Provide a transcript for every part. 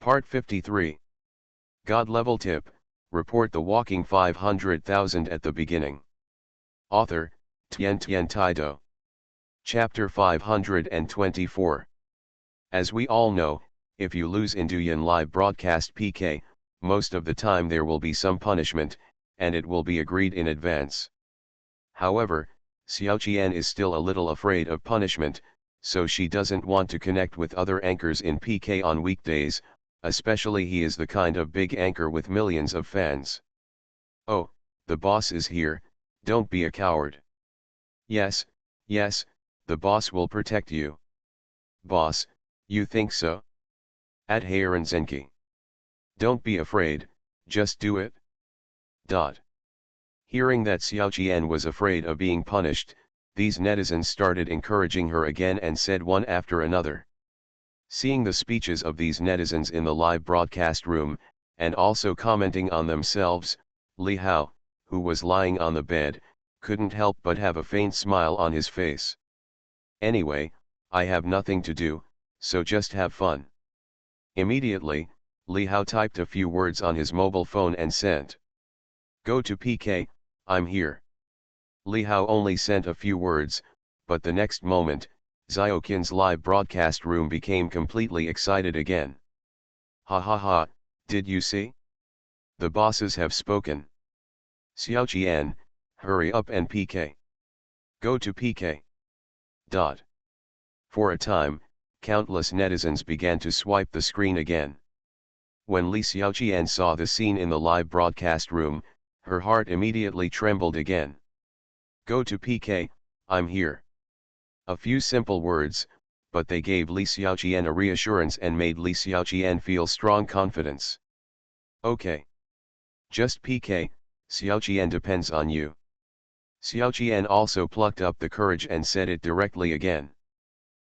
Part 53. God Level Tip, report the walking 500,000 at the beginning. Author, Tien Taido. Chapter 524. As we all know, if you lose in Douyin live broadcast PK, most of the time there will be some punishment, and it will be agreed in advance. However, Xiaoqian is still a little afraid of punishment, so she doesn't want to connect with other anchors in PK on weekdays, especially he is the kind of big anchor with millions of fans. Oh, the boss is here, don't be a coward. Yes, the boss will protect you. Boss, you think so? At Zenki. Don't be afraid, just do it. Hearing that Xiaoqian was afraid of being punished, these netizens started encouraging her again and said one after another. Seeing the speeches of these netizens in the live broadcast room, and also commenting on themselves, Li Hao, who was lying on the bed, couldn't help but have a faint smile on his face. Anyway, I have nothing to do, so just have fun. Immediately, Li Hao typed a few words on his mobile phone and sent. Go to PK, I'm here. Li Hao only sent a few words, but the next moment, Xiaoqian's live broadcast room became completely excited again. Ha ha ha, did you see? The bosses have spoken. Xiaoqian, hurry up and PK. Go to PK. For a time, countless netizens began to swipe the screen again. When Li Xiaoqian saw the scene in the live broadcast room, her heart immediately trembled again. Go to PK, I'm here. A few simple words, but they gave Li Xiaoqian a reassurance and made Li Xiaoqian feel strong confidence. Okay. Just PK, Xiaoqian depends on you. Xiaoqian also plucked up the courage and said it directly again.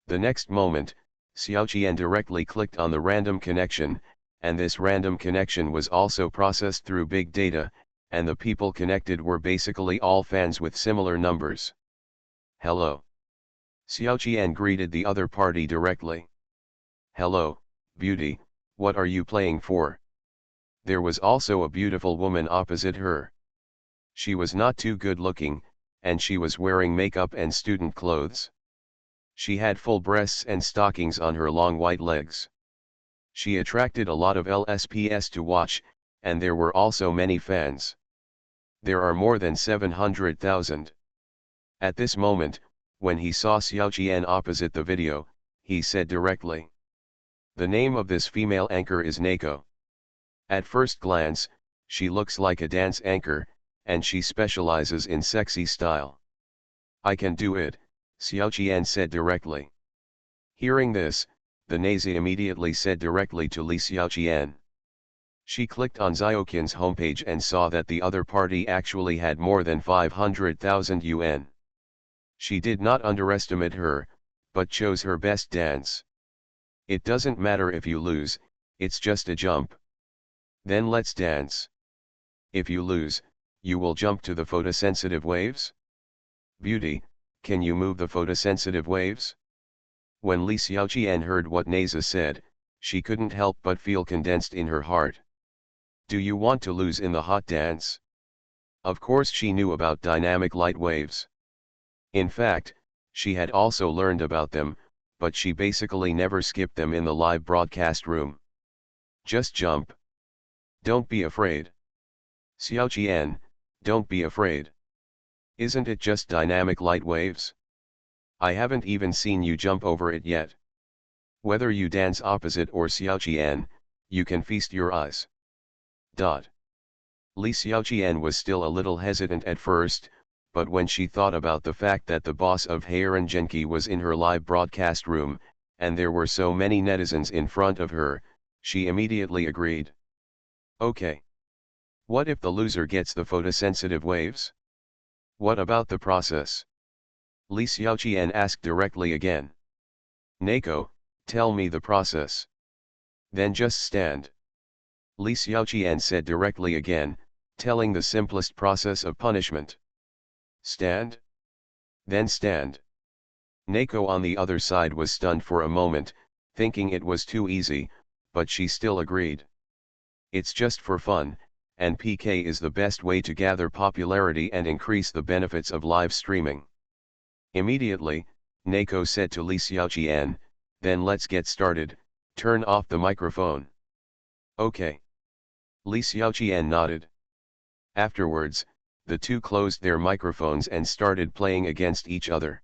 The next moment, Xiaoqian directly clicked on the random connection, and this random connection was also processed through big data, and the people connected were basically all fans with similar numbers. Hello. Xiaoqian greeted the other party directly. Hello, beauty, what are you playing for? There was also a beautiful woman opposite her. She was not too good looking, and she was wearing makeup and student clothes. She had full breasts and stockings on her long white legs. She attracted a lot of LSPs to watch, and there were also many fans. There are more than 700,000. At this moment, when he saw Xiaoqian opposite the video, he said directly. The name of this female anchor is Naoko. At first glance, she looks like a dance anchor, and she specializes in sexy style. I can do it, Xiaoqian said directly. Hearing this, the Nazi immediately said directly to Li Xiaoqian. She clicked on Xiaoqian's homepage and saw that the other party actually had more than 500,000 yuan. She did not underestimate her, but chose her best dance. It doesn't matter if you lose, it's just a jump. Then let's dance. If you lose, you will jump to the photosensitive waves? Beauty, can you move the photosensitive waves? When Li Xiaoqian heard what Neza said, she couldn't help but feel condensed in her heart. Do you want to lose in the hot dance? Of course she knew about dynamic light waves. In fact, she had also learned about them, but she basically never skipped them in the live broadcast room. Just jump. Don't be afraid. Xiaoqian, don't be afraid. Isn't it just dynamic light waves? I haven't even seen you jump over it yet. Whether you dance opposite or Xiaoqian, you can feast your eyes. Li Xiaoqian was still a little hesitant at first, but when she thought about the fact that the boss of Genki was in her live broadcast room, and there were so many netizens in front of her, she immediately agreed. Okay. What if the loser gets the photosensitive waves? What about the process? Li Xiaoqian asked directly again. Naoko, tell me the process. Then just stand. Li Xiaoqian said directly again, telling the simplest process of punishment. Stand? Then stand. Naoko on the other side was stunned for a moment, thinking it was too easy, but she still agreed. It's just for fun, and PK is the best way to gather popularity and increase the benefits of live streaming. Immediately, Neko said to Li Xiaoqian, then let's get started, turn off the microphone. Okay. Li Xiaoqian nodded. Afterwards, the two closed their microphones and started playing against each other.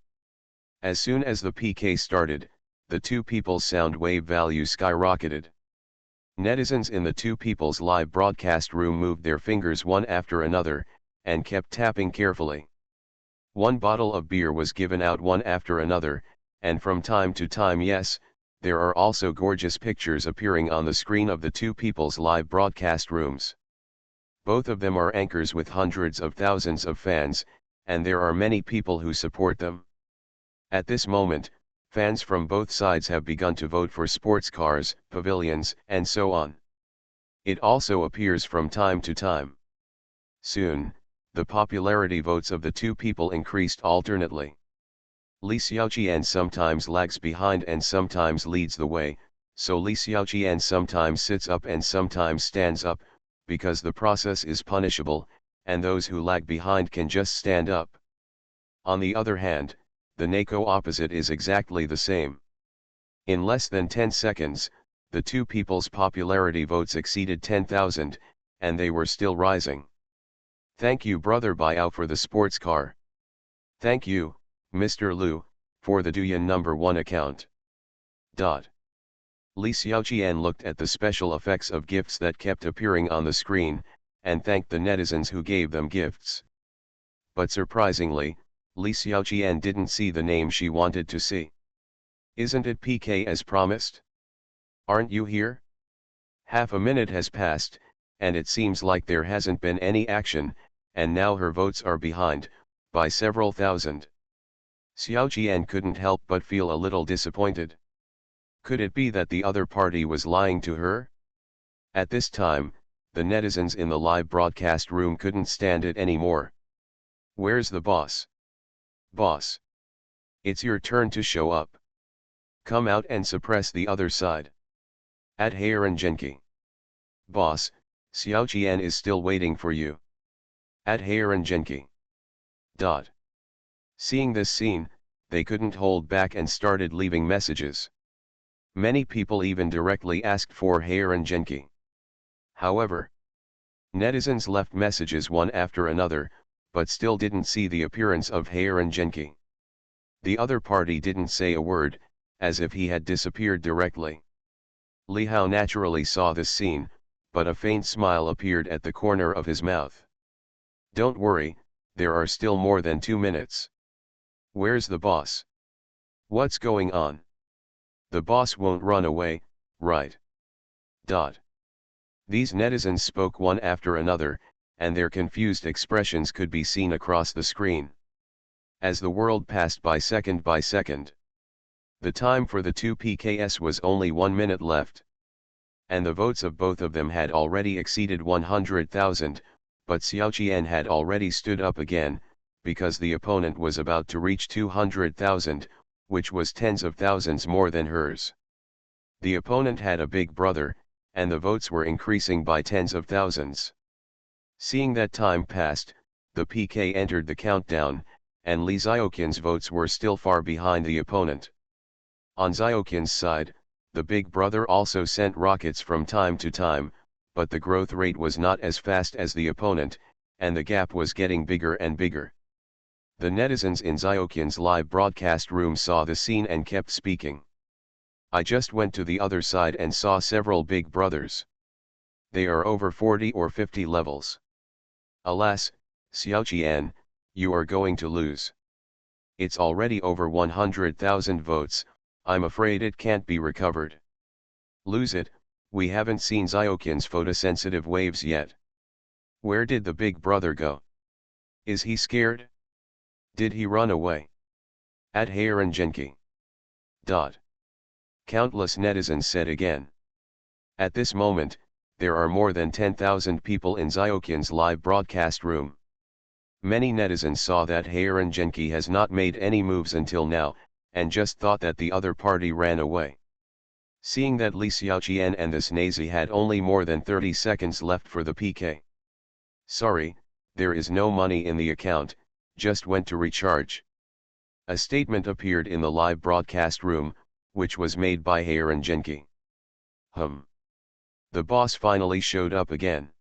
As soon as the PK started, the two people's sound wave value skyrocketed. Netizens in the two people's live broadcast room moved their fingers one after another, and kept tapping carefully. One bottle of beer was given out one after another, and from time to time, yes, there are also gorgeous pictures appearing on the screen of the two people's live broadcast rooms. Both of them are anchors with hundreds of thousands of fans, and there are many people who support them. At this moment, fans from both sides have begun to vote for sports cars, pavilions, and so on. It also appears from time to time. Soon, the popularity votes of the two people increased alternately. Li Xiaoqian sometimes lags behind and sometimes leads the way, so Li Xiaoqian sometimes sits up and sometimes stands up, because the process is punishable, and those who lag behind can just stand up. On the other hand, the Neko opposite is exactly the same. In less than 10 seconds, the two people's popularity votes exceeded 10,000, and they were still rising. Thank you brother Biao for the sports car. Thank you, Mr. Lu, for the Douyin #1 account. Li Xiaoqian looked at the special effects of gifts that kept appearing on the screen, and thanked the netizens who gave them gifts. But surprisingly, Li Xiaoqian didn't see the name she wanted to see. Isn't it PK as promised? Aren't you here? Half a minute has passed, and it seems like there hasn't been any action, and now her votes are behind, by several thousand. Xiaoqian couldn't help but feel a little disappointed. Could it be that the other party was lying to her? At this time, the netizens in the live broadcast room couldn't stand it anymore. Where's the boss? Boss! It's your turn to show up. Come out and suppress the other side. At Heiran Genki. Boss, Xiaoqian is still waiting for you. At Heiran Genki. Seeing this scene, they couldn't hold back and started leaving messages. Many people even directly asked for Heiran Genki. However, netizens left messages one after another, but still didn't see the appearance of Heiran Genki. The other party didn't say a word, as if he had disappeared directly. Li Hao naturally saw this scene, but a faint smile appeared at the corner of his mouth. Don't worry, there are still more than 2 minutes. Where's the boss? What's going on? The boss won't run away, right? These netizens spoke one after another, and their confused expressions could be seen across the screen. As the world passed by second, the time for the two PKs was only 1 minute left. And the votes of both of them had already exceeded 100,000, but Xiaoqian had already stood up again, because the opponent was about to reach 200,000, which was tens of thousands more than hers. The opponent had a big brother, and the votes were increasing by tens of thousands. Seeing that time passed, the PK entered the countdown, and Li Xiaoqian's votes were still far behind the opponent. On Xiaoqian's side, the big brother also sent rockets from time to time, but the growth rate was not as fast as the opponent, and the gap was getting bigger and bigger. The netizens in Xiaoqian's live broadcast room saw the scene and kept speaking. I just went to the other side and saw several big brothers. They are over 40 or 50 levels. Alas, Xiaoqian, you are going to lose. It's already over 100,000 votes, I'm afraid it can't be recovered. Lose it, we haven't seen Xiaoqian's photosensitive waves yet. Where did the big brother go? Is he scared? Did he run away? At Heiran Genki. Countless netizens said again. At this moment, there are more than 10,000 people in Xiaoqian's live broadcast room. Many netizens saw that Heiran Genki has not made any moves until now, and just thought that the other party ran away. Seeing that Li Xiaoqian and this Nazi had only more than 30 seconds left for the PK. Sorry, there is no money in the account, just went to recharge. A statement appeared in the live broadcast room, which was made by Haeran Genki. The boss finally showed up again.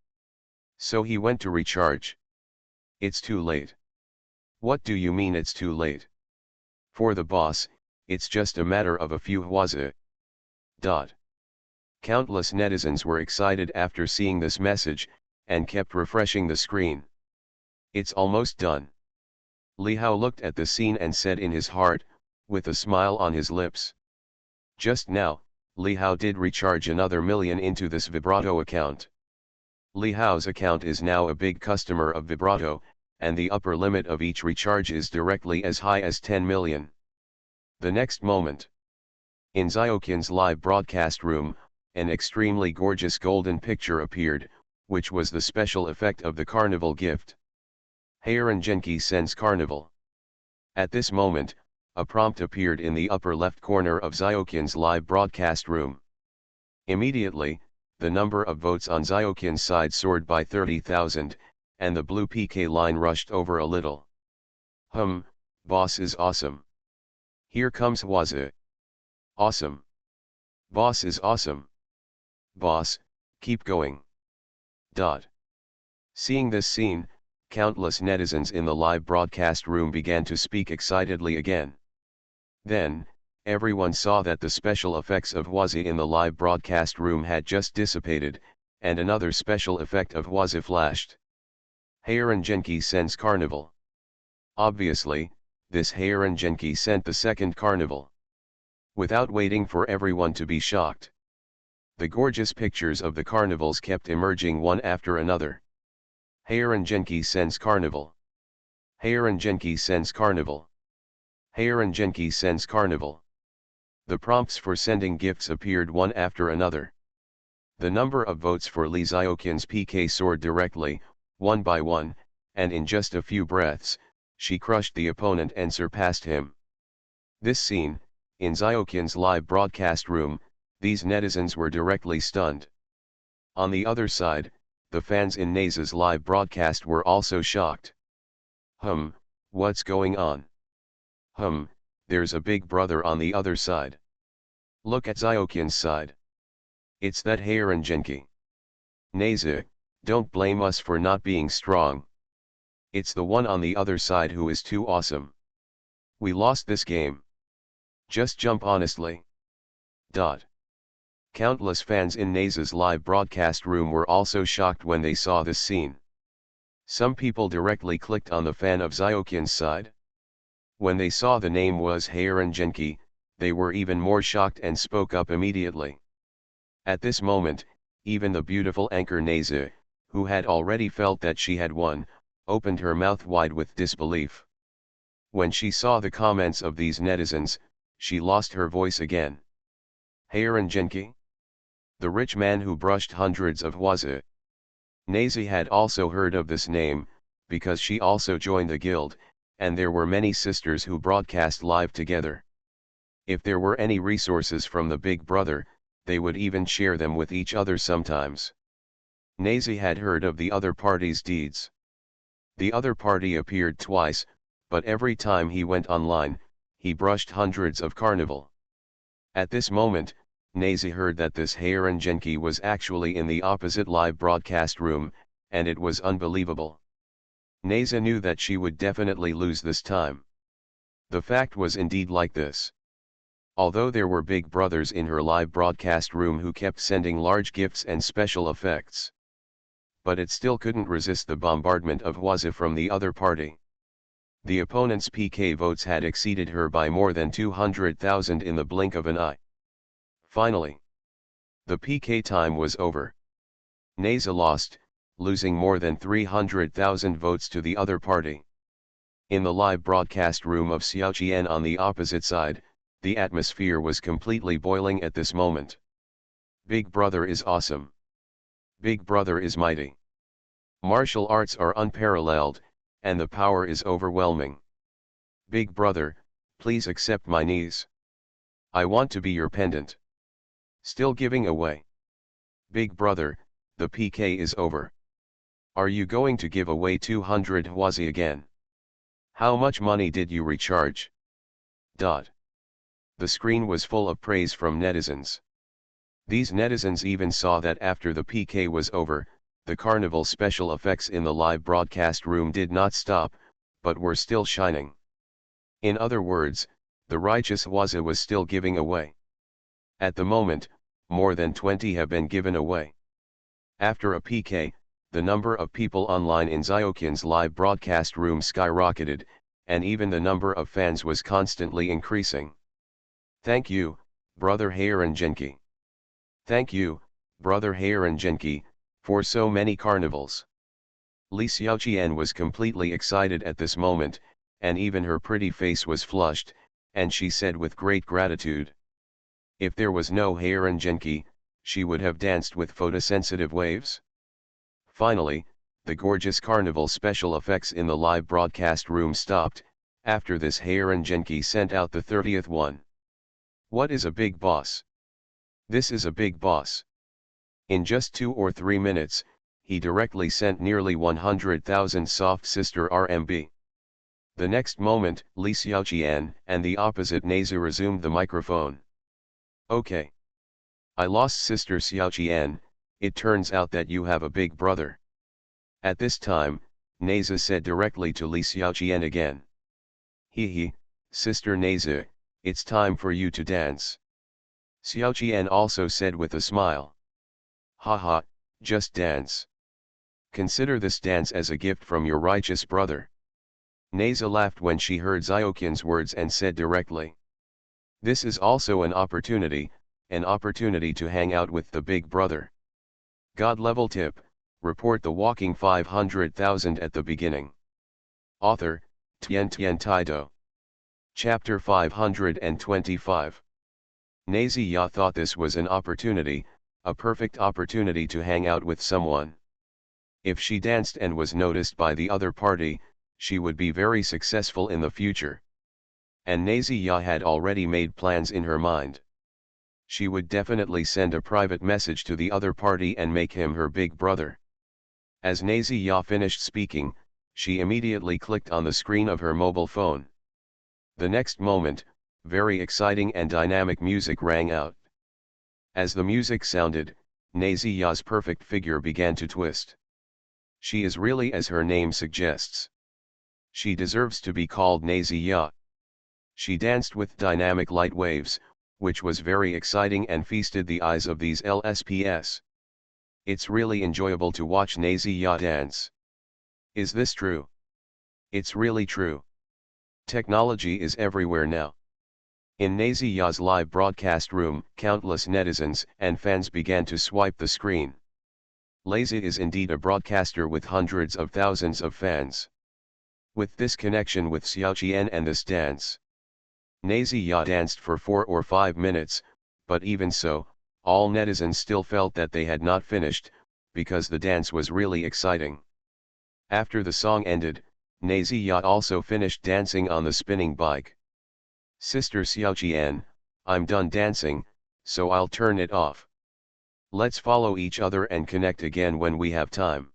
So he went to recharge. It's too late. What do you mean it's too late? For the boss, it's just a matter of a few hwazi. Countless netizens were excited after seeing this message, and kept refreshing the screen. It's almost done. Li Hao looked at the scene and said in his heart, with a smile on his lips. Just now, Li Hao did recharge another million into this Vibrato account. Li Hao's account is now a big customer of Vibrato, and the upper limit of each recharge is directly as high as 10 million. The next moment, in Xiaoqian's live broadcast room, an extremely gorgeous golden picture appeared, which was the special effect of the carnival gift. Haeran Genki sends carnival. At this moment, a prompt appeared in the upper left corner of Xiaoqian's live broadcast room. Immediately, the number of votes on Xiaoqian's side soared by 30,000, and the blue PK line rushed over a little. Boss is awesome. Here comes hwazi. Awesome. Boss is awesome. Boss, keep going. Seeing this scene, countless netizens in the live broadcast room began to speak excitedly again. Then, everyone saw that the special effects of hwazi in the live broadcast room had just dissipated, and another special effect of hwazi flashed. Haeran Genki sends carnival. Obviously, this Haeran Genki sent the second carnival. Without waiting for everyone to be shocked, the gorgeous pictures of the carnivals kept emerging one after another. Haeran Genki sends carnival. Haeran Genki sends carnival. Haeran Genki sends carnival. The prompts for sending gifts appeared one after another. The number of votes for Li Xiaoqian's PK soared directly, one by one, and in just a few breaths, she crushed the opponent and surpassed him. This scene, in Xiaoqian's live broadcast room, these netizens were directly stunned. On the other side, the fans in Naze's live broadcast were also shocked. What's going on? There's a big brother on the other side. Look at Xiaoqian's side. It's that Haeran Genki. Naze, don't blame us for not being strong. It's the one on the other side who is too awesome. We lost this game. Just jump honestly. Countless fans in Naze's live broadcast room were also shocked when they saw this scene. Some people directly clicked on the fan of Xiaoqian's side. When they saw the name was Haeran Genki, they were even more shocked and spoke up immediately. At this moment, even the beautiful anchor Naze, who had already felt that she had won, opened her mouth wide with disbelief. When she saw the comments of these netizens, she lost her voice again. Haeran Genki? The rich man who brushed hundreds of hwazi. Naze had also heard of this name, because she also joined the guild, and there were many sisters who broadcast live together. If there were any resources from the Big Brother, they would even share them with each other sometimes. Naze had heard of the other party's deeds. The other party appeared twice, but every time he went online, he brushed hundreds of carnival. At this moment, Naze heard that this Haeran Genki was actually in the opposite live broadcast room, and it was unbelievable. Naze knew that she would definitely lose this time. The fact was indeed like this. Although there were big brothers in her live broadcast room who kept sending large gifts and special effects, but it still couldn't resist the bombardment of hwazi from the other party. The opponent's PK votes had exceeded her by more than 200,000 in the blink of an eye. Finally, the PK time was over. Naze lost, losing more than 300,000 votes to the other party. In the live broadcast room of Xiaoqian on the opposite side, the atmosphere was completely boiling at this moment. Big Brother is awesome. Big Brother is mighty. Martial arts are unparalleled, and the power is overwhelming. Big Brother, please accept my knees. I want to be your pendant. Still giving away. Big brother, the PK is over. Are you going to give away 200 Hwazi again? How much money did you recharge? The screen was full of praise from netizens. These netizens even saw that after the PK was over, the carnival special effects in the live broadcast room did not stop, but were still shining. In other words, the righteous Hwazi was still giving away. At the moment, more than 20 have been given away. After a PK, the number of people online in Xiaoqian's live broadcast room skyrocketed, and even the number of fans was constantly increasing. Thank you, brother Hayaran Genki. Thank you, brother Hayaran Genki, for so many carnivals. Li Xiaoqian was completely excited at this moment, and even her pretty face was flushed, and she said with great gratitude. If there was no Hayaran Genki, she would have danced with photosensitive waves. Finally, the gorgeous carnival special effects in the live broadcast room stopped. After this, Hayaran Genki sent out the 30th one. What is a big boss? This is a big boss. In just 2 or 3 minutes, he directly sent nearly 100,000 soft sister RMB. The next moment, Li Xiaoqian and the opposite Nazi resumed the microphone. Okay. I lost sister Xiaoqian, it turns out that you have a big brother. At this time, Nazi said directly to Li Xiaoqian again. He, sister Nazi, it's time for you to dance. Xiaoqian also said with a smile. Haha, just dance. Consider this dance as a gift from your righteous brother. Nazi laughed when she heard Xiaoqian's words and said directly. This is also an opportunity to hang out with the big brother. God level tip, report the walking 500,000 at the beginning. Author, Tian Taido. Chapter 525. Nazi Ya thought this was an opportunity, a perfect opportunity to hang out with someone. If she danced and was noticed by the other party, she would be very successful in the future. And Nazi Ya had already made plans in her mind. She would definitely send a private message to the other party and make him her big brother. As Nazi Ya finished speaking, she immediately clicked on the screen of her mobile phone. The next moment, very exciting and dynamic music rang out. As the music sounded, Nazi Ya's perfect figure began to twist. She is really as her name suggests. She deserves to be called Nazi Ya. She danced with dynamic light waves, which was very exciting and feasted the eyes of these LSPs. It's really enjoyable to watch Nazi Ya dance. Is this true? It's really true. Technology is everywhere now. In Nazi Ya's live broadcast room, countless netizens and fans began to swipe the screen. Lazy is indeed a broadcaster with hundreds of thousands of fans. With this connection with Xiaoqian and this dance, Nazi Ya danced for 4 or 5 minutes, but even so, all netizens still felt that they had not finished, because the dance was really exciting. After the song ended, Nazi Ya also finished dancing on the spinning bike. Sister Xiaoqian, I'm done dancing, so I'll turn it off. Let's follow each other and connect again when we have time.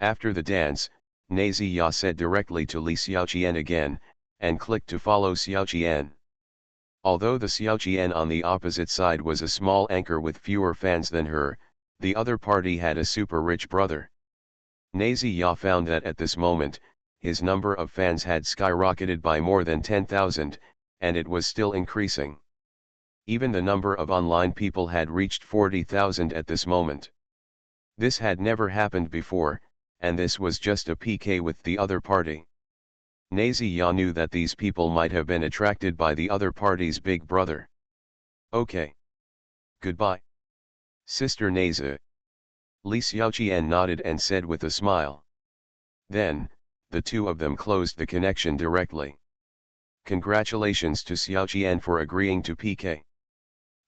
After the dance, Nazi Ya said directly to Li Xiaoqian again, and clicked to follow Xiaoqian. Although the Xiaoqian on the opposite side was a small anchor with fewer fans than her, the other party had a super rich brother. Nazi Ya found that at this moment, his number of fans had skyrocketed by more than 10,000, and it was still increasing. Even the number of online people had reached 40,000 at this moment. This had never happened before, and this was just a PK with the other party. Nazi Ya knew that these people might have been attracted by the other party's big brother. Okay. Goodbye. Sister Nazi. Li Xiaoqian nodded and said with a smile. Then, the two of them closed the connection directly. Congratulations to Xiaoqian for agreeing to PK.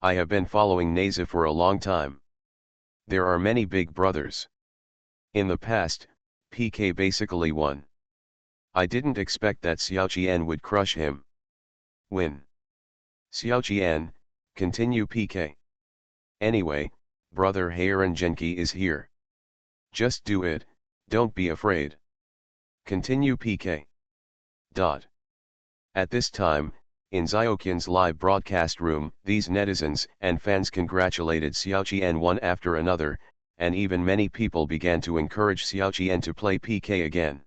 I have been following Nazi for a long time. There are many big brothers. In the past, PK basically won. I didn't expect that Xiaoqian would crush him. Win. Xiaoqian, continue PK. Anyway, brother Genki is here. Just do it, don't be afraid. Continue PK. Dot. At this time, in Xiaoqian's live broadcast room, these netizens and fans congratulated Xiaoqian one after another, and even many people began to encourage Xiaoqian to play PK again.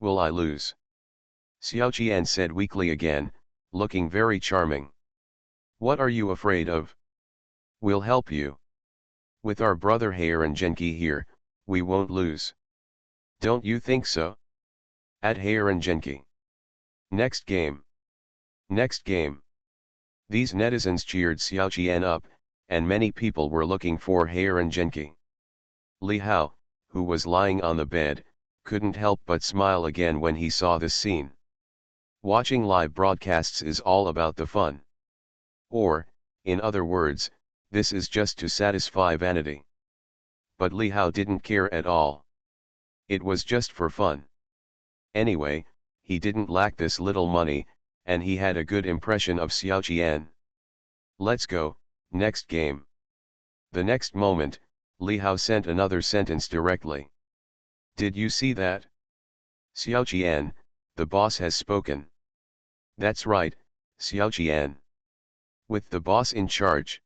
Will I lose? Xiaoqian said weakly again, looking very charming. What are you afraid of? We'll help you. With our brother Genki here, we won't lose. Don't you think so? At Genki. Next game. Next game. These netizens cheered Xiaoqian up, and many people were looking for Genki. Li Hao, who was lying on the bed, couldn't help but smile again when he saw this scene. Watching live broadcasts is all about the fun. Or, in other words, this is just to satisfy vanity. But Li Hao didn't care at all. It was just for fun. Anyway, he didn't lack this little money, and he had a good impression of Xiaoqian. Let's go, next game. The next moment, Li Hao sent another sentence directly. Did you see that? Xiaoqian, the boss has spoken. That's right, Xiaoqian. With the boss in charge.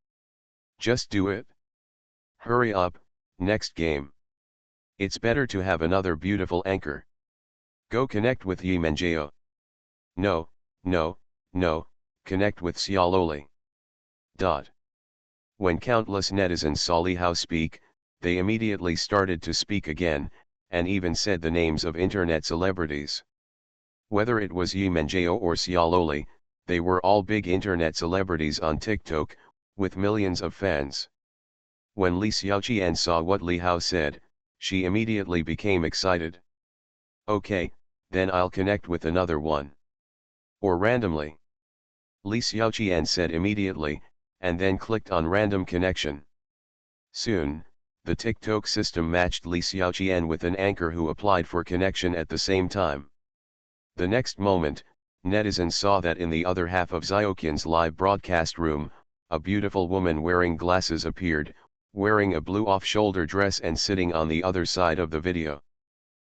Just do it. Hurry up, next game. It's better to have another beautiful anchor. Go connect with Yi Menjao. No, no, no, connect with Xiaololi. Dot. When countless netizens saw Li Hao speak, they immediately started to speak again, and even said the names of internet celebrities. Whether it was Yi Menjao or Xiaololi, they were all big internet celebrities on TikTok, with millions of fans. When Li Xiaoqian saw what Li Hao said, she immediately became excited. Okay, then I'll connect with another one. Or randomly. Li Xiaoqian said immediately, and then clicked on random connection. Soon, the TikTok system matched Li Xiaoqian with an anchor who applied for connection at the same time. The next moment, netizens saw that in the other half of Xiaoqian's live broadcast room, a beautiful woman wearing glasses appeared, wearing a blue off-shoulder dress and sitting on the other side of the video.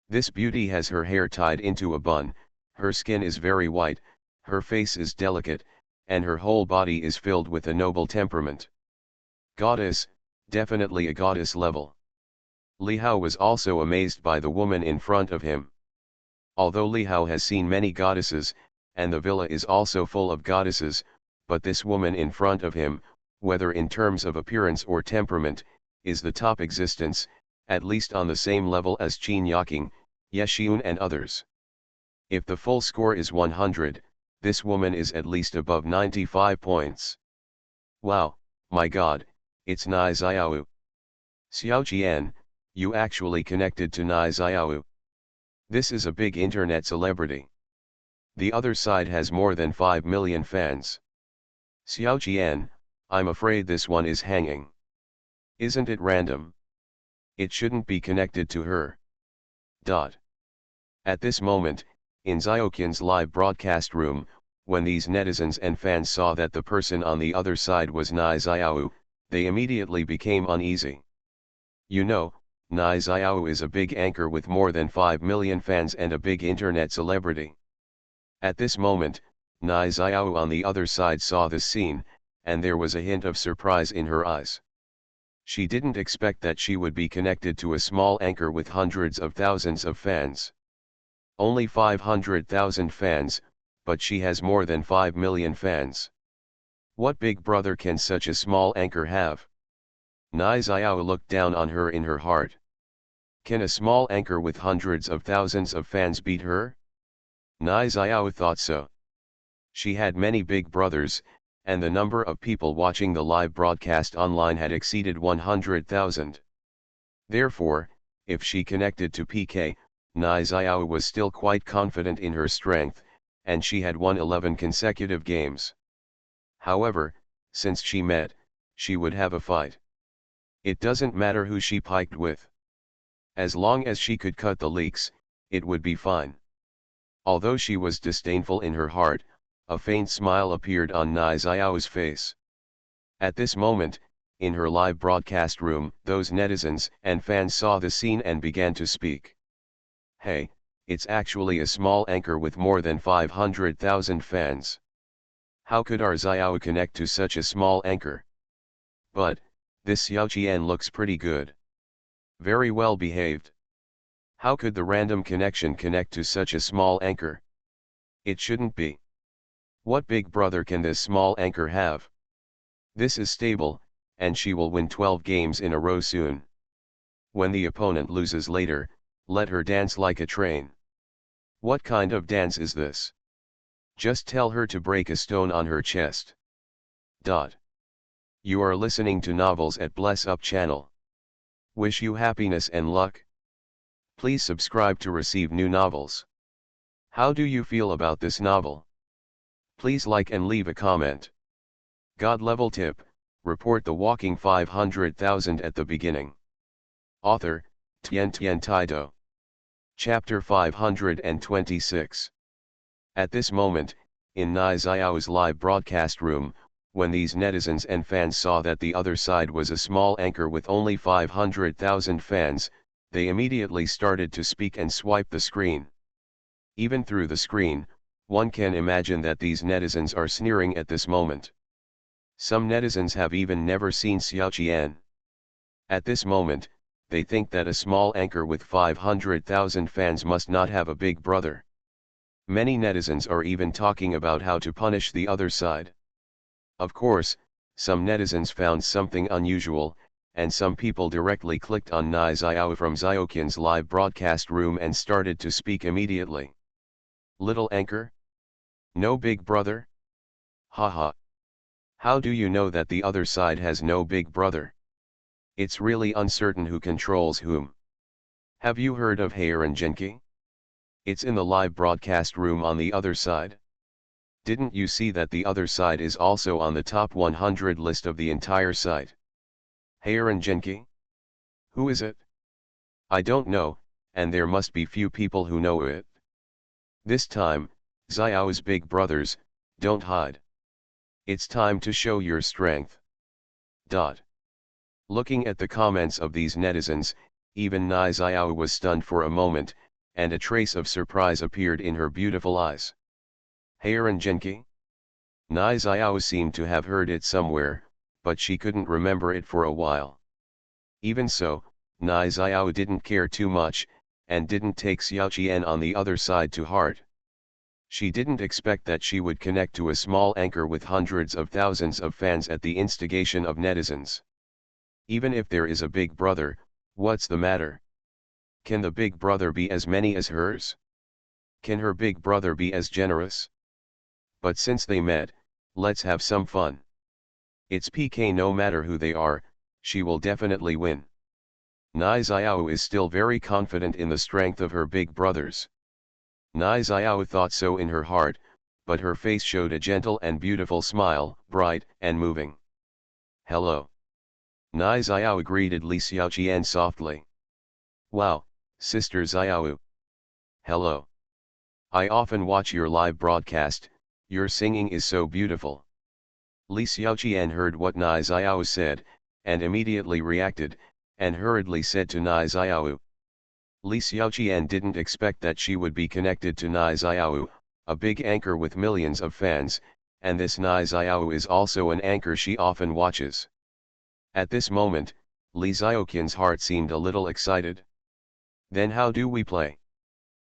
This beauty has her hair tied into a bun, her skin is very white, her face is delicate, and her whole body is filled with a noble temperament. Goddess, definitely a goddess level. Li Hao was also amazed by the woman in front of him. Although Li Hao has seen many goddesses, and the villa is also full of goddesses, but this woman in front of him, whether in terms of appearance or temperament, is the top existence, at least on the same level as Qin Yaking, Ye Xiun and others. If the full score is 100, this woman is at least above 95 points. Wow, my god, it's Nai Xiao. Xiaoqian, you actually connected to Nai Xiao. This is a big internet celebrity. The other side has more than 5 million fans. Xiaoqian, I'm afraid this one is hanging. Isn't it random? It shouldn't be connected to her. Dot. At this moment, in Xiaoqian's live broadcast room, when these netizens and fans saw that the person on the other side was Nai Xiao, they immediately became uneasy. You know, Nai Xiao is a big anchor with more than 5 million fans and a big internet celebrity. At this moment, Nai Xiao on the other side saw this scene, and there was a hint of surprise in her eyes. She didn't expect that she would be connected to a small anchor with hundreds of thousands of fans. Only 500,000 fans, but she has more than 5 million fans. What big brother can such a small anchor have? Nai Xiao looked down on her in her heart. Can a small anchor with hundreds of thousands of fans beat her? Nai Xiao thought so. She had many big brothers, and the number of people watching the live broadcast online had exceeded 100,000. Therefore, if she connected to PK, Nai Xiao was still quite confident in her strength, and she had won 11 consecutive games. However, since she met, she would have a fight. It doesn't matter who she piked with. As long as she could cut the leaks, it would be fine. Although she was disdainful in her heart, a faint smile appeared on Nai Xiao's face. At this moment, in her live broadcast room, those netizens and fans saw the scene and began to speak. Hey, it's actually a small anchor with more than 500,000 fans. How could our Xiao connect to such a small anchor? But, this Xiao Qian looks pretty good. Very well behaved. How could the random connection connect to such a small anchor? It shouldn't be. What big brother can this small anchor have? This is stable, and she will win 12 games in a row soon. When the opponent loses later, let her dance like a train. What kind of dance is this? Just tell her to break a stone on her chest. You are listening to Novels at Bless Up channel. Wish you happiness and luck. Please subscribe to receive new novels. How do you feel about this novel? Please like and leave a comment. God level tip, report the walking 500,000 at the beginning. Author, Tian Tian Taido. Chapter 526. At this moment, in Nai Xiao's live broadcast room, when these netizens and fans saw that the other side was a small anchor with only 500,000 fans, they immediately started to speak and swipe the screen. Even through the screen, one can imagine that these netizens are sneering at this moment. Some netizens have even never seen Xiao Qian. At this moment, they think that a small anchor with 500,000 fans must not have a big brother. Many netizens are even talking about how to punish the other side. Of course, some netizens found something unusual, and some people directly clicked on Nai Xiao from Xiaoqian's live broadcast room and started to speak immediately. Little anchor? No big brother? Haha. How do you know that the other side has no big brother? It's really uncertain who controls whom. Have you heard of Heiran Genki? It's in the live broadcast room on the other side. Didn't you see that the other side is also on the top 100 list of the entire site? Heiran Genki? Who is it? I don't know, and there must be few people who know it. This time, Xiao's big brothers, don't hide. It's time to show your strength. Looking at the comments of these netizens, even Nai Xiao was stunned for a moment, and a trace of surprise appeared in her beautiful eyes. Heiran Genki? Nai Xiao seemed to have heard it somewhere, but she couldn't remember it for a while. Even so, Nai Xiao didn't care too much, and didn't take Xiao Qian on the other side to heart. She didn't expect that she would connect to a small anchor with hundreds of thousands of fans at the instigation of netizens. Even if there is a big brother, what's the matter? Can the big brother be as many as hers? Can her big brother be as generous? But since they met, let's have some fun. It's PK, no matter who they are, she will definitely win. Nai Xiao is still very confident in the strength of her big brothers. Nai Xiao thought so in her heart, but her face showed a gentle and beautiful smile, bright and moving. Hello. Nai Xiao greeted Li Xiaoqian softly. Wow, Sister Xiao. Hello. I often watch your live broadcast, your singing is so beautiful. Li Xiaoqian heard what Nai Xiao said, and immediately reacted, and hurriedly said to Nai Xiao. Li Xiaoqian didn't expect that she would be connected to Nai Xiao, a big anchor with millions of fans, and this Nai Xiao is also an anchor she often watches. At this moment, Li Xiaoqian's heart seemed a little excited. Then how do we play?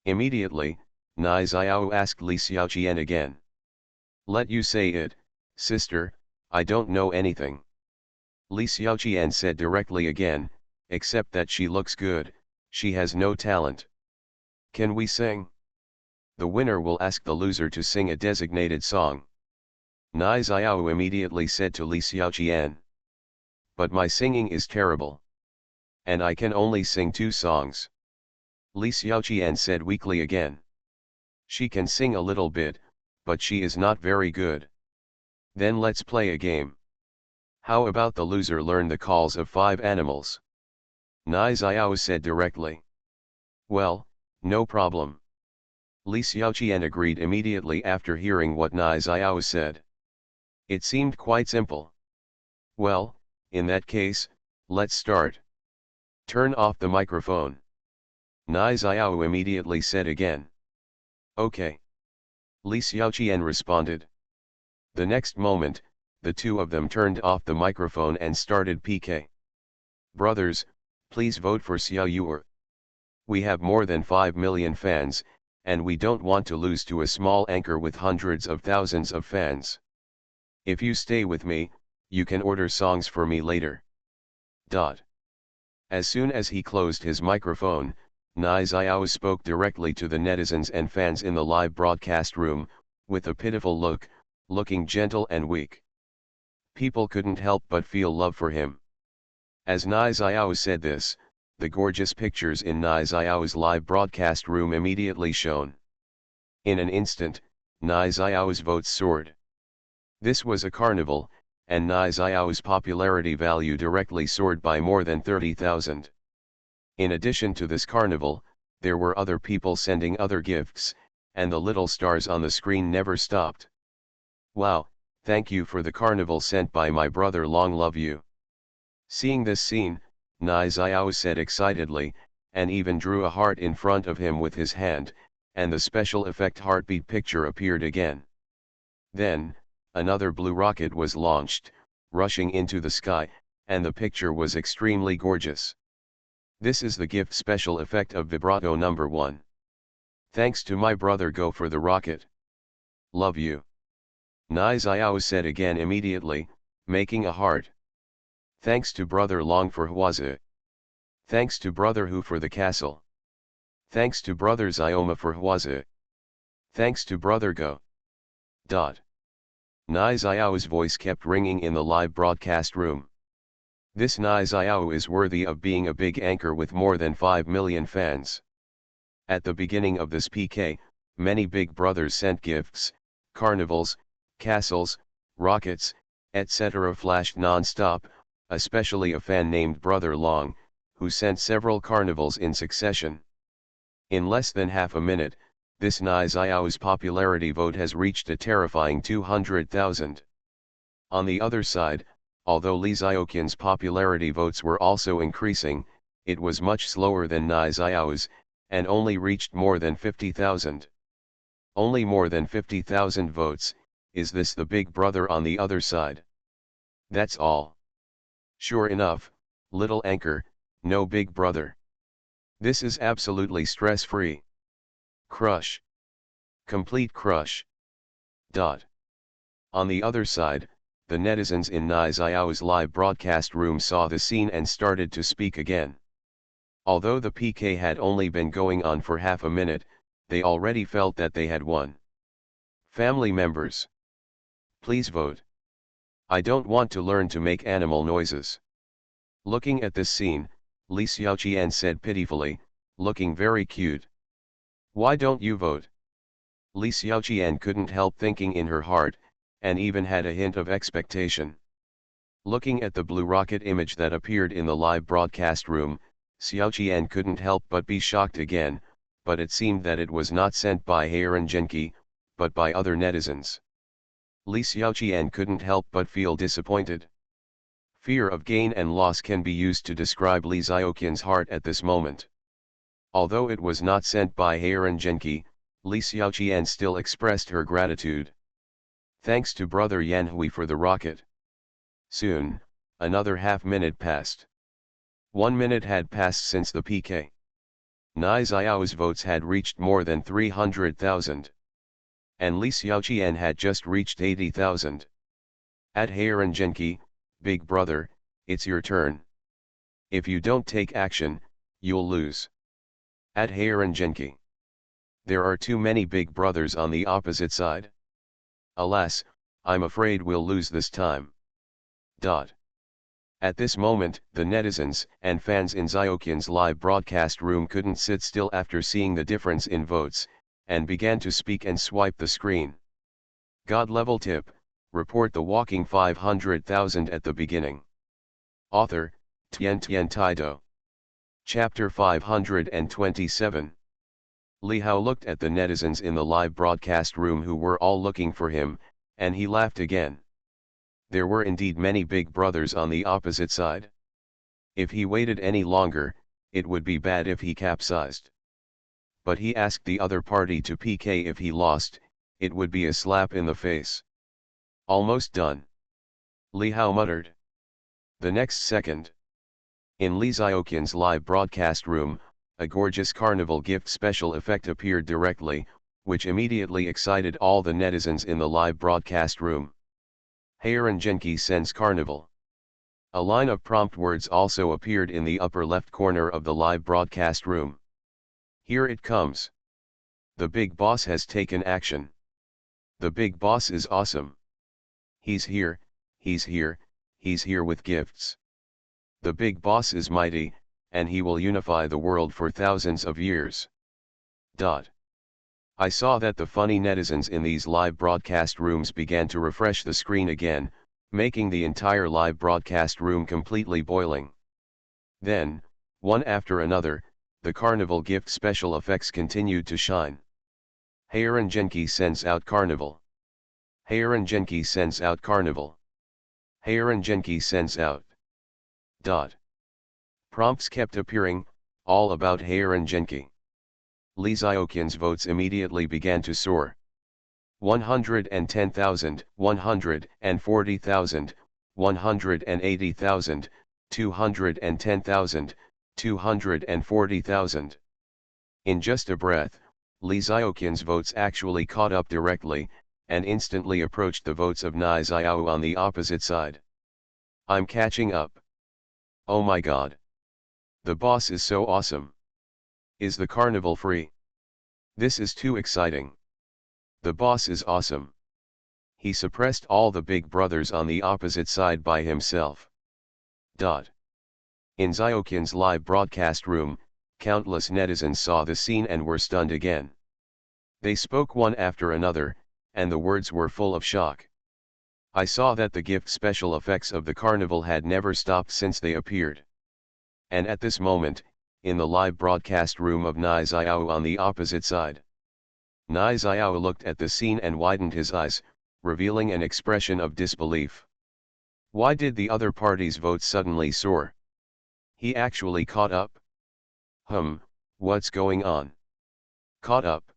Immediately, Nai Xiao asked Li Xiaoqian again. Let you say it, sister, I don't know anything. Li Xiaoqian said directly again, except that she looks good, she has no talent. Can we sing? The winner will ask the loser to sing a designated song. Nai Xiao immediately said to Li Xiaoqian. But my singing is terrible. And I can only sing 2 songs. Li Xiaoqian said weakly again. She can sing a little bit, but she is not very good. Then let's play a game. How about the loser learn the calls of 5 animals? Nai Xiao said directly. Well, no problem. Li Xiaoqian agreed immediately after hearing what Nai Xiao said. It seemed quite simple. Well, In that case, let's start. Turn off the microphone. Nai Xiao immediately said again. Okay. Li Xiaoqian responded. The next moment, the two of them turned off the microphone and started PK. Brothers, please vote for Xiao Yuer. We have more than 5 million fans, and we don't want to lose to a small anchor with hundreds of thousands of fans. If you stay with me, you can order songs for me later. As soon as he closed his microphone, Nai Xiao spoke directly to the netizens and fans in the live broadcast room, with a pitiful look, looking gentle and weak. People couldn't help but feel love for him. As Nai Xiao said this, the gorgeous pictures in Nai Xiao's live broadcast room immediately shone. In an instant, Nai Xiao's votes soared. This was a carnival, and Nai Xiao's popularity value directly soared by more than 30,000. In addition to this carnival, there were other people sending other gifts, and the little stars on the screen never stopped. Wow, thank you for the carnival sent by my brother, long love you. Seeing this scene, Nai Xiao said excitedly, and even drew a heart in front of him with his hand, and the special effect heartbeat picture appeared again. Then, another blue rocket was launched, rushing into the sky, and the picture was extremely gorgeous. This is the gift special effect of vibrato number 1. Thanks to my brother, go for the rocket. Love you. Nai Xiao said again immediately, making a heart. Thanks to brother Long for Huazi. Thanks to brother Hu for the castle. Thanks to brother Xioma for Huazi. Thanks to brother Go. Nai Xiao's voice kept ringing in the live broadcast room. This Nai Xiao is worthy of being a big anchor with more than 5 million fans. At the beginning of this PK, many big brothers sent gifts, carnivals, castles, rockets, etc. flashed non-stop, especially a fan named Brother Long, who sent several carnivals in succession. In less than half a minute, this Nai Xiao's popularity vote has reached a terrifying 200,000. On the other side, although Li Xiaoqian's popularity votes were also increasing, it was much slower than Nai Xiao's, and only reached more than 50,000. Only more than 50,000 votes. Is this the big brother on the other side? That's all. Sure enough, little anchor, no big brother. This is absolutely stress-free. Crush. Complete crush. On the other side, the netizens in Nai Xiao's live broadcast room saw the scene and started to speak again. Although the PK had only been going on for half a minute, they already felt that they had won. Family members, please vote. I don't want to learn to make animal noises. Looking at this scene, Li Xiaoqian said pitifully, looking very cute. Why don't you vote? Li Xiaoqian couldn't help thinking in her heart, and even had a hint of expectation. Looking at the blue rocket image that appeared in the live broadcast room, Xiaoqian couldn't help but be shocked again, but it seemed that it was not sent by Heiran Genki, but by other netizens. Li Xiaoqian couldn't help but feel disappointed. Fear of gain and loss can be used to describe Li Xiaoqian's heart at this moment. Although it was not sent by Heiran Genki, Li Xiaoqian still expressed her gratitude. Thanks to brother Yan Hui for the rocket. Soon, another half-minute passed. 1 minute had passed since the PK. Nai Xiao's votes had reached more than 300,000. And Li Xiaoqian had just reached 80,000. At Heiran Genki, big brother, it's your turn. If you don't take action, you'll lose. At Heiran Genki. There are too many big brothers on the opposite side. Alas, I'm afraid we'll lose this time. At this moment, the netizens and fans in Xiaoqian's live broadcast room couldn't sit still after seeing the difference in votes, and began to speak and swipe the screen. God level tip, report the walking 500,000 at the beginning. Author, Tian Taido. Chapter 527. Li Hao looked at the netizens in the live broadcast room who were all looking for him, and he laughed again. There were indeed many big brothers on the opposite side. If he waited any longer, it would be bad if he capsized. But he asked the other party to PK. If he lost, it would be a slap in the face. Almost done. Li Hao muttered. The next second, in Lee Xiaoqian's live broadcast room, a gorgeous carnival gift special effect appeared directly, which immediately excited all the netizens in the live broadcast room. Heiran Genki sends carnival. A line of prompt words also appeared in the upper left corner of the live broadcast room. Here it comes. The big boss has taken action. The big boss is awesome. He's here, he's here, he's here with gifts. The big boss is mighty, and he will unify the world for thousands of years. I saw that the funny netizens in these live broadcast rooms began to refresh the screen again, making the entire live broadcast room completely boiling. Then, one after another, the carnival gift special effects continued to shine. Heiran Genki sends out carnival. Heiran Genki sends out carnival. Heiran Genki sends out. Prompts kept appearing, all about Heiran Genki. Lee Xiaoqian's votes immediately began to soar. 110,000, 140,000, 180,000, 210,000, 240,000. In just a breath, Lee Xiaoqian's votes actually caught up directly, and instantly approached the votes of Nai Xiao on the opposite side. I'm catching up. Oh my god. The boss is so awesome. Is the carnival free? This is too exciting. The boss is awesome. He suppressed all the big brothers on the opposite side by himself. In Xiaoqian's live broadcast room, countless netizens saw the scene and were stunned again. They spoke one after another, and the words were full of shock. I saw that the gift special effects of the carnival had never stopped since they appeared. And at this moment, in the live broadcast room of Nai Xiao on the opposite side, Nai Xiao looked at the scene and widened his eyes, revealing an expression of disbelief. Why did the other party's votes suddenly soar? He actually caught up? What's going on? Caught up?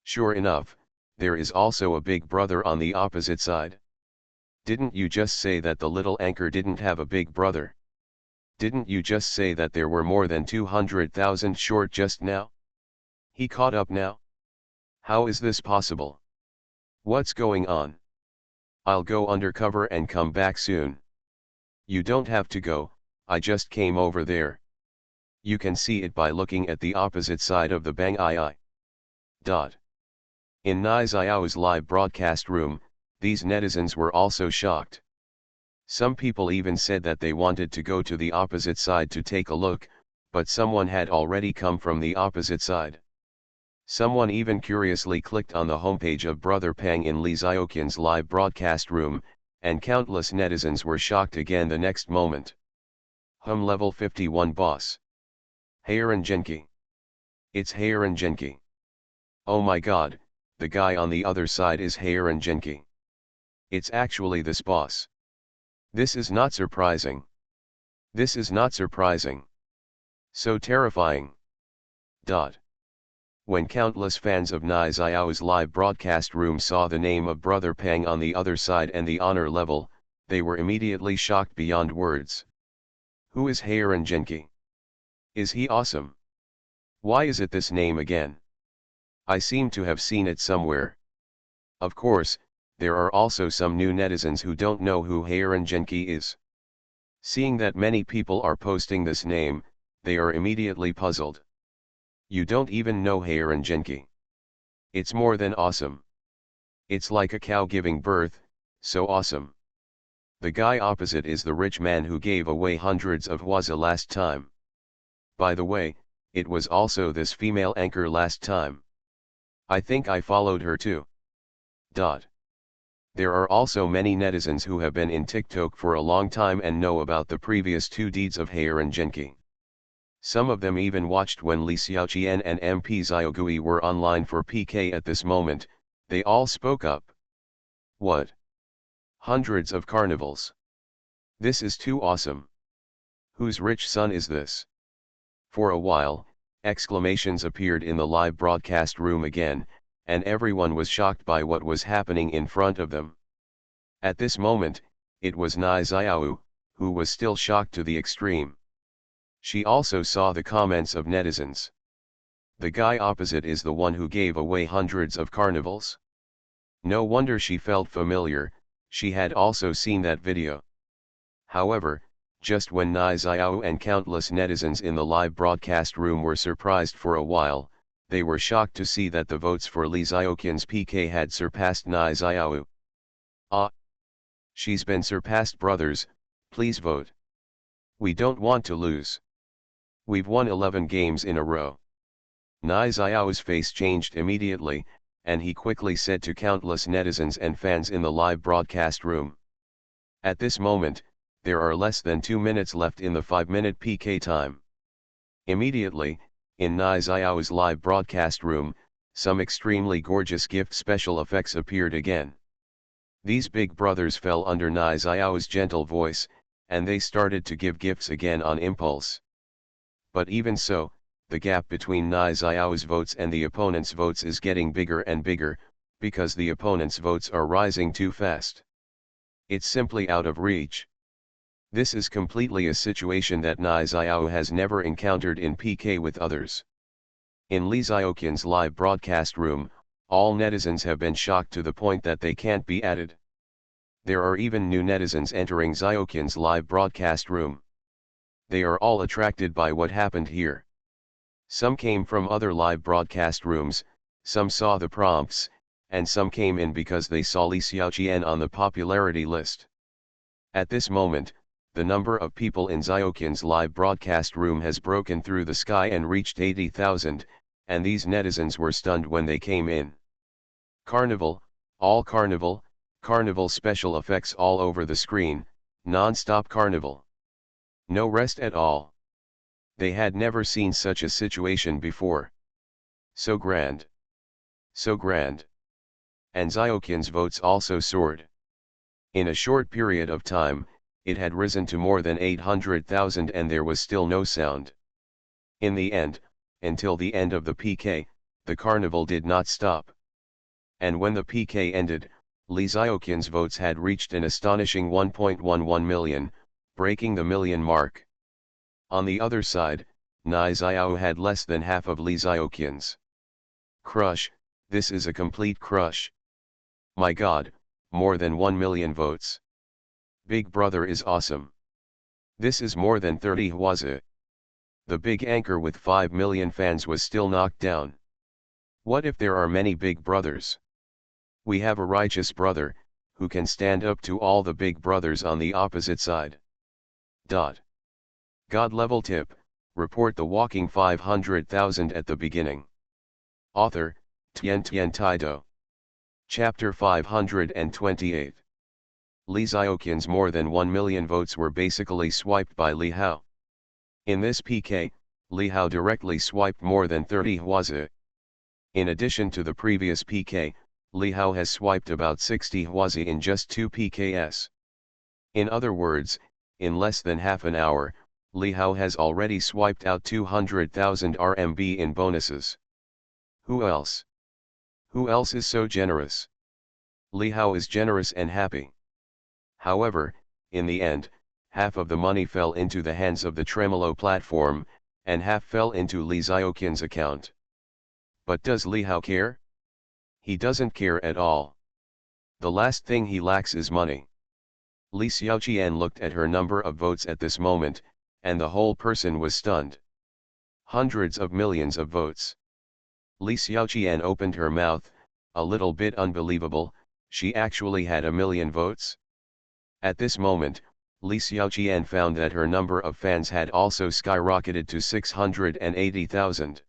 Sure enough, there is also a big brother on the opposite side. Didn't you just say that the little anchor didn't have a big brother? Didn't you just say that there were more than 200,000 short just now? He caught up now? How is this possible? What's going on? I'll go undercover and come back soon. You don't have to go, I just came over there. You can see it by looking at the opposite side of the Bang Ii. In Nai Xiao's live broadcast room, these netizens were also shocked. Some people even said that they wanted to go to the opposite side to take a look, but someone had already come from the opposite side. Someone even curiously clicked on the homepage of Brother Pang in Lee Xiaoqian's live broadcast room, and countless netizens were shocked again the next moment. Level 51 boss. Heiran Genki. It's Heiran Genki. Oh my god, the guy on the other side is Heiran Genki. It's actually this boss. This is not surprising. This is not surprising. So terrifying. When countless fans of Nai Xiao's live broadcast room saw the name of Brother Pang on the other side and the honor level, they were immediately shocked beyond words. Who is Heiran Genki? Is he awesome? Why is it this name again? I seem to have seen it somewhere. Of course, there are also some new netizens who don't know who Heiran Genki is. Seeing that many people are posting this name, they are immediately puzzled. You don't even know Heiran Genki. It's more than awesome. It's like a cow giving birth, so awesome. The guy opposite is the rich man who gave away hundreds of waza last time. By the way, it was also this female anchor last time. I think I followed her too. There are also many netizens who have been in TikTok for a long time and know about the previous two deeds of Heiran Genki. Some of them even watched when Li Xiaoqian and MP Xiaogui were online for PK at this moment. They all spoke up. What? Hundreds of carnivals. This is too awesome. Whose rich son is this? For a while, exclamations appeared in the live broadcast room again, and everyone was shocked by what was happening in front of them. At this moment, it was Nai Xiao, who was still shocked to the extreme. She also saw the comments of netizens. The guy opposite is the one who gave away hundreds of carnivals. No wonder she felt familiar, she had also seen that video. However, just when Nai Xiao and countless netizens in the live broadcast room were surprised for a while, they were shocked to see that the votes for Li Xiaoqian's PK had surpassed Nai Xiao. Ah! She's been surpassed, brothers, please vote. We don't want to lose. We've won 11 games in a row. Nai Xiao's face changed immediately, and he quickly said to countless netizens and fans in the live broadcast room. At this moment, there are less than 2 minutes left in the 5-minute PK time. Immediately, in Nai Xiao's live broadcast room, some extremely gorgeous gift special effects appeared again. These big brothers fell under Nai Xiao's gentle voice, and they started to give gifts again on impulse. But even so, the gap between Nai Xiao's votes and the opponent's votes is getting bigger and bigger, because the opponent's votes are rising too fast. It's simply out of reach. This is completely a situation that Nai Xiao has never encountered in PK with others. In Li Xiaoqian's live broadcast room, all netizens have been shocked to the point that they can't be added. There are even new netizens entering Xiaoqian's live broadcast room. They are all attracted by what happened here. Some came from other live broadcast rooms, some saw the prompts, and some came in because they saw Li Xiaoqian on the popularity list. At this moment, the number of people in Xiaoqian's live broadcast room has broken through the sky and reached 80,000, and these netizens were stunned when they came in. Carnival, all carnival, carnival special effects all over the screen, non-stop carnival. No rest at all. They had never seen such a situation before. So grand. So grand. And Xiaoqian's votes also soared. In a short period of time, it had risen to more than 800,000 and there was still no sound. In the end, until the end of the PK, the carnival did not stop. And when the PK ended, Li Xiaoqian's votes had reached an astonishing 1.11 million, breaking the million mark. On the other side, Nai Xiao had less than half of Li Xiaoqian's. Crush, this is a complete crush. My god, more than 1 million votes. Big Brother is awesome. This is more than 30 Huazi. The big anchor with 5 million fans was still knocked down. What if there are many big brothers? We have a righteous brother, who can stand up to all the big brothers on the opposite side. God level tip, report the walking 500,000 at the beginning. Author, Tian Taido. Chapter 528. Li Xiaoqian's more than 1 million votes were basically swiped by Li Hao. In this PK, Li Hao directly swiped more than 30 Huazi. In addition to the previous PK, Li Hao has swiped about 60 Huazi in just 2 PKs. In other words, in less than half an hour, Li Hao has already swiped out 200,000 RMB in bonuses. Who else? Who else is so generous? Li Hao is generous and happy. However, in the end, half of the money fell into the hands of the Tremolo platform, and half fell into Li Xiaoqian's account. But does Li Hao care? He doesn't care at all. The last thing he lacks is money. Li Xiaoqian looked at her number of votes at this moment, and the whole person was stunned. Hundreds of millions of votes. Li Xiaoqian opened her mouth, a little bit unbelievable, she actually had 1 million votes? At this moment, Li Xiaoqian found that her number of fans had also skyrocketed to 680,000.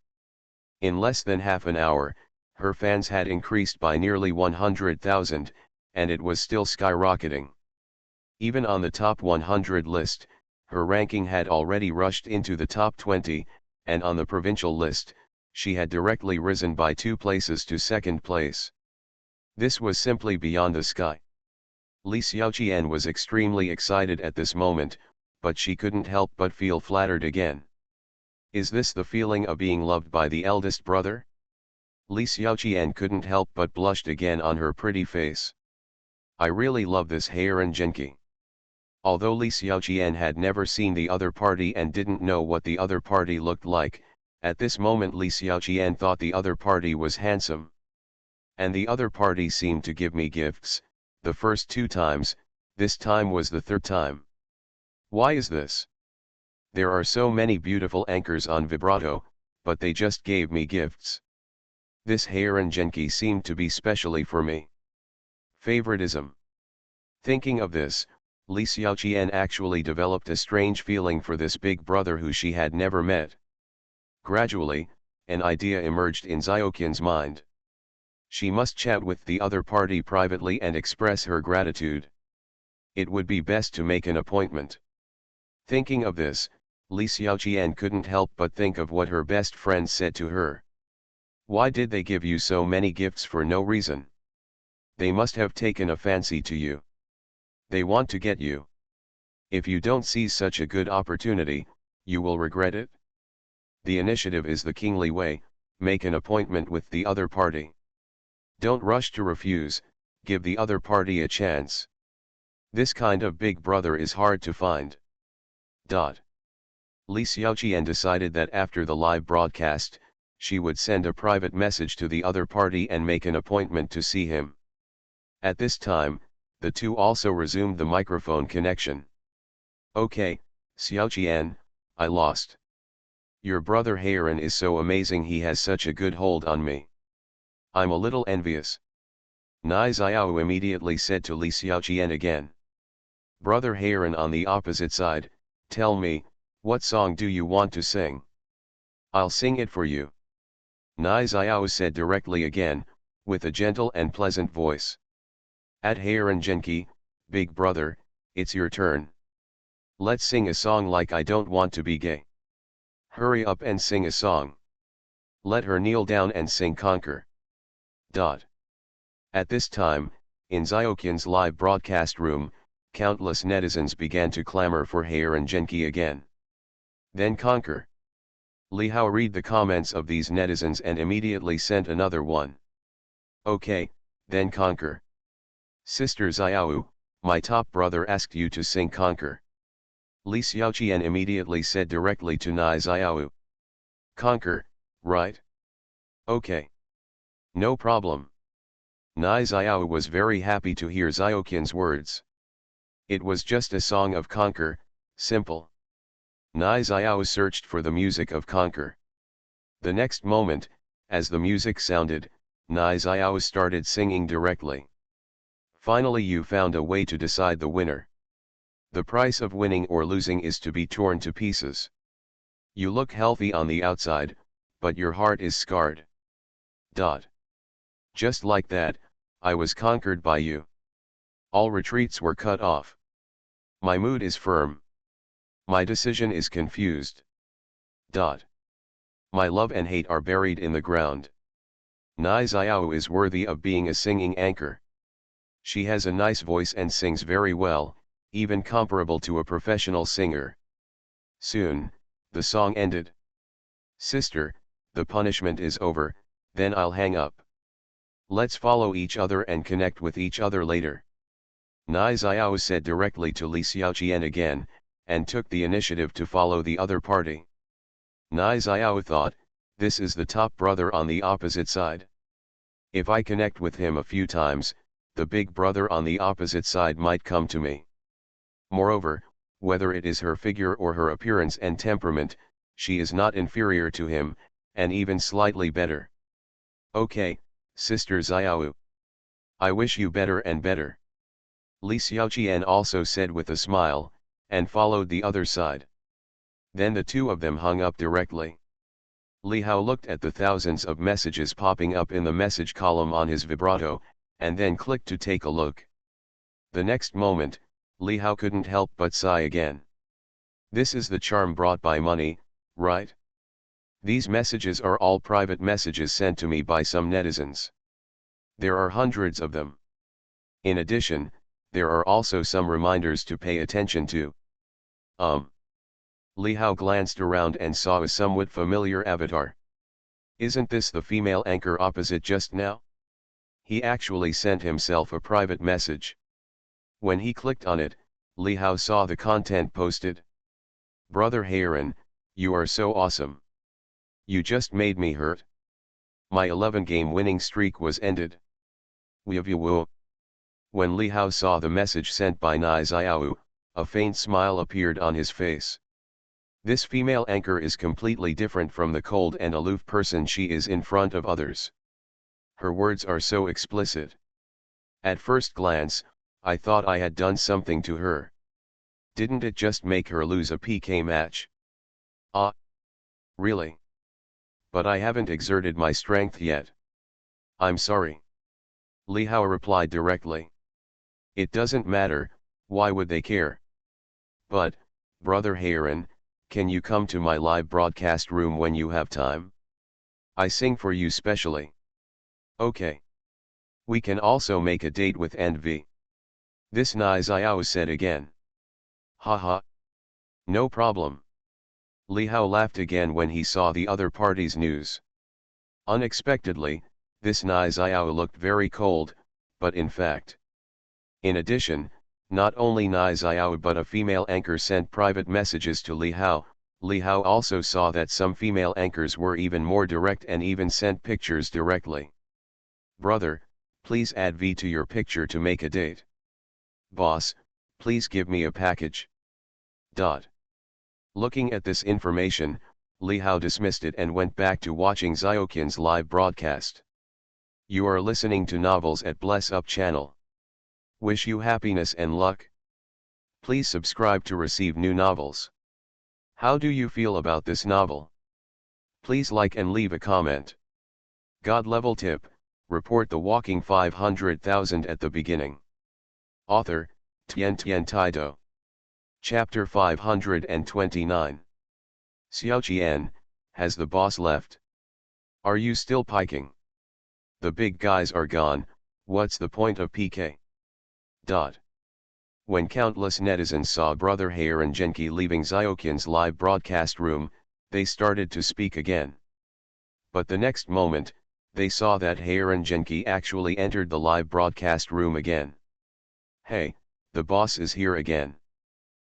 In less than half an hour, her fans had increased by nearly 100,000, and it was still skyrocketing. Even on the top 100 list, her ranking had already rushed into the top 20, and on the provincial list, she had directly risen by 2 places to second place. This was simply beyond the sky. Li Xiaoqian was extremely excited at this moment, but she couldn't help but feel flattered again. Is this the feeling of being loved by the eldest brother? Li Xiaoqian couldn't help but blushed again on her pretty face. I really love this Heiran Genki. Although Li Xiaoqian had never seen the other party and didn't know what the other party looked like, at this moment Li Xiaoqian thought the other party was handsome. And the other party seemed to give me gifts, the first 2 times, this time was the 3rd time. Why is this? There are so many beautiful anchors on vibrato, but they just gave me gifts. This Heiran Genki seemed to be specially for me. Favoritism. Thinking of this, Li Xiaoqian actually developed a strange feeling for this big brother who she had never met. Gradually, an idea emerged in Xiaoqian's mind. She must chat with the other party privately and express her gratitude. It would be best to make an appointment. Thinking of this, Li Xiaoqian couldn't help but think of what her best friend said to her. Why did they give you so many gifts for no reason? They must have taken a fancy to you. They want to get you. If you don't seize such a good opportunity, you will regret it. The initiative is the kingly way, make an appointment with the other party. Don't rush to refuse, give the other party a chance. This kind of big brother is hard to find. Li Xiaoqian decided that after the live broadcast, she would send a private message to the other party and make an appointment to see him. At this time, the two also resumed the microphone connection. Okay, Xiaoqian, I lost. Your brother Heiran is so amazing, he has such a good hold on me. I'm a little envious. Nai Xiao immediately said to Li Xiaoqian again. Brother Heiran on the opposite side, tell me, what song do you want to sing? I'll sing it for you. Nai Xiao said directly again, with a gentle and pleasant voice. At Heiran Genki, big brother, it's your turn. Let's sing a song like I Don't Want to Be Gay. Hurry up and sing a song. Let her kneel down and sing Conquer. At this time, in Xiaoqian's live broadcast room, countless netizens began to clamor for Heiran Genki again. Then Conquer. Li Hao read the comments of these netizens and immediately sent another one. Okay, then Conquer. Sister Xiao, my top brother asked you to sing Conquer. Li Xiaoqian immediately said directly to Nai Xiao. Conquer, right? Okay. No problem. Nai Xiao was very happy to hear Xiaoqian's words. It was just a song of Conquer, simple. Nai Xiao searched for the music of Conquer. The next moment, as the music sounded, Nai Xiao started singing directly. Finally you found a way to decide the winner. The price of winning or losing is to be torn to pieces. You look healthy on the outside, but your heart is scarred. Just like that, I was conquered by you. All retreats were cut off. My mood is firm. My decision is confused. My love and hate are buried in the ground. Nai Xiao is worthy of being a singing anchor. She has a nice voice and sings very well, even comparable to a professional singer. Soon, the song ended. Sister, the punishment is over, then I'll hang up. Let's follow each other and connect with each other later. Nai Xiao said directly to Li Xiaoqian again, and took the initiative to follow the other party. Nai Xiao thought, this is the top brother on the opposite side. If I connect with him a few times, the big brother on the opposite side might come to me. Moreover, whether it is her figure or her appearance and temperament, she is not inferior to him, and even slightly better. Okay, Sister Xiao. I wish you better and better. Li Xiaoqian also said with a smile, and followed the other side. Then the two of them hung up directly. Li Hao looked at the thousands of messages popping up in the message column on his vibrato, and then clicked to take a look. The next moment, Li Hao couldn't help but sigh again. This is the charm brought by money, right? These messages are all private messages sent to me by some netizens. There are hundreds of them. In addition, there are also some reminders to pay attention to. Li Hao glanced around and saw a somewhat familiar avatar. Isn't this the female anchor opposite just now? He actually sent himself a private message. When he clicked on it, Li Hao saw the content posted. Brother Heiran, you are so awesome. You just made me hurt. My 11-game winning streak was ended. Woo. When Li Hao saw the message sent by Nai Xiao, a faint smile appeared on his face. This female anchor is completely different from the cold and aloof person she is in front of others. Her words are so explicit. At first glance, I thought I had done something to her. Didn't it just make her lose a PK match? Ah. Really? But I haven't exerted my strength yet. I'm sorry. Li Hao replied directly. It doesn't matter, why would they care? But, Brother Heiran, can you come to my live broadcast room when you have time? I sing for you specially. Okay. We can also make a date with Envy. This Nai Xiao said again. Haha. No problem. Li Hao laughed again when he saw the other party's news. Unexpectedly, this Nai Xiao looked very cold, but in fact. In addition, not only Nai Xiao but a female anchor sent private messages to Li Hao. Li Hao also saw that some female anchors were even more direct and even sent pictures directly. Brother, please add V to your picture to make a date. Boss, please give me a package. Looking at this information, Li Hao dismissed it and went back to watching Xiaoqin's live broadcast. You are listening to Novels at Bless Up channel. Wish you happiness and luck. Please subscribe to receive new novels. How do you feel about this novel? Please like and leave a comment. God level tip, report the walking 500,000 at the beginning. Author, Tian Taido. Chapter 529. Xiaoqian, has the boss left? Are you still piking? The big guys are gone, what's the point of PK? When countless netizens saw Brother Heiran Genki leaving Xiaoqian's live broadcast room, they started to speak again. But the next moment, they saw that Heiran Genki actually entered the live broadcast room again. Hey, the boss is here again.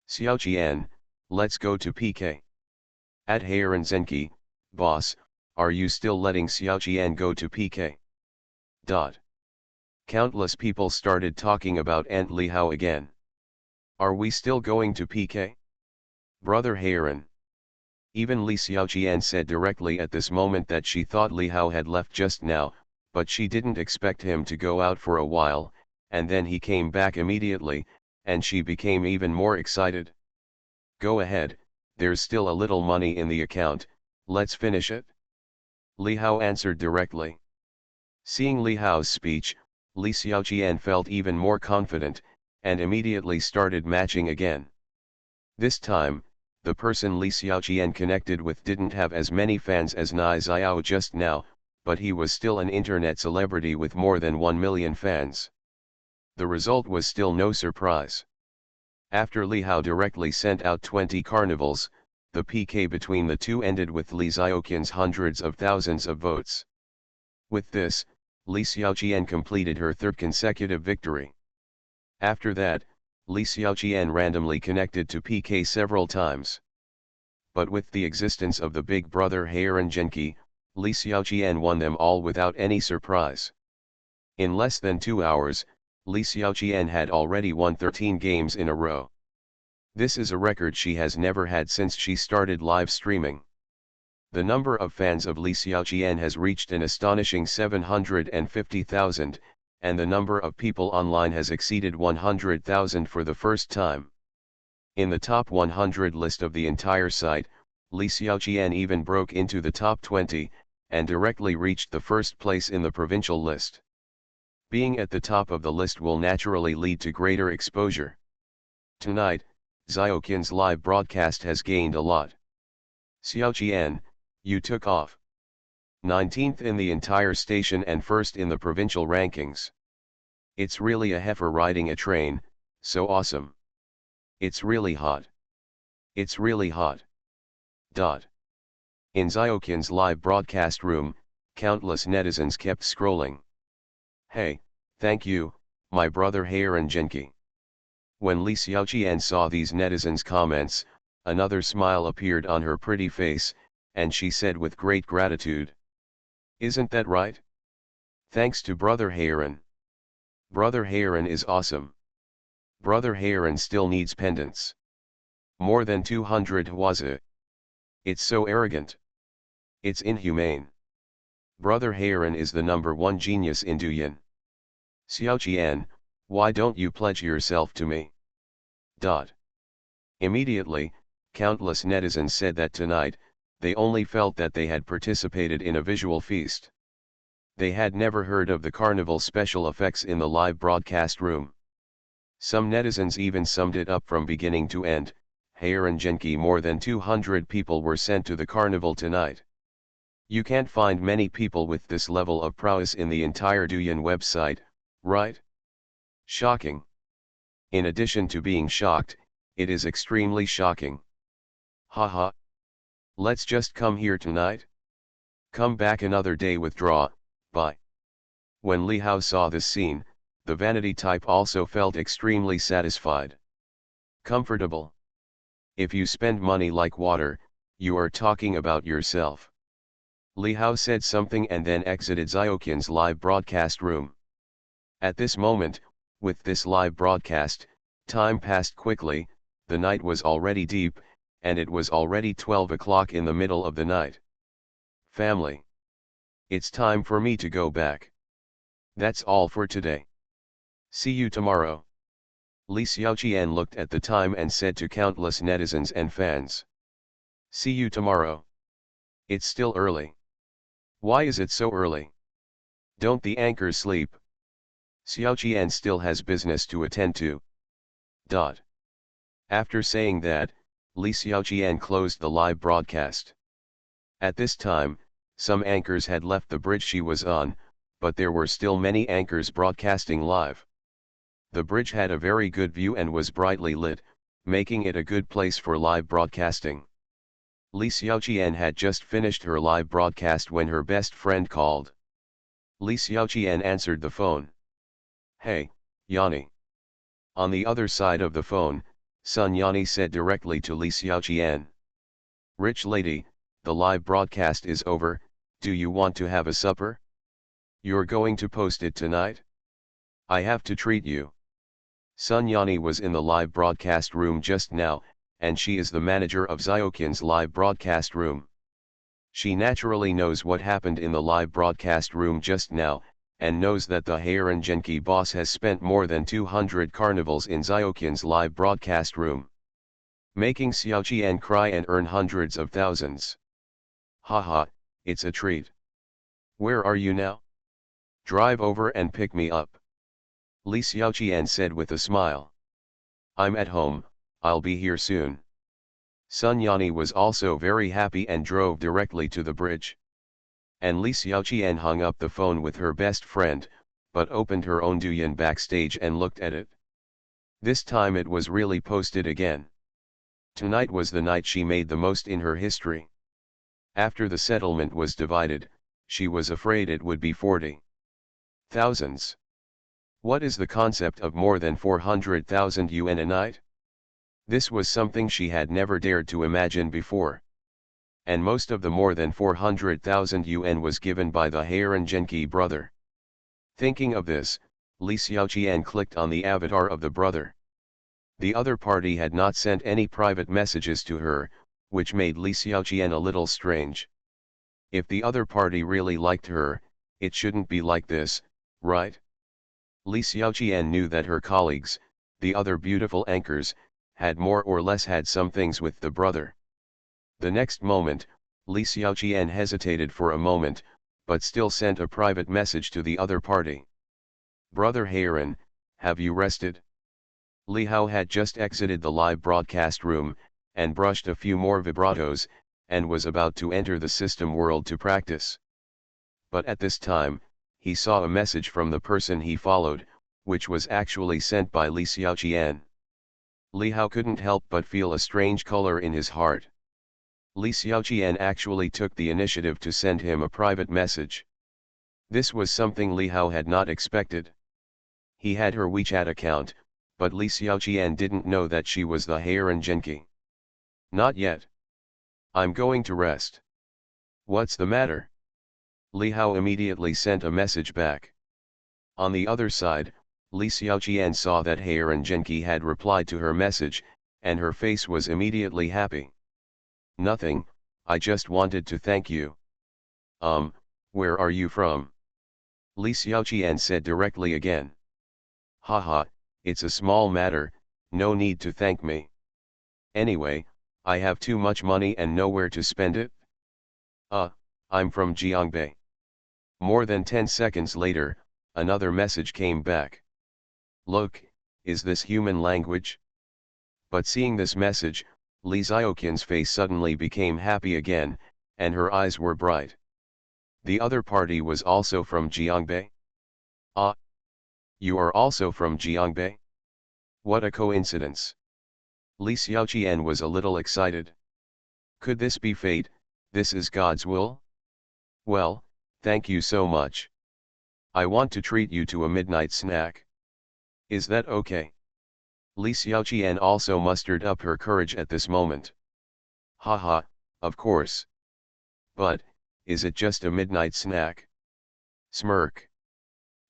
Xiaoqian, let's go to PK. At Heiran Genki, boss, are you still letting Xiaoqian go to PK? Countless people started talking about Aunt Li Hao again. Are we still going to PK? Brother Heiran. Even Li Xiaoqian said directly at this moment that she thought Li Hao had left just now, but she didn't expect him to go out for a while, and then he came back immediately, and she became even more excited. Go ahead, there's still a little money in the account, let's finish it. Li Hao answered directly. Seeing Li Hao's speech, Li Xiaoqian felt even more confident, and immediately started matching again. This time, the person Li Xiaoqian connected with didn't have as many fans as Nai Xiao just now, but he was still an internet celebrity with more than 1 million fans. The result was still no surprise. After Li Hao directly sent out 20 carnivals, the PK between the two ended with Li Xiaoqian's hundreds of thousands of votes. With this, Li Xiaoqian completed her third consecutive victory. After that, Li Xiaoqian randomly connected to PK several times. But with the existence of the big brother Heiran Genki, Li Xiaoqian won them all without any surprise. In less than 2 hours, Li Xiaoqian had already won 13 games in a row. This is a record she has never had since she started live streaming. The number of fans of Li Xiaoqian has reached an astonishing 750,000, and the number of people online has exceeded 100,000 for the first time. In the top 100 list of the entire site, Li Xiaoqian even broke into the top 20, and directly reached the first place in the provincial list. Being at the top of the list will naturally lead to greater exposure. Tonight, Xiaoqian's live broadcast has gained a lot. Xiaoqian, you took off. 19th in the entire station and first in the provincial rankings. It's really a heifer riding a train, so awesome. It's really hot. It's really hot. Dot. In Ziokin's live broadcast room, countless netizens kept scrolling. Hey, thank you, my brother Heiran Genki. When Li Xiaoqian saw these netizens' comments, another smile appeared on her pretty face, and she said with great gratitude. Isn't that right? Thanks to brother Heiran. Brother Heiran is awesome. Brother Heiran still needs pendants. More than 200 hwaza. It's so arrogant. It's inhumane. Brother Heiran is the #1 genius in Douyin. Xiaoqian, why don't you pledge yourself to me? Dot. Immediately, countless netizens said that tonight, they only felt that they had participated in a visual feast. They had never heard of the carnival special effects in the live broadcast room. Some netizens even summed it up from beginning to end. Heiran Genki, more than 200 people were sent to the carnival tonight. You can't find many people with this level of prowess in the entire Douyin website, right? Shocking. In addition to being shocked, it is extremely shocking. Haha. Let's just come here tonight. Come back another day withdraw, bye. When Li Hao saw this scene, the vanity type also felt extremely satisfied. Comfortable. If you spend money like water, you are talking about yourself. Li Hao said something and then exited Ziokin's live broadcast room. At this moment, with this live broadcast, time passed quickly, the night was already deep, and it was already 12 o'clock in the middle of the night. Family. It's time for me to go back. That's all for today. See you tomorrow. Li Xiaoqian looked at the time and said to countless netizens and fans. See you tomorrow. It's still early. Why is it so early? Don't the anchors sleep? Xiaoqian still has business to attend to. Dot. After saying that, Li Xiaoqian closed the live broadcast. At this time, some anchors had left the bridge she was on, but there were still many anchors broadcasting live. The bridge had a very good view and was brightly lit, making it a good place for live broadcasting. Li Xiaoqian had just finished her live broadcast when her best friend called. Li Xiaoqian answered the phone. Hey, Yanni. On the other side of the phone, Sun Yanni said directly to Li Xiaoqian. Rich lady, the live broadcast is over, do you want to have a supper? You're going to post it tonight? I have to treat you. Sun Yanni was in the live broadcast room just now, and she is the manager of Ziokin's live broadcast room. She naturally knows what happened in the live broadcast room just now, and knows that the Heiran Genki boss has spent more than 200 carnivals in Ziokin's live broadcast room, making Xiaoqian cry and earn hundreds of thousands. Haha, it's a treat. Where are you now? Drive over and pick me up. Li Xiaoqian said with a smile. I'm at home, I'll be here soon. Sun Yanni was also very happy and drove directly to the bridge. And Li Xiaoqian hung up the phone with her best friend, but opened her own Douyin backstage and looked at it. This time it was really posted again. Tonight was the night she made the most in her history. After the settlement was divided, she was afraid it would be 40,000. What is the concept of more than 400,000 yuan a night? This was something she had never dared to imagine before. And most of the more than 400,000 yuan was given by the Heiran Genki brother. Thinking of this, Li Xiaoqian clicked on the avatar of the brother. The other party had not sent any private messages to her, which made Li Xiaoqian a little strange. If the other party really liked her, it shouldn't be like this, right? Li Xiaoqian knew that her colleagues, the other beautiful anchors, had more or less had some things with the brother. The next moment, Li Xiaoqian hesitated for a moment, but still sent a private message to the other party. Brother Heiran, have you rested? Li Hao had just exited the live broadcast room, and brushed a few more vibratos, and was about to enter the system world to practice. But at this time, he saw a message from the person he followed, which was actually sent by Li Xiaoqian. Li Hao couldn't help but feel a strange color in his heart. Li Xiaoqian actually took the initiative to send him a private message. This was something Li Hao had not expected. He had her WeChat account, but Li Xiaoqian didn't know that she was the Heiran Genki. Not yet. I'm going to rest. What's the matter? Li Hao immediately sent a message back. On the other side, Li Xiaoqian saw that Heiran Genki had replied to her message, and her face was immediately happy. Nothing, I just wanted to thank you. Where are you from? Li Xiaoqian said directly again. Haha, it's a small matter, no need to thank me. Anyway, I have too much money and nowhere to spend it. I'm from Jiangbei. More than 10 seconds later, another message came back. Look, is this human language? But seeing this message, Li Xiaoqian's face suddenly became happy again, and her eyes were bright. The other party was also from Jiangbei. Ah! You are also from Jiangbei? What a coincidence! Li Xiaoqian was a little excited. Could this be fate? This is God's will? Well, thank you so much. I want to treat you to a midnight snack. Is that okay? Li Xiaoqian also mustered up her courage at this moment. Haha, of course. But, is it just a midnight snack? Smirk.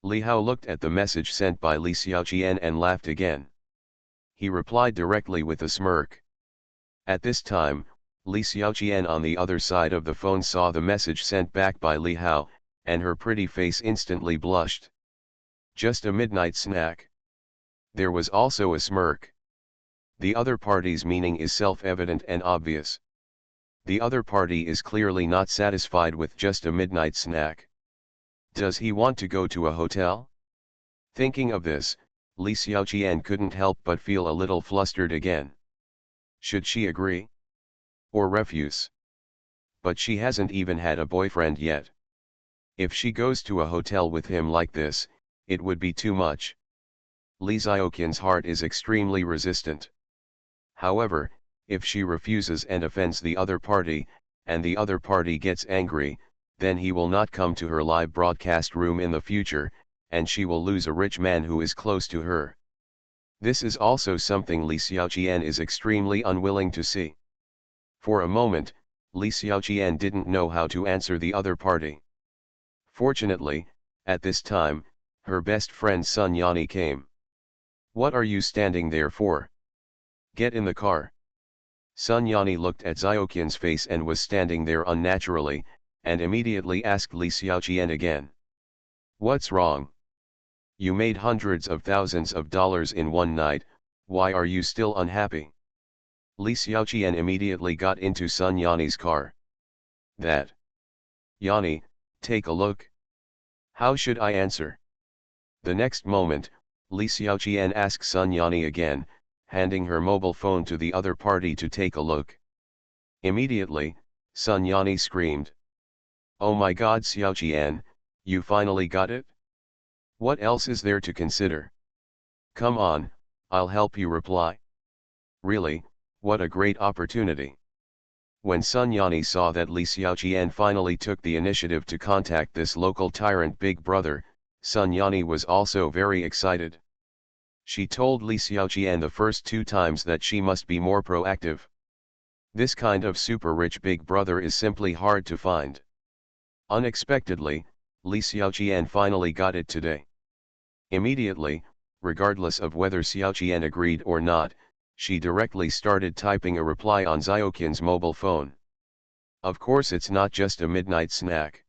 Li Hao looked at the message sent by Li Xiaoqian and laughed again. He replied directly with a smirk. At this time, Li Xiaoqian on the other side of the phone saw the message sent back by Li Hao, and her pretty face instantly blushed. Just a midnight snack. There was also a smirk. The other party's meaning is self-evident and obvious. The other party is clearly not satisfied with just a midnight snack. Does he want to go to a hotel? Thinking of this, Li Xiaoqian couldn't help but feel a little flustered again. Should she agree? Or refuse? But she hasn't even had a boyfriend yet. If she goes to a hotel with him like this, it would be too much. Li Xiaoqian's heart is extremely resistant. However, if she refuses and offends the other party, and the other party gets angry, then he will not come to her live broadcast room in the future, and she will lose a rich man who is close to her. This is also something Li Xiaoqian is extremely unwilling to see. For a moment, Li Xiaoqian didn't know how to answer the other party. Fortunately, at this time, her best friend Sun Yani came. What are you standing there for? Get in the car. Sun Yani looked at Xiaoqian's face and was standing there unnaturally, and immediately asked Li Xiaoqian again. What's wrong? You made hundreds of thousands of dollars in one night, why are you still unhappy? Li Xiaoqian immediately got into Sun Yani's car. That. Yani, take a look. How should I answer? The next moment, Li Xiaoqian asked Sun Yani again, handing her mobile phone to the other party to take a look. Immediately, Sun Yani screamed. Oh my God, Xiaoqian, you finally got it? What else is there to consider? Come on, I'll help you reply. Really, what a great opportunity. When Sun Yani saw that Li Xiaoqian finally took the initiative to contact this local tyrant Big Brother, Sun Yani was also very excited. She told Li Xiaoqian the first 2 times that she must be more proactive. This kind of super rich Big Brother is simply hard to find. Unexpectedly, Li Xiaoqian finally got it today. Immediately, regardless of whether Xiaoqian agreed or not, she directly started typing a reply on Xiaoqian's mobile phone. Of course, it's not just a midnight snack.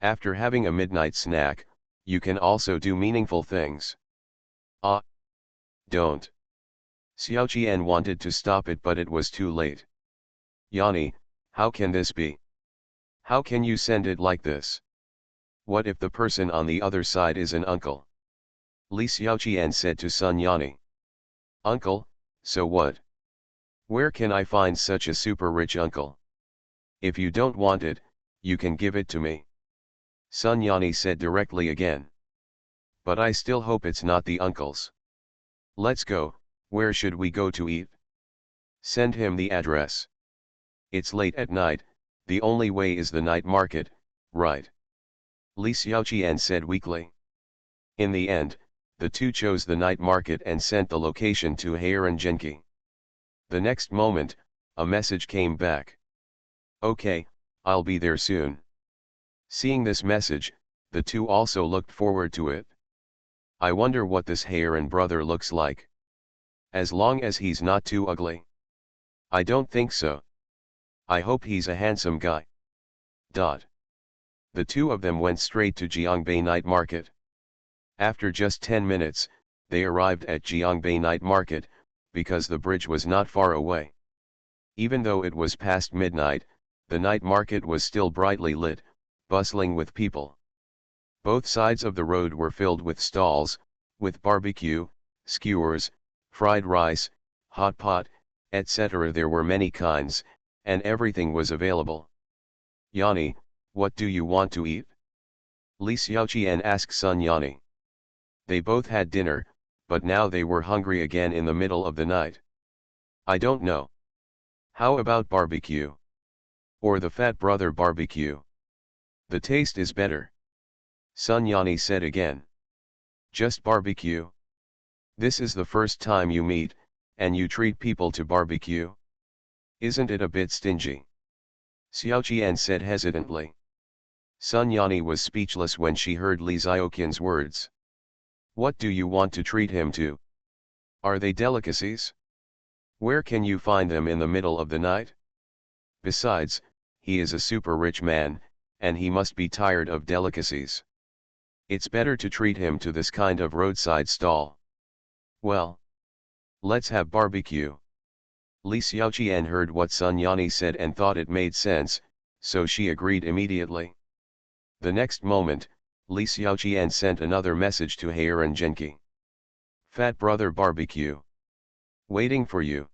After having a midnight snack, you can also do meaningful things. Don't. Xiaoqian wanted to stop it, but it was too late. Yani, how can this be? How can you send it like this? What if the person on the other side is an uncle? Li Xiaoqian said to Sun Yani. Uncle, so what? Where can I find such a super rich uncle? If you don't want it, you can give it to me. Sun Yani said directly again. But I still hope it's not the uncle's. Let's go. Where should we go to eat? Send him the address. It's late at night, the only way is the night market, right? Li Xiaoqian said weakly. In the end, the two chose the night market and sent the location to Heiran Genki. The next moment, a message came back. Okay, I'll be there soon. Seeing this message, the two also looked forward to it. I wonder what this Heiran brother looks like. As long as he's not too ugly. I don't think so. I hope he's a handsome guy. Dot. The two of them went straight to Jiangbei Night Market. After just 10 minutes, they arrived at Jiangbei Night Market, because the bridge was not far away. Even though it was past midnight, the night market was still brightly lit, bustling with people. Both sides of the road were filled with stalls, with barbecue, skewers, fried rice, hot pot, etc. There were many kinds, and everything was available. Yani, what do you want to eat? Li Xiaoqian asked Sun Yani. They both had dinner, but now they were hungry again in the middle of the night. I don't know. How about barbecue? Or the fat brother barbecue? The taste is better. Sun Yani said again. Just barbecue? This is the first time you meet, and you treat people to barbecue? Isn't it a bit stingy? Xiaoqian said hesitantly. Sun Yani was speechless when she heard Li Xiaoqian's words. What do you want to treat him to? Are they delicacies? Where can you find them in the middle of the night? Besides, he is a super rich man, and he must be tired of delicacies. It's better to treat him to this kind of roadside stall. Well, let's have barbecue. Li Xiaoqian heard what Sun Yani said and thought it made sense, so she agreed immediately. The next moment, Li Xiaoqian sent another message to Heiran Genki. Fat brother barbecue. Waiting for you.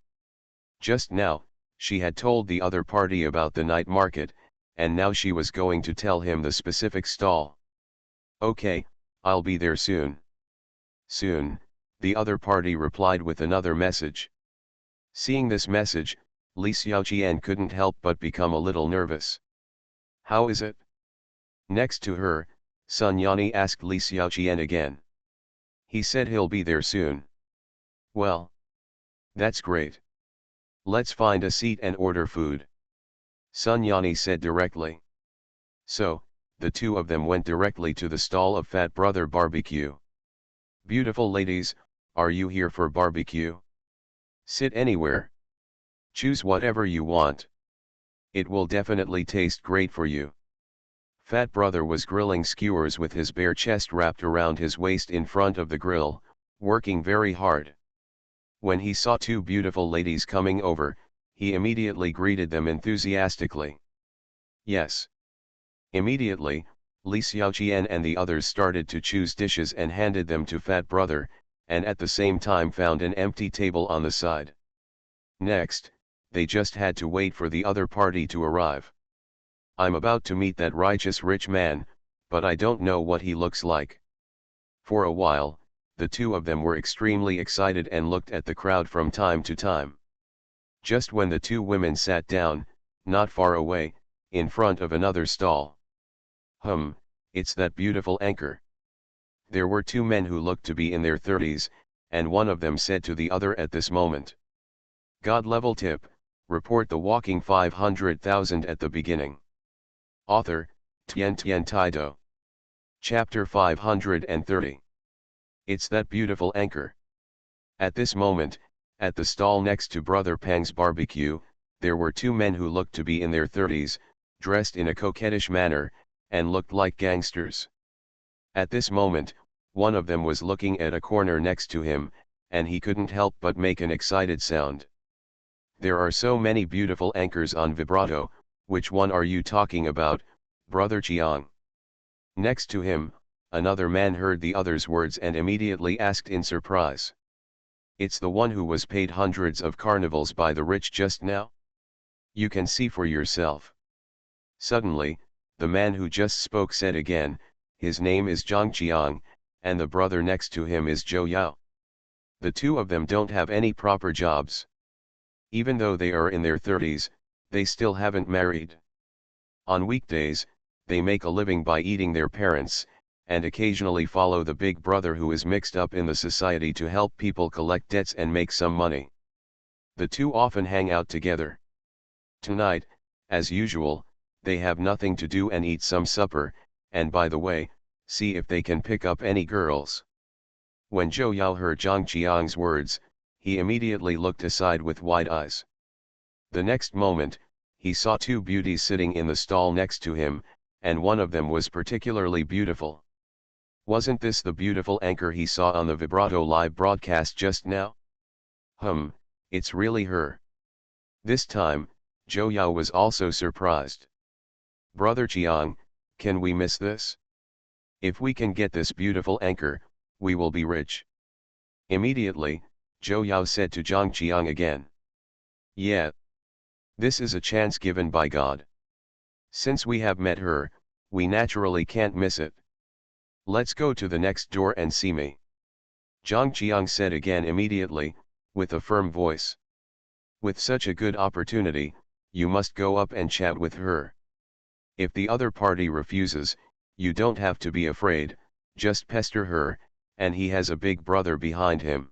Just now, she had told the other party about the night market, and now she was going to tell him the specific stall. Okay, I'll be there soon. Soon, the other party replied with another message. Seeing this message, Li Xiaoqian couldn't help but become a little nervous. How is it? Next to her, Sun Yani asked Li Xiaoqian again. He said he'll be there soon. Well, that's great. Let's find a seat and order food. Sun Yani said directly. So, the two of them went directly to the stall of Fat Brother Barbecue. Beautiful ladies, are you here for barbecue? Sit anywhere. Choose whatever you want. It will definitely taste great for you. Fat Brother was grilling skewers with his bare chest wrapped around his waist in front of the grill, working very hard. When he saw two beautiful ladies coming over, he immediately greeted them enthusiastically. Yes. Immediately, Li Xiaoqian and the others started to choose dishes and handed them to Fat Brother, and at the same time found an empty table on the side. Next, they just had to wait for the other party to arrive. I'm about to meet that righteous rich man, but I don't know what he looks like. For a while, the two of them were extremely excited and looked at the crowd from time to time. Just when the two women sat down, not far away, in front of another stall. It's that beautiful anchor. There were two men who looked to be in their 30s, and one of them said to the other at this moment. God level tip, report the walking 500,000 at the beginning. Author, Tian Tian Taido. Chapter 530. It's that beautiful anchor. At this moment, at the stall next to Brother Pang's barbecue, there were two men who looked to be in their 30s, dressed in a coquettish manner, and looked like gangsters. At this moment, one of them was looking at a corner next to him, and he couldn't help but make an excited sound. There are so many beautiful anchors on vibrato, which one are you talking about, Brother Chiang? Next to him, another man heard the other's words and immediately asked in surprise. It's the one who was paid hundreds of carnivals by the rich just now? You can see for yourself. Suddenly, the man who just spoke said again, his name is Zhang Qiang, and the brother next to him is Zhou Yao. The two of them don't have any proper jobs. Even though they are in their 30s, they still haven't married. On weekdays, they make a living by eating their parents, and occasionally follow the big brother who is mixed up in the society to help people collect debts and make some money. The two often hang out together. Tonight, as usual, they have nothing to do and eat some supper, and by the way, see if they can pick up any girls. When Zhou Yao heard Zhang Qiang's words, he immediately looked aside with wide eyes. The next moment, he saw two beauties sitting in the stall next to him, and one of them was particularly beautiful. Wasn't this the beautiful anchor he saw on the vibrato live broadcast just now? It's really her. This time, Zhou Yao was also surprised. Brother Qiang, can we miss this? If we can get this beautiful anchor, we will be rich. Immediately, Zhou Yao said to Zhang Qiang again. Yeah. This is a chance given by God. Since we have met her, we naturally can't miss it. Let's go to the next door and see me. Zhang Qiang said again immediately, with a firm voice. With such a good opportunity, you must go up and chat with her. If the other party refuses, you don't have to be afraid, just pester her, and he has a big brother behind him.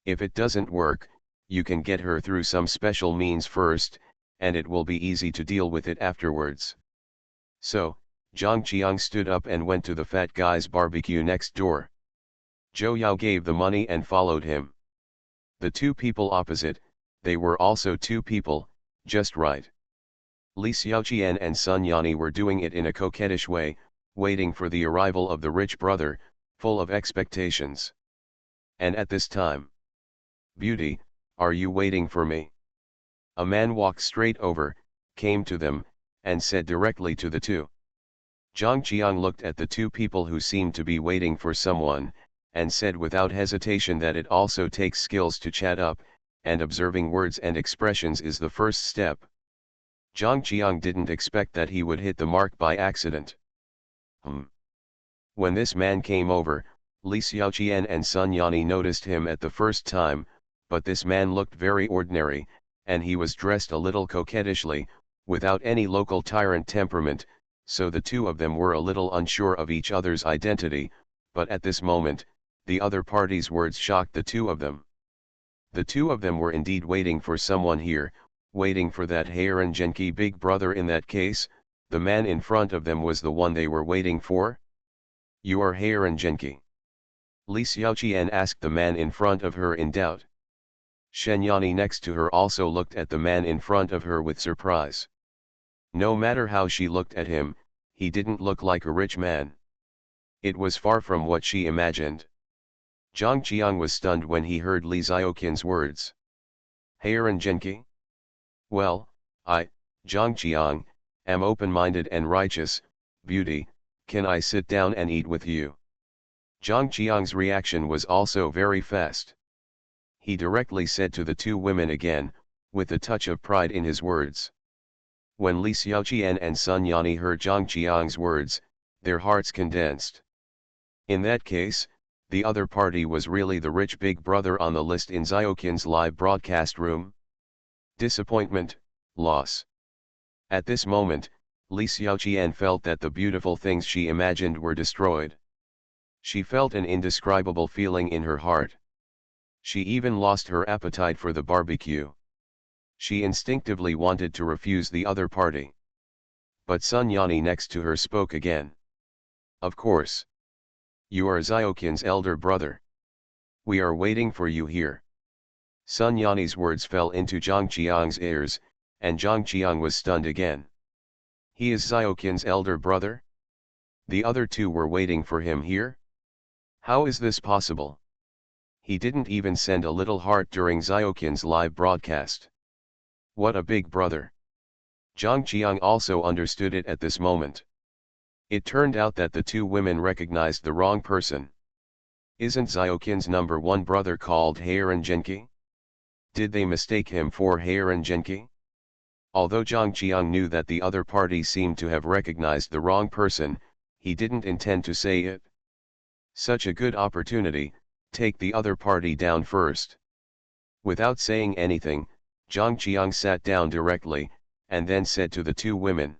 If it doesn't work, you can get her through some special means first, and it will be easy to deal with it afterwards. So, Zhang Qiang stood up and went to the fat guy's barbecue next door. Zhou Yao gave the money and followed him. The two people opposite, they were also two people, just right. Li Xiaoqian and Sun Yani were doing it in a coquettish way, waiting for the arrival of the rich brother, full of expectations. And at this time, "Beauty, are you waiting for me?" A man walked straight over, came to them, and said directly to the two. Zhang Qiang looked at the two people who seemed to be waiting for someone, and said without hesitation that it also takes skills to chat up, and observing words and expressions is the first step. Zhang Qiang didn't expect that he would hit the mark by accident. When this man came over, Li Xiaoqian and Sun Yani noticed him at the first time, but this man looked very ordinary, and he was dressed a little coquettishly, without any local tyrant temperament, so the two of them were a little unsure of each other's identity, but at this moment, the other party's words shocked the two of them. The two of them were indeed waiting for someone here, waiting for that Heiran Genki big brother. In that case, the man in front of them was the one they were waiting for? You are Heiran Genki? Li Xiaoqian asked the man in front of her in doubt. Shenyani next to her also looked at the man in front of her with surprise. No matter how she looked at him, he didn't look like a rich man. It was far from what she imagined. Zhang Qiang was stunned when he heard Li Xiaoqian's words. Heiran Genki? Well, I, Zhang Qiang, am open-minded and righteous. Beauty, can I sit down and eat with you? Zhang Qiang's reaction was also very fast. He directly said to the two women again, with a touch of pride in his words. When Li Xiaoqian and Sun Yani heard Zhang Qiang's words, their hearts condensed. In that case, the other party was really the rich big brother on the list in Xiaoqian's live broadcast room? Disappointment, loss. At this moment, Li Xiaoqian felt that the beautiful things she imagined were destroyed. She felt an indescribable feeling in her heart. She even lost her appetite for the barbecue. She instinctively wanted to refuse the other party. But Sun Yani next to her spoke again. Of course. You are Xiaoqian's elder brother. We are waiting for you here. Sun Yani's words fell into Zhang Qiang's ears, and Zhang Qiang was stunned again. He is Xiaoqian's elder brother? The other two were waiting for him here? How is this possible? He didn't even send a little heart during Xiaoqian's live broadcast. What a big brother. Zhang Qiang also understood it at this moment. It turned out that the two women recognized the wrong person. Isn't Xiaoqian's number one brother called Heiran Genki? Did they mistake him for Heiran Genki? Although Zhang Qiang knew that the other party seemed to have recognized the wrong person, he didn't intend to say it. Such a good opportunity, take the other party down first. Without saying anything, Zhang Qiang sat down directly, and then said to the two women.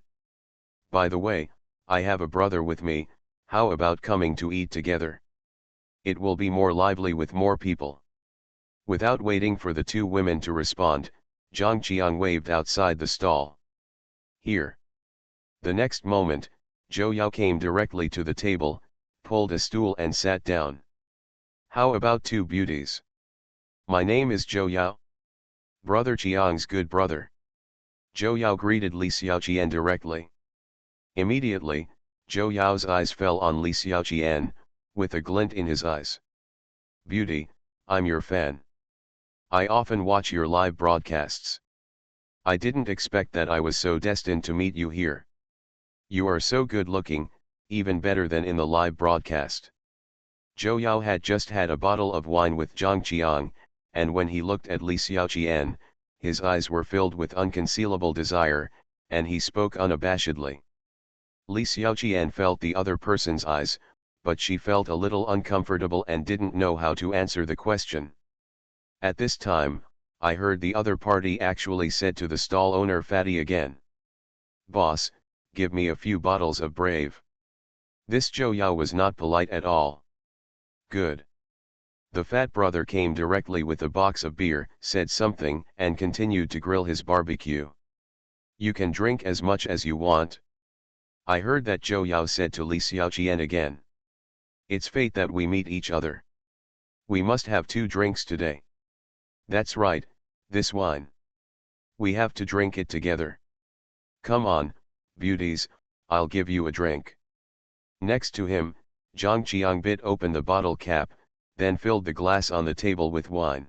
By the way, I have a brother with me, how about coming to eat together? It will be more lively with more people. Without waiting for the two women to respond, Zhang Qiang waved outside the stall. Here. The next moment, Zhou Yao came directly to the table, pulled a stool and sat down. How about two beauties? My name is Zhou Yao. Brother Qiang's good brother. Zhou Yao greeted Li Xiaoqian directly. Immediately, Zhou Yao's eyes fell on Li Xiaoqian, with a glint in his eyes. Beauty, I'm your fan. I often watch your live broadcasts. I didn't expect that I was so destined to meet you here. You are so good looking, even better than in the live broadcast. Zhou Yao had just had a bottle of wine with Zhang Qiang, and when he looked at Li Xiaoqian, his eyes were filled with unconcealable desire, and he spoke unabashedly. Li Xiaoqian felt the other person's eyes, but she felt a little uncomfortable and didn't know how to answer the question. At this time, I heard the other party actually said to the stall owner Fatty again. Boss, give me a few bottles of Brave. This Zhou Yao was not polite at all. Good. The fat brother came directly with a box of beer, said something, and continued to grill his barbecue. You can drink as much as you want. I heard that Zhou Yao said to Li Xiaoqian again. It's fate that we meet each other. We must have 2 drinks today. That's right, this wine. We have to drink it together. Come on, beauties, I'll give you a drink. Next to him, Zhang Qiang bit open the bottle cap, then filled the glass on the table with wine.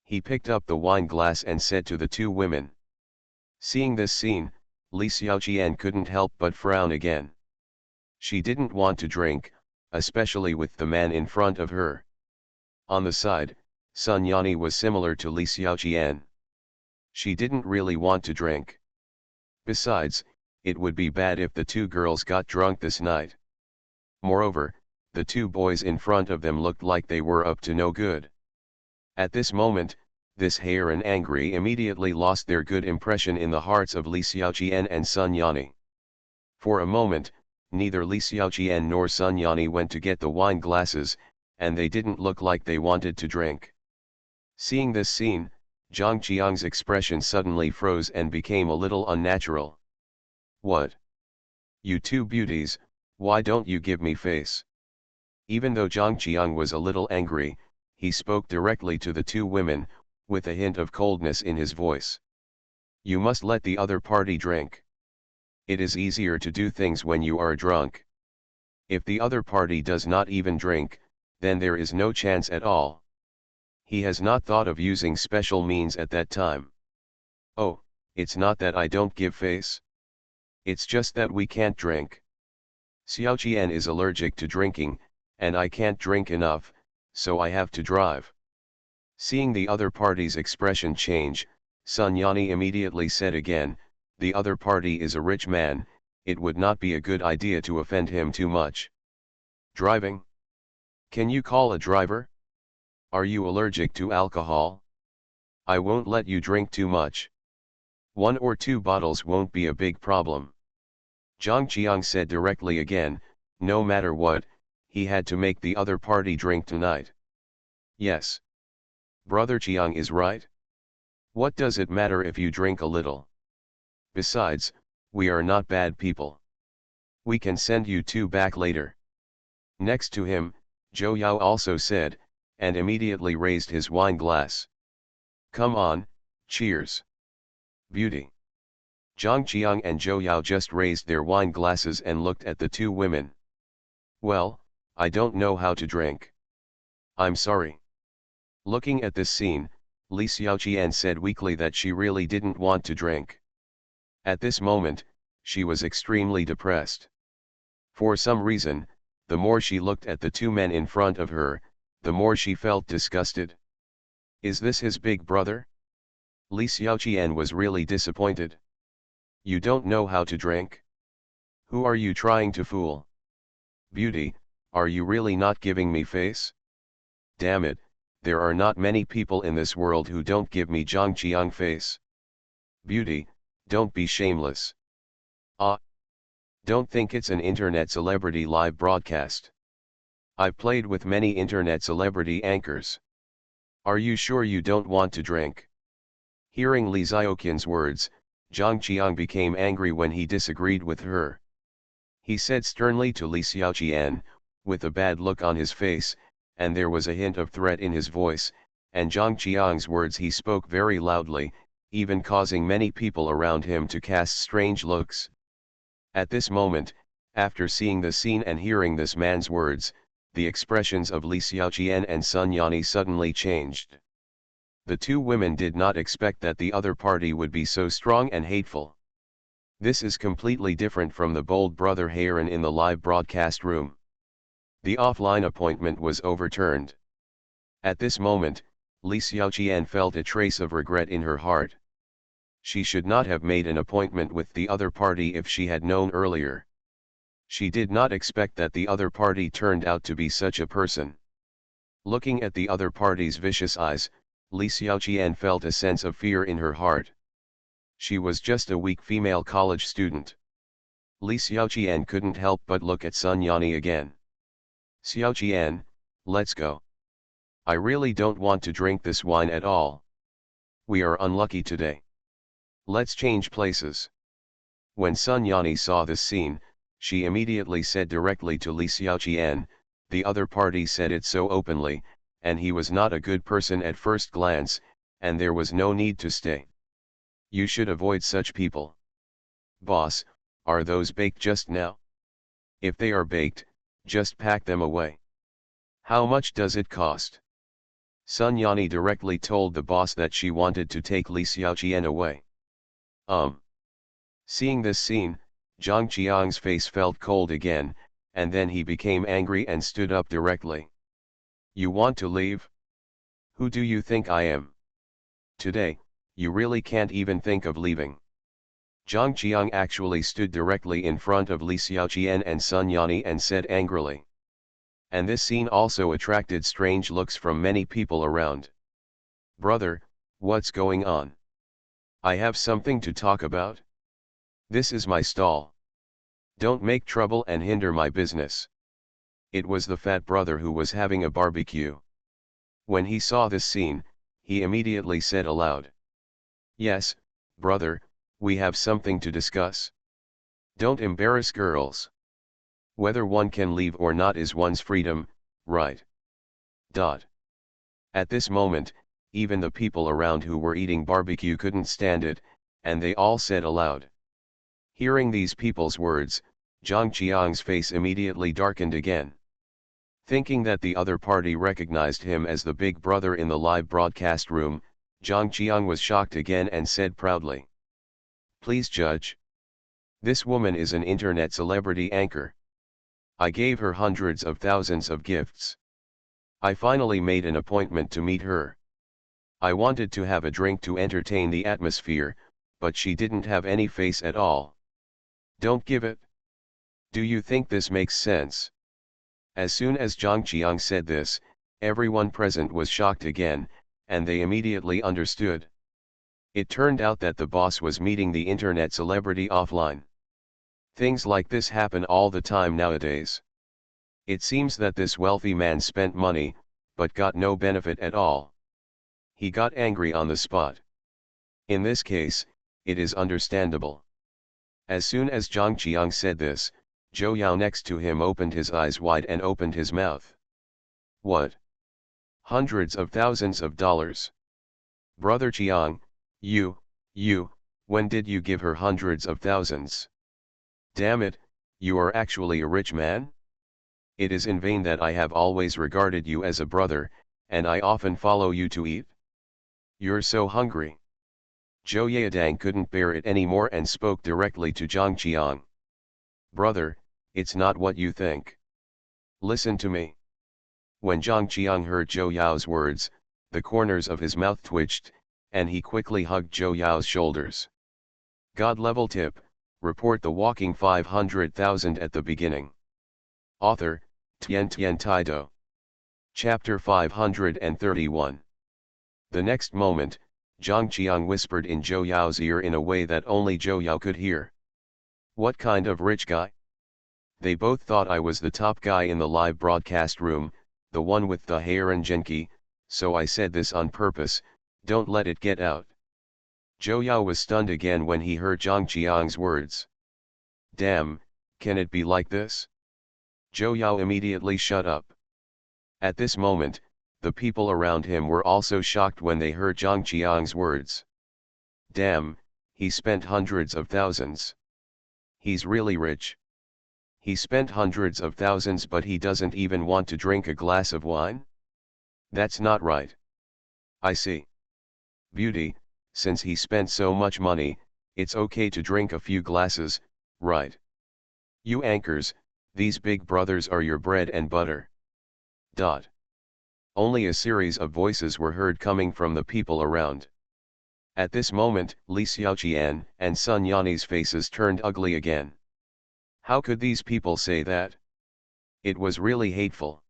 He picked up the wine glass and said to the two women. Seeing this scene, Li Xiaoqian couldn't help but frown again. She didn't want to drink, especially with the man in front of her. On the side, Sun Yani was similar to Li Xiaoqian. She didn't really want to drink. Besides, it would be bad if the two girls got drunk this night. Moreover, the two boys in front of them looked like they were up to no good. At this moment, this hare and angry immediately lost their good impression in the hearts of Li Xiaoqian and Sun Yani. For a moment, neither Li Xiaoqian nor Sun Yani went to get the wine glasses, and they didn't look like they wanted to drink. Seeing this scene, Zhang Qiang's expression suddenly froze and became a little unnatural. What? You two beauties, why don't you give me face? Even though Zhang Qiang was a little angry, he spoke directly to the two women, with a hint of coldness in his voice. You must let the other party drink. It is easier to do things when you are drunk. If the other party does not even drink, then there is no chance at all. He has not thought of using special means at that time. Oh, it's not that I don't give face. It's just that we can't drink. Xiaoqian is allergic to drinking, and I can't drink enough, so I have to drive. Seeing the other party's expression change, Sun Yani immediately said again, the other party is a rich man, it would not be a good idea to offend him too much. Driving? Can you call a driver? Are you allergic to alcohol? I won't let you drink too much. 1 or 2 bottles won't be a big problem. Zhang Qiang said directly again, no matter what, he had to make the other party drink tonight. Yes. Brother Qiang is right. What does it matter if you drink a little? Besides, we are not bad people. We can send you two back later. Next to him, Zhou Yao also said, and immediately raised his wine glass. Come on, cheers. Beauty. Zhang Qiang and Zhou Yao just raised their wine glasses and looked at the two women. Well, I don't know how to drink. I'm sorry. Looking at this scene, Li Xiaoqian said weakly that she really didn't want to drink. At this moment, she was extremely depressed. For some reason, the more she looked at the two men in front of her, the more she felt disgusted. Is this his big brother? Li Xiaoqian was really disappointed. You don't know how to drink? Who are you trying to fool? Beauty, Are you really not giving me face? Damn it, there are not many people in this world who don't give me Zhang face. Beauty, don't be shameless. Ah. Don't think it's an internet celebrity live broadcast. I've played with many internet celebrity anchors. Are you sure you don't want to drink? Hearing Li Xiaoqian's words, Zhang Qiang became angry when he disagreed with her. He said sternly to Li Xiaoqian, with a bad look on his face, and there was a hint of threat in his voice, and Zhang Qiang's words he spoke very loudly, even causing many people around him to cast strange looks. At this moment, after seeing the scene and hearing this man's words, the expressions of Li Xiaoqian and Sun Yani suddenly changed. The two women did not expect that the other party would be so strong and hateful. This is completely different from the bold brother Heron in the live broadcast room. The offline appointment was overturned. At this moment, Li Xiaoqian felt a trace of regret in her heart. She should not have made an appointment with the other party if she had known earlier. She did not expect that the other party turned out to be such a person. Looking at the other party's vicious eyes, Li Xiaoqian felt a sense of fear in her heart. She was just a weak female college student. Li Xiaoqian couldn't help but look at Sun Yani again. Xiaoqian, let's go. I really don't want to drink this wine at all. We are unlucky today. Let's change places. When Sun Yani saw this scene, she immediately said directly to Li Xiaoqian, the other party said it so openly, and he was not a good person at first glance, and there was no need to stay. You should avoid such people. Boss, are those baked just now? If they are baked, just pack them away. How much does it cost? Sun Yani directly told the boss that she wanted to take Li Xiaoqian away. Seeing this scene, Zhang Qiang's face felt cold again, and then he became angry and stood up directly. You want to leave? Who do you think I am? Today, you really can't even think of leaving. Zhang Qiang actually stood directly in front of Li Xiaoqian and Sun Yani and said angrily. And this scene also attracted strange looks from many people around. Brother, what's going on? I have something to talk about. This is my stall. Don't make trouble and hinder my business. It was the fat brother who was having a barbecue. When he saw this scene, he immediately said aloud. Yes, brother, we have something to discuss. Don't embarrass girls. Whether one can leave or not is one's freedom, right? At this moment, even the people around who were eating barbecue couldn't stand it, and they all said aloud. Hearing these people's words, Zhang Qiang's face immediately darkened again. Thinking that the other party recognized him as the big brother in the live broadcast room, Zhang Qiang was shocked again and said proudly. Please judge. This woman is an internet celebrity anchor. I gave her hundreds of thousands of gifts. I finally made an appointment to meet her. I wanted to have a drink to entertain the atmosphere, but she didn't have any face at all. Don't give it. Do you think this makes sense? As soon as Zhang Qiang said this, everyone present was shocked again, and they immediately understood. It turned out that the boss was meeting the internet celebrity offline. Things like this happen all the time nowadays. It seems that this wealthy man spent money, but got no benefit at all. He got angry on the spot. In this case, it is understandable. As soon as Zhang Qiang said this, Zhou Yao next to him opened his eyes wide and opened his mouth. What? Hundreds of thousands of dollars? Brother Qiang, you, when did you give her hundreds of thousands? Damn it, you are actually a rich man? It is in vain that I have always regarded you as a brother, and I often follow you to eat. You're so hungry. Zhou Yaodang couldn't bear it anymore and spoke directly to Zhang Qiang. Brother, it's not what you think. Listen to me. When Zhang Qiang heard Zhou Yao's words, the corners of his mouth twitched, and he quickly hugged Zhou Yao's shoulders. God level tip, report the walking 500,000 at the beginning. Author, Tien Tien Taido. Chapter 531. The next moment, Zhang Qiang whispered in Zhou Yao's ear in a way that only Zhou Yao could hear. What kind of rich guy? They both thought I was the top guy in the live broadcast room, the one with the hair and genki, so I said this on purpose, don't let it get out. Zhou Yao was stunned again when he heard Zhang Qiang's words. Damn, can it be like this? Zhou Yao immediately shut up. At this moment, the people around him were also shocked when they heard Zhang Qiang's words. Damn, he spent hundreds of thousands. He's really rich. He spent hundreds of thousands but he doesn't even want to drink a glass of wine? That's not right. I see. Beauty, since he spent so much money, it's okay to drink a few glasses, right? You anchors, these big brothers are your bread and butter. Dot. Only a series of voices were heard coming from the people around. At this moment, Li Xiaoqian and Sun Yanni's faces turned ugly again. How could these people say that? It was really hateful.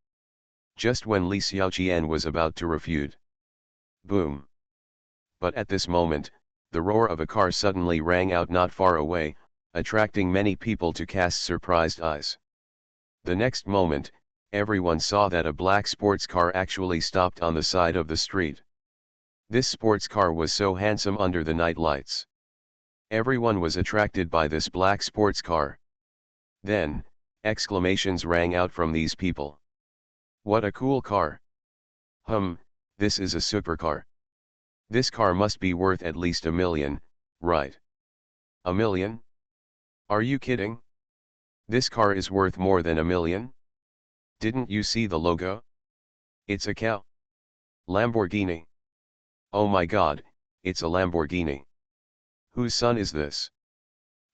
Just when Li Xiaoqian was about to refute. Boom. But at this moment, the roar of a car suddenly rang out not far away, attracting many people to cast surprised eyes. The next moment, everyone saw that a black sports car actually stopped on the side of the street. This sports car was so handsome under the night lights. Everyone was attracted by this black sports car. Then, exclamations rang out from these people. What a cool car! This is a supercar. This car must be worth at least $1 million, right? $1 million? Are you kidding? This car is worth more than $1 million? Didn't you see the logo? It's a cow. Lamborghini. Oh my god, it's a Lamborghini. Whose son is this?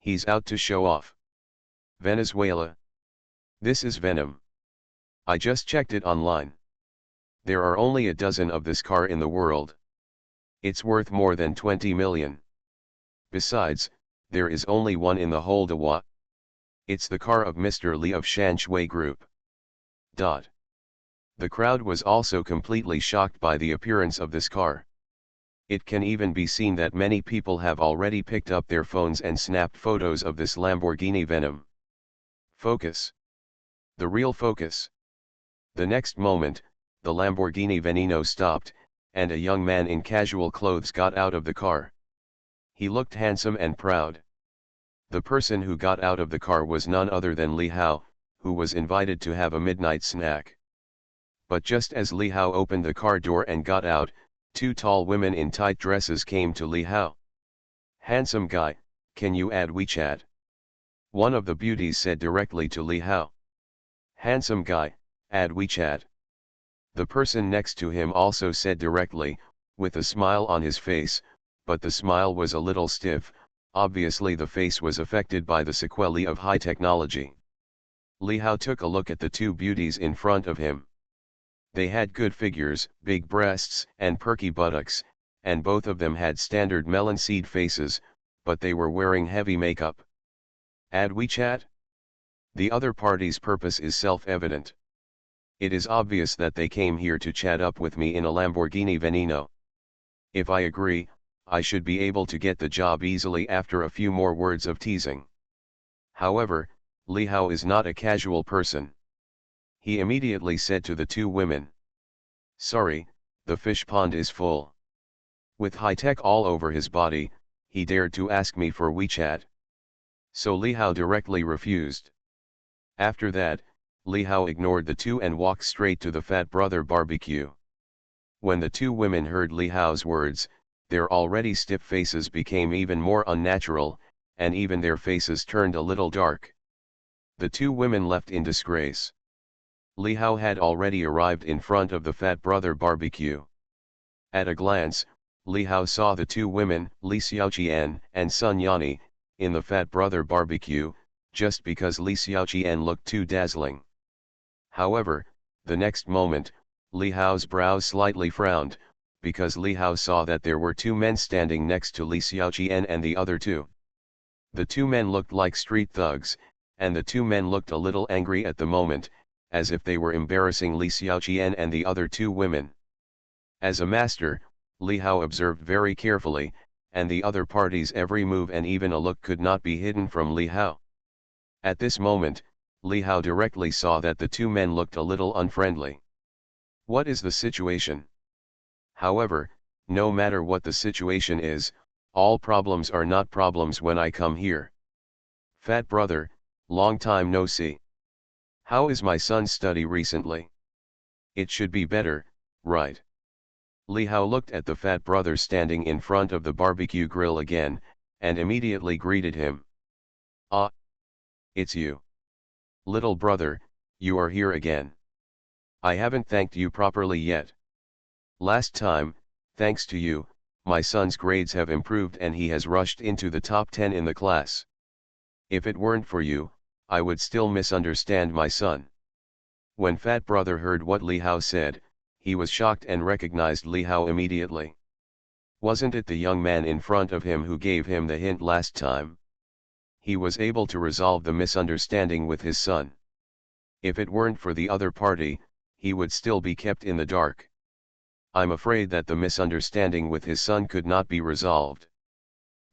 He's out to show off. Venezuela. This is Venom. I just checked it online. There are only a dozen of this car in the world. It's worth more than 20 million. Besides, there is only one in the whole Dewa. It's the car of Mr. Li of Shanshui Group. Dot. The crowd was also completely shocked by the appearance of this car. It can even be seen that many people have already picked up their phones and snapped photos of this Lamborghini Venom. Focus. The real focus. The next moment, the Lamborghini Veneno stopped, and a young man in casual clothes got out of the car. He looked handsome and proud. The person who got out of the car was none other than Li Hao, who was invited to have a midnight snack. But just as Li Hao opened the car door and got out, two tall women in tight dresses came to Li Hao. Handsome guy, can you add WeChat? One of the beauties said directly to Li Hao. Handsome guy, add WeChat. The person next to him also said directly, with a smile on his face, but the smile was a little stiff, obviously the face was affected by the sequelae of high technology. Li Hao took a look at the two beauties in front of him. They had good figures, big breasts, and perky buttocks, and both of them had standard melon seed faces, but they were wearing heavy makeup. Add WeChat? The other party's purpose is self-evident. It is obvious that they came here to chat up with me in a Lamborghini Veneno. If I agree, I should be able to get the job easily after a few more words of teasing. However, Li Hao is not a casual person. He immediately said to the two women. Sorry, the fish pond is full. With high-tech all over his body, he dared to ask me for WeChat. So Li Hao directly refused. After that, Li Hao ignored the two and walked straight to the Fat Brother barbecue. When the two women heard Li Hao's words, their already stiff faces became even more unnatural, and even their faces turned a little dark. The two women left in disgrace. Li Hao had already arrived in front of the Fat Brother barbecue. At a glance, Li Hao saw the two women, Li Xiaoqian and Sun Yanni, in the Fat Brother barbecue, just because Li Xiaoqian looked too dazzling. However, the next moment, Li Hao's brows slightly frowned, because Li Hao saw that there were two men standing next to Li Xiaoqian and the other two. The two men looked like street thugs, and the two men looked a little angry at the moment, as if they were embarrassing Li Xiaoqian and the other two women. As a master, Li Hao observed very carefully, and the other party's every move and even a look could not be hidden from Li Hao. At this moment, Li Hao directly saw that the two men looked a little unfriendly. What is the situation? However, no matter what the situation is, all problems are not problems when I come here. Fat brother, long time no see. How is my son's study recently? It should be better, right? Li Hao looked at the fat brother standing in front of the barbecue grill again, and immediately greeted him. Ah! It's you. Little brother, you are here again. I haven't thanked you properly yet. Last time, thanks to you, my son's grades have improved and he has rushed into the top 10 in the class. If it weren't for you, I would still misunderstand my son. When fat brother heard what Li Hao said, he was shocked and recognized Li Hao immediately. Wasn't it the young man in front of him who gave him the hint last time? He was able to resolve the misunderstanding with his son. If it weren't for the other party, he would still be kept in the dark. I'm afraid that the misunderstanding with his son could not be resolved.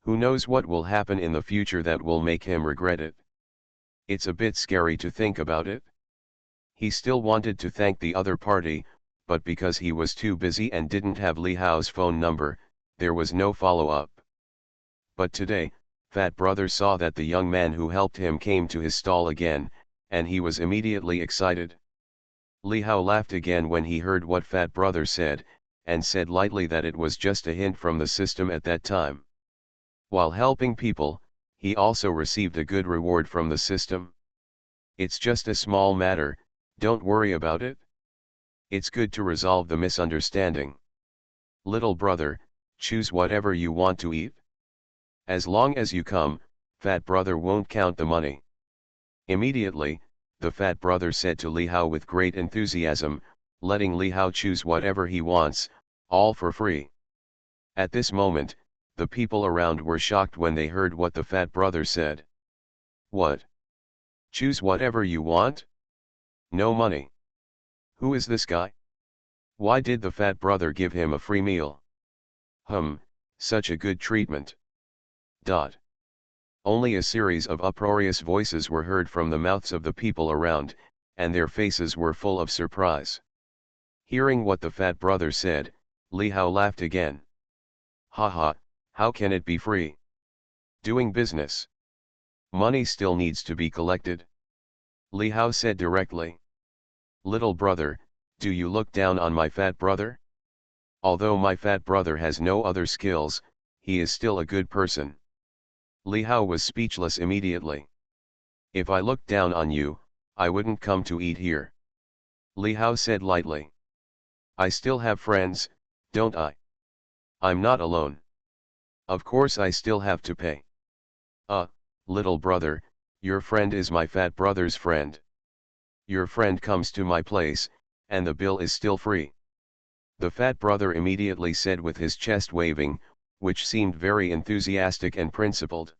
Who knows what will happen in the future that will make him regret it? It's a bit scary to think about it. He still wanted to thank the other party, but because he was too busy and didn't have Li Hao's phone number, there was no follow-up. But today, fat brother saw that the young man who helped him came to his stall again, and he was immediately excited. Li Hao laughed again when he heard what fat brother said, and said lightly that it was just a hint from the system at that time. While helping people, he also received a good reward from the system. It's just a small matter, don't worry about it. It's good to resolve the misunderstanding. Little brother, choose whatever you want to eat. As long as you come, fat brother won't count the money. Immediately, the fat brother said to Li Hao with great enthusiasm, letting Li Hao choose whatever he wants, all for free. At this moment, the people around were shocked when they heard what the fat brother said. What? Choose whatever you want? No money. Who is this guy? Why did the fat brother give him a free meal? Such a good treatment. Only a series of uproarious voices were heard from the mouths of the people around, and their faces were full of surprise. Hearing what the fat brother said, Li Hao laughed again. Ha, how can it be free? Doing business. Money still needs to be collected. Li Hao said directly. Little brother, do you look down on my fat brother? Although my fat brother has no other skills, he is still a good person. Li Hao was speechless immediately. If I looked down on you, I wouldn't come to eat here. Li Hao said lightly. I still have friends, don't I? I'm not alone. Of course I still have to pay. Little brother, your friend is my fat brother's friend. Your friend comes to my place, and the bill is still free. The fat brother immediately said with his chest waving, which seemed very enthusiastic and principled.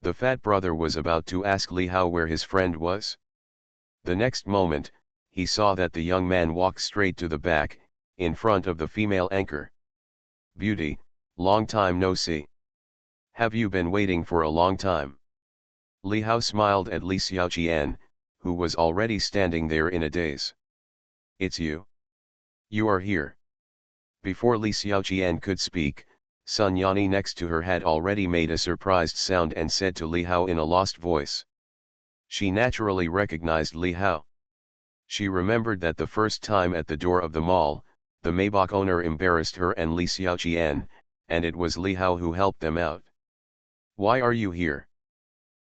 The fat brother was about to ask Li Hao where his friend was. The next moment, he saw that the young man walked straight to the back, in front of the female anchor. Beauty, long time no see. Have you been waiting for a long time? Li Hao smiled at Li Xiaoqian, who was already standing there in a daze. It's you. You are here. Before Li Xiaoqian could speak, Sun Yani next to her had already made a surprised sound and said to Li Hao in a lost voice. She naturally recognized Li Hao. She remembered that the first time at the door of the mall, the Maybach owner embarrassed her and Li Xiaoqian, and it was Li Hao who helped them out. Why are you here?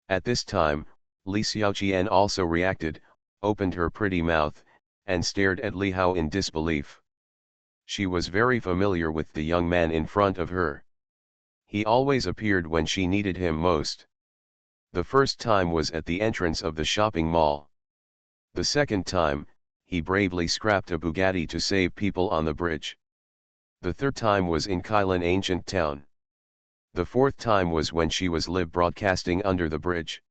At this time, Li Xiaoqian also reacted, opened her pretty mouth, and stared at Li Hao in disbelief. She was very familiar with the young man in front of her. He always appeared when she needed him most. The first time was at the entrance of the shopping mall. The second time, he bravely scrapped a Bugatti to save people on the bridge. The third time was in Kailan ancient town. The fourth time was when she was live broadcasting under the bridge.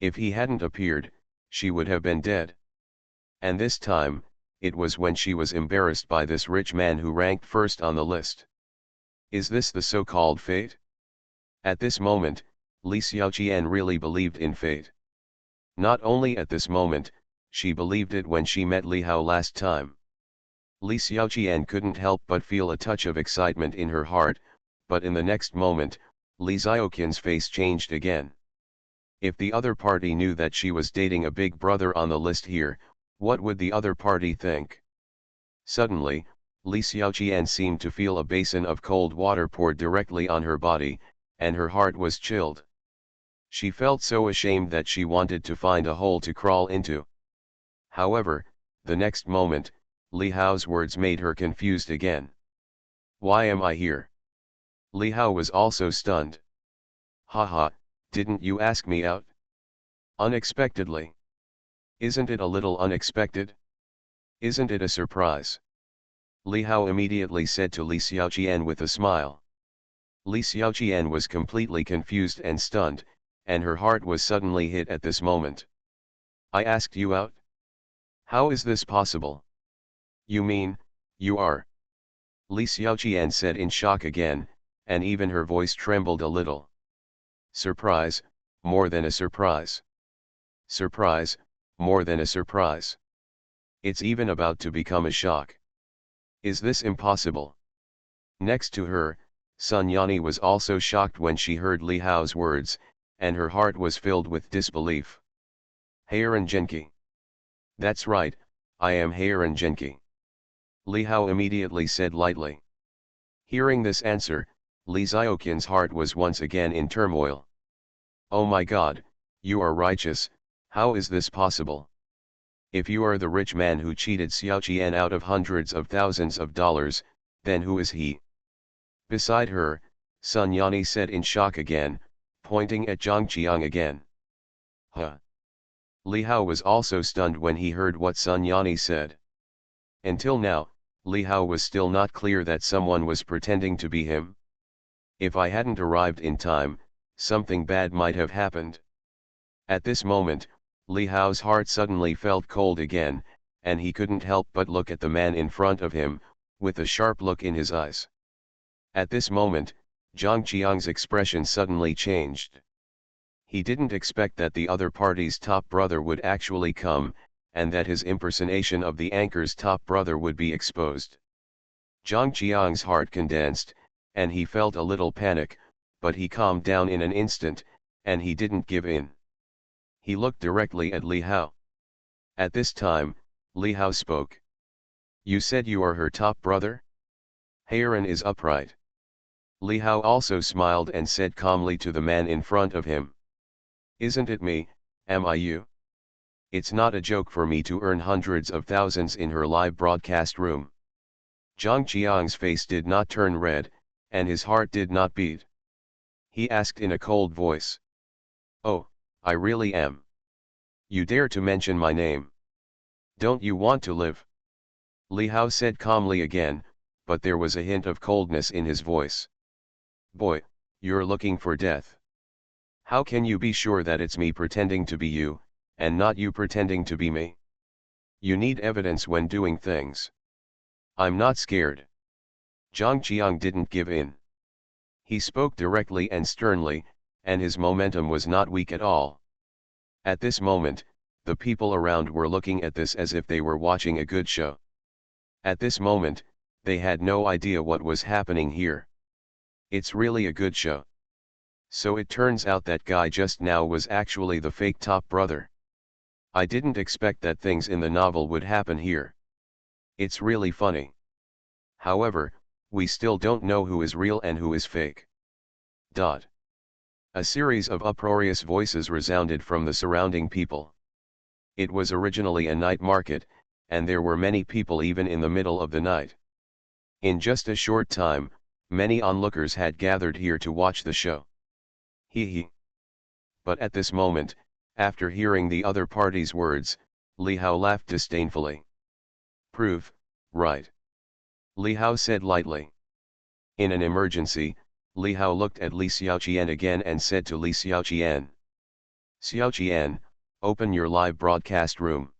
If he hadn't appeared, she would have been dead. And this time, it was when she was embarrassed by this rich man who ranked first on the list. Is this the so-called fate? At this moment, Li Xiaoqian really believed in fate. Not only at this moment, she believed it when she met Li Hao last time. Li Xiaoqian couldn't help but feel a touch of excitement in her heart, but in the next moment, Li Xiaoqian's face changed again. If the other party knew that she was dating a big brother on the list here, what would the other party think? Suddenly, Li Xiaoqian seemed to feel a basin of cold water poured directly on her body, and her heart was chilled. She felt so ashamed that she wanted to find a hole to crawl into. However, the next moment, Li Hao's words made her confused again. Why am I here? Li Hao was also stunned. Haha, didn't you ask me out? Unexpectedly. Isn't it a little unexpected? Isn't it a surprise? Li Hao immediately said to Li Xiaoqian with a smile. Li Xiaoqian was completely confused and stunned, and her heart was suddenly hit at this moment. I asked you out? How is this possible? You mean, you are? Li Xiaoqian said in shock again, and even her voice trembled a little. Surprise, more than a surprise. Surprise, more than a surprise. It's even about to become a shock. Is this impossible? Next to her, Sun Yani was also shocked when she heard Li Hao's words, and her heart was filled with disbelief. Heiran Genki. That's right, I am Heiran Genki. Li Hao immediately said lightly. Hearing this answer, Li Xiaoqian's heart was once again in turmoil. Oh my God, you are righteous, how is this possible? If you are the rich man who cheated Xiaoqian out of hundreds of thousands of dollars, then who is he? Beside her, Sun Yani said in shock again, pointing at Zhang Qiang again. Huh? Li Hao was also stunned when he heard what Sun Yani said. Until now, Li Hao was still not clear that someone was pretending to be him. If I hadn't arrived in time, something bad might have happened. At this moment, Li Hao's heart suddenly felt cold again, and he couldn't help but look at the man in front of him, with a sharp look in his eyes. At this moment, Zhang Qiang's expression suddenly changed. He didn't expect that the other party's top brother would actually come, and that his impersonation of the anchor's top brother would be exposed. Zhang Qiang's heart condensed, and he felt a little panic, but he calmed down in an instant, and he didn't give in. He looked directly at Li Hao. At this time, Li Hao spoke. You said you are her top brother? Heiran is upright. Li Hao also smiled and said calmly to the man in front of him. Isn't it me, am I you? It's not a joke for me to earn hundreds of thousands in her live broadcast room. Zhang Qiang's face did not turn red, and his heart did not beat. He asked in a cold voice. Oh, I really am. You dare to mention my name. Don't you want to live? Li Hao said calmly again, but there was a hint of coldness in his voice. Boy, you're looking for death. How can you be sure that it's me pretending to be you, and not you pretending to be me? You need evidence when doing things. I'm not scared. Zhang Qiang didn't give in. He spoke directly and sternly, and his momentum was not weak at all. At this moment, the people around were looking at this as if they were watching a good show. At this moment, they had no idea what was happening here. It's really a good show. So it turns out that guy just now was actually the fake top brother. I didn't expect that things in the novel would happen here. It's really funny. However, we still don't know who is real and who is fake. A series of uproarious voices resounded from the surrounding people. It was originally a night market, and there were many people even in the middle of the night. In just a short time, many onlookers had gathered here to watch the show. Hee. But at this moment, after hearing the other party's words, Li Hao laughed disdainfully. Prove, right? Li Hao said lightly. In an emergency, Li Hao looked at Li Xiaoqian again and said to Li Xiaoqian. Xiaoqian, open your live broadcast room.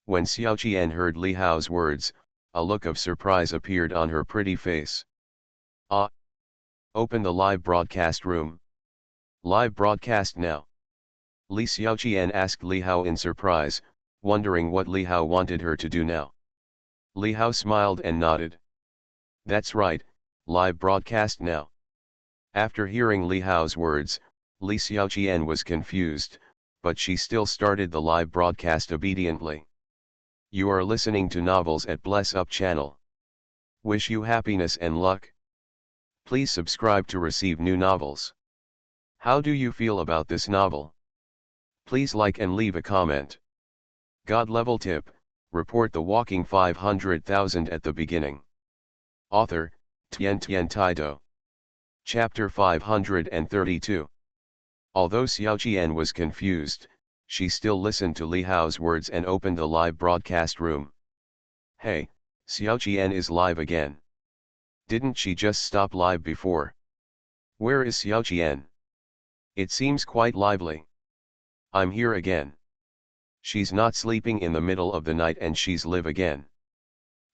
When Xiao Qian heard Li Hao's words, a look of surprise appeared on her pretty face. Ah! Open the live broadcast room. Live broadcast now. Li Xiaoqian asked Li Hao in surprise, wondering what Li Hao wanted her to do now. Li Hao smiled and nodded. That's right, live broadcast now. After hearing Li Hao's words, Li Xiaoqian was confused, but she still started the live broadcast obediently. You are listening to Novels at Bless Up channel. Wish you happiness and luck. Please subscribe to receive new novels. How do you feel about this novel? Please like and leave a comment. God level tip, report the walking 500,000 at the beginning. Author, Tian Tian Taido. Chapter 532. Although Xiao Qian was confused, she still listened to Li Hao's words and opened the live broadcast room. Hey, Xiao Qian is live again. Didn't she just stop live before? Where is Xiao Qian? It seems quite lively. I'm here again. She's not sleeping in the middle of the night and she's live again.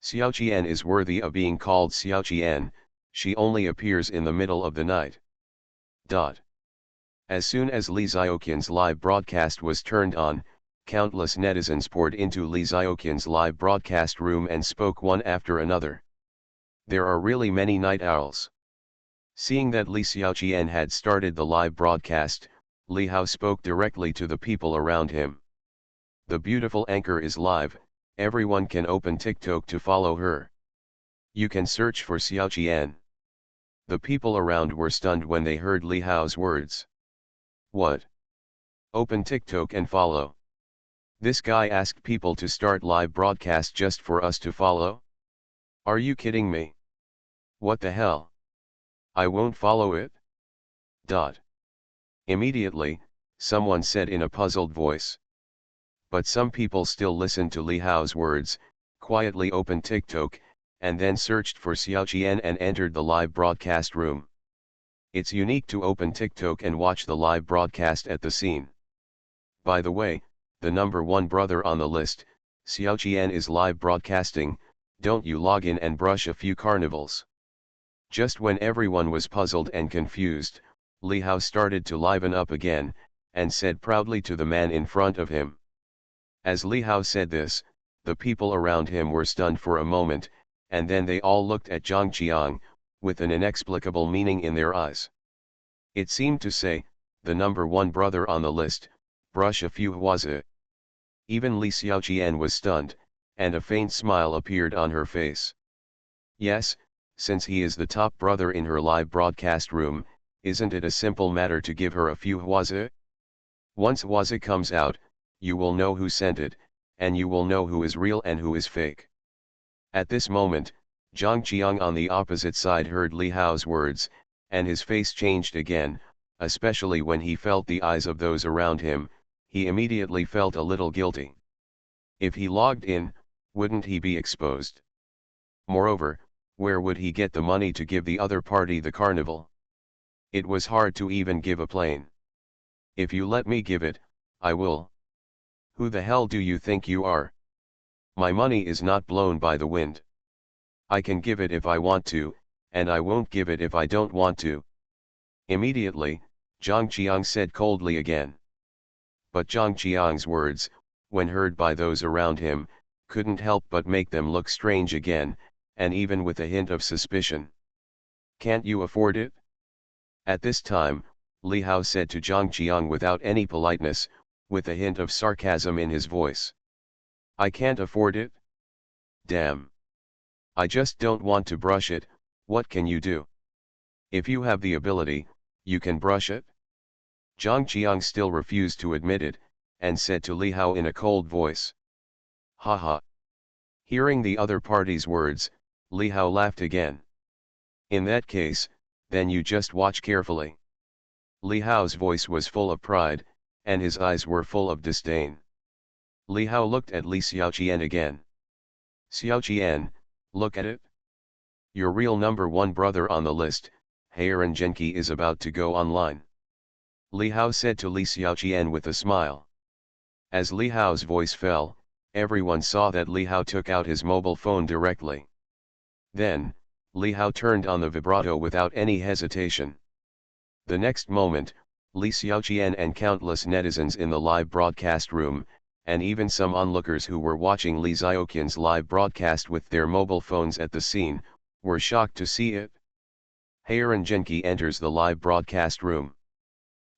Xiao Qian is worthy of being called Xiao Qian, she only appears in the middle of the night. As soon as Li Xiaoqian's live broadcast was turned on, countless netizens poured into Li Xiaoqian's live broadcast room and spoke one after another. There are really many night owls. Seeing that Li Xiaoqian had started the live broadcast, Li Hao spoke directly to the people around him. The beautiful anchor is live, everyone can open TikTok to follow her. You can search for Xiao Qian. The people around were stunned when they heard Li Hao's words. What? Open TikTok and follow? This guy asked people to start live broadcast just for us to follow? Are you kidding me? What the hell? I won't follow it. Immediately, someone said in a puzzled voice. But some people still listened to Li Hao's words, quietly opened TikTok, and then searched for Xiao Qian and entered the live broadcast room. It's unique to open TikTok and watch the live broadcast at the scene. By the way, the number one brother on the list, Xiao Qian is live broadcasting, don't you log in and brush a few carnivals. Just when everyone was puzzled and confused, Li Hao started to liven up again, and said proudly to the man in front of him. As Li Hao said this, the people around him were stunned for a moment, and then they all looked at Zhang Qiang, with an inexplicable meaning in their eyes. It seemed to say, the number one brother on the list, brush a few huazi. Even Li Xiaoqian was stunned, and a faint smile appeared on her face. Yes, since he is the top brother in her live broadcast room, isn't it a simple matter to give her a few huazi? Once huazi comes out, you will know who sent it, and you will know who is real and who is fake. At this moment, Zhang Qiang on the opposite side heard Li Hao's words, and his face changed again, especially when he felt the eyes of those around him, he immediately felt a little guilty. If he logged in, wouldn't he be exposed? Moreover, where would he get the money to give the other party the carnival? It was hard to even give a plane. If you let me give it, I will. Who the hell do you think you are? My money is not blown by the wind. I can give it if I want to, and I won't give it if I don't want to. Immediately, Zhang Qiang said coldly again. But Zhang Qiang's words, when heard by those around him, couldn't help but make them look strange again, and even with a hint of suspicion. Can't you afford it? At this time, Li Hao said to Zhang Qiang without any politeness, with a hint of sarcasm in his voice. I can't afford it? Damn. I just don't want to brush it, what can you do? If you have the ability, you can brush it? Zhang Qiang still refused to admit it, and said to Li Hao in a cold voice. Ha ha. Hearing the other party's words, Li Hao laughed again. In that case, then you just watch carefully. Li Hao's voice was full of pride, and his eyes were full of disdain. Li Hao looked at Li Xiaoqian again. Xiaoqian, look at it. Your real number one brother on the list, Heiran Genki is about to go online. Li Hao said to Li Xiaoqian with a smile. As Li Hao's voice fell, everyone saw that Li Hao took out his mobile phone directly. Then, Li Hao turned on the vibrato without any hesitation. The next moment, Li Xiaoqian and countless netizens in the live broadcast room, and even some onlookers who were watching Li Xiaoqian's live broadcast with their mobile phones at the scene, were shocked to see it. Heiran Genki enters the live broadcast room.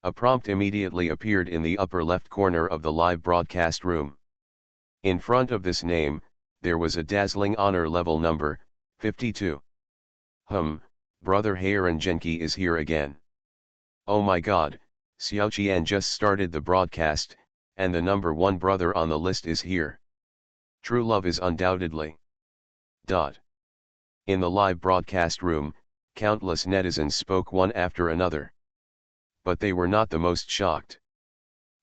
A prompt immediately appeared in the upper left corner of the live broadcast room. In front of this name, there was a dazzling honor level number, 52. Brother Heiran Genki is here again. Oh my god, Xiaoqian just started the broadcast, and the number 1 brother on the list is here. True love is undoubtedly. In the live broadcast room, countless netizens spoke one after another. But they were not the most shocked.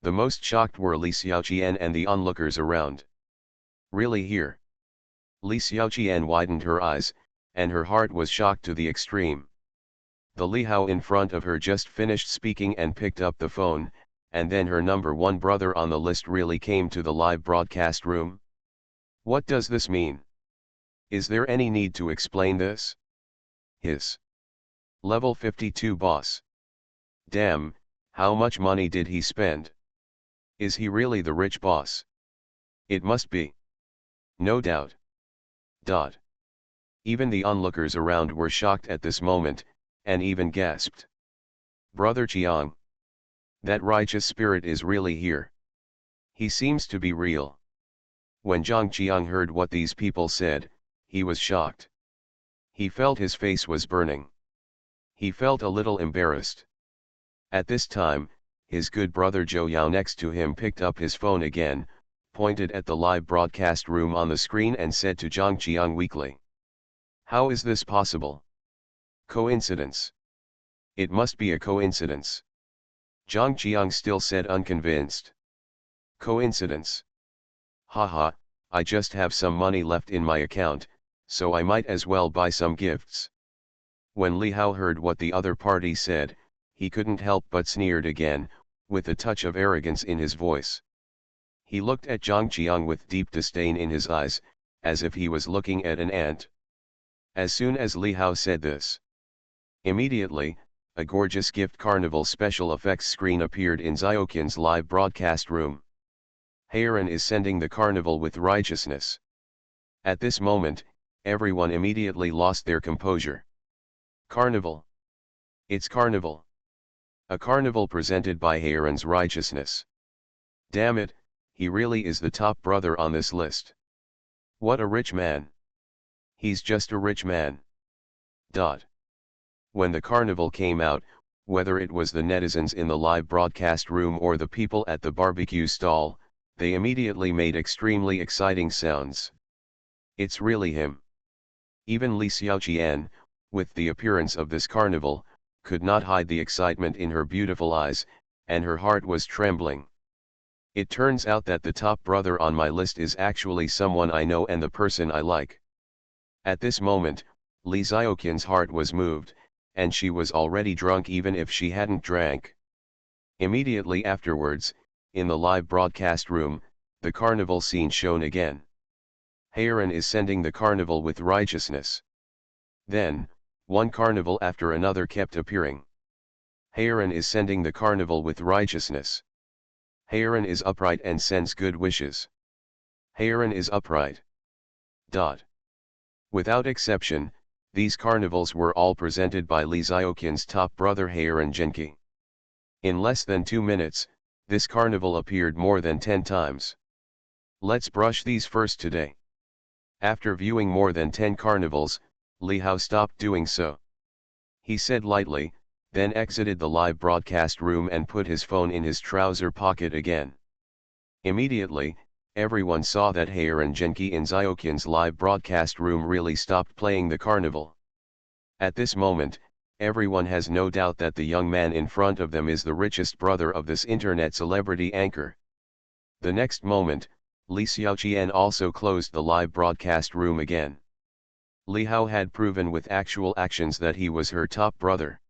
The most shocked were Li Xiaoqian and the onlookers around. Really here? Li Xiaoqian widened her eyes, and her heart was shocked to the extreme. The Li Hao in front of her just finished speaking and picked up the phone, and then her number 1 brother on the list really came to the live broadcast room? What does this mean? Is there any need to explain this? His level 52 boss. Damn, how much money did he spend? Is he really the rich boss? It must be. No doubt. Even the onlookers around were shocked at this moment, and even gasped. Brother Chiang. That righteous spirit is really here. He seems to be real. When Zhang Qiang heard what these people said, he was shocked. He felt his face was burning. He felt a little embarrassed. At this time, his good brother Zhou Yao next to him picked up his phone again, pointed at the live broadcast room on the screen and said to Zhang Qiang weakly. How is this possible? Coincidence. It must be a coincidence. Zhang Qiang still said unconvinced. Coincidence. Haha, I just have some money left in my account, so I might as well buy some gifts. When Li Hao heard what the other party said, he couldn't help but sneered again, with a touch of arrogance in his voice. He looked at Zhang Qiang with deep disdain in his eyes, as if he was looking at an ant. As soon as Li Hao said this, immediately, a gorgeous gift carnival special effects screen appeared in Xiaoqian's live broadcast room. Heiran is sending the carnival with righteousness. At this moment, everyone immediately lost their composure. Carnival. It's carnival. A carnival presented by Heiran's righteousness. Damn it, he really is the top brother on this list. What a rich man. He's just a rich man. When the carnival came out, whether it was the netizens in the live broadcast room or the people at the barbecue stall, they immediately made extremely exciting sounds. It's really him. Even Li Xiaoqian, with the appearance of this carnival, could not hide the excitement in her beautiful eyes, and her heart was trembling. It turns out that the top brother on my list is actually someone I know and the person I like. At this moment, Li Xiaoqian's heart was moved, and she was already drunk even if she hadn't drank. Immediately afterwards, in the live broadcast room, the carnival scene shown again. Heiran is sending the carnival with righteousness. Then, one carnival after another kept appearing. Heiran is sending the carnival with righteousness. Heiran is upright and sends good wishes. Heiran is upright. Without exception, these carnivals were all presented by Li Xiaoqian's top brother Heiran Genki. In less than 2 minutes, this carnival appeared more than 10 times. Let's brush these first today. After viewing more than 10 carnivals, Li Hao stopped doing so. He said lightly, then exited the live broadcast room and put his phone in his trouser pocket again. Immediately, everyone saw that Heiran Genki in Xiaoqian's live broadcast room really stopped playing the carnival. At this moment, everyone has no doubt that the young man in front of them is the richest brother of this internet celebrity anchor. The next moment, Li Xiaoqian also closed the live broadcast room again. Li Hao had proven with actual actions that he was her top brother.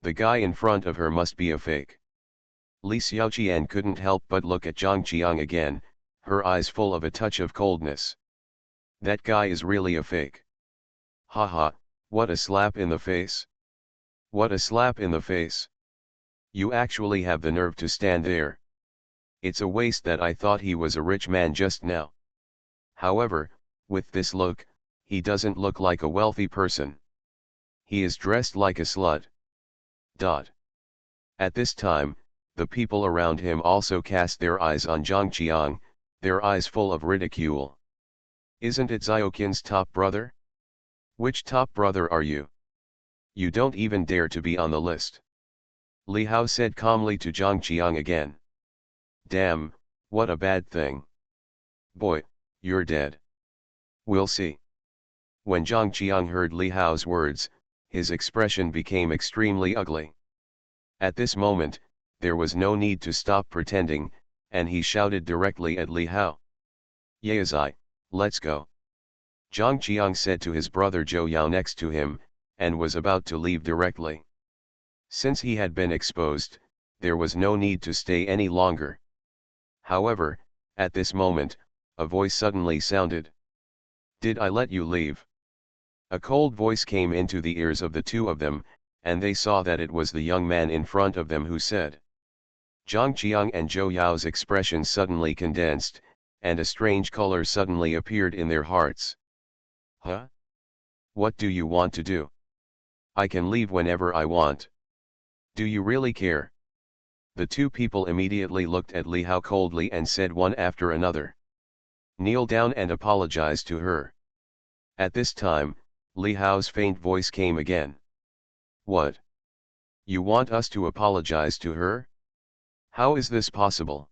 The guy in front of her must be a fake. Li Xiaoqian couldn't help but look at Zhang Qiang again, her eyes full of a touch of coldness. That guy is really a fake. Haha, what a slap in the face. What a slap in the face. You actually have the nerve to stand there. It's a waste that I thought he was a rich man just now. However, with this look, he doesn't look like a wealthy person. He is dressed like a slut. Dot. At this time, the people around him also cast their eyes on Zhang Qiang, their eyes full of ridicule. Isn't it Xiaoqin's top brother? Which top brother are you? You don't even dare to be on the list. Li Hao said calmly to Zhang Qiang again. Damn, what a bad thing. Boy, you're dead. We'll see. When Zhang Qiang heard Li Hao's words, his expression became extremely ugly. At this moment, there was no need to stop pretending, and he shouted directly at Li Hao. Yaozai, let's go. Zhang Qiang said to his brother Zhou Yao next to him, and was about to leave directly. Since he had been exposed, there was no need to stay any longer. However, at this moment, a voice suddenly sounded. Did I let you leave? A cold voice came into the ears of the two of them, and they saw that it was the young man in front of them who said. Zhang Qiang and Zhou Yao's expressions suddenly condensed, and a strange color suddenly appeared in their hearts. Huh? What do you want to do? I can leave whenever I want. Do you really care? The two people immediately looked at Li Hao coldly and said one after another. Kneel down and apologize to her. At this time, Li Hao's faint voice came again. What? You want us to apologize to her? How is this possible?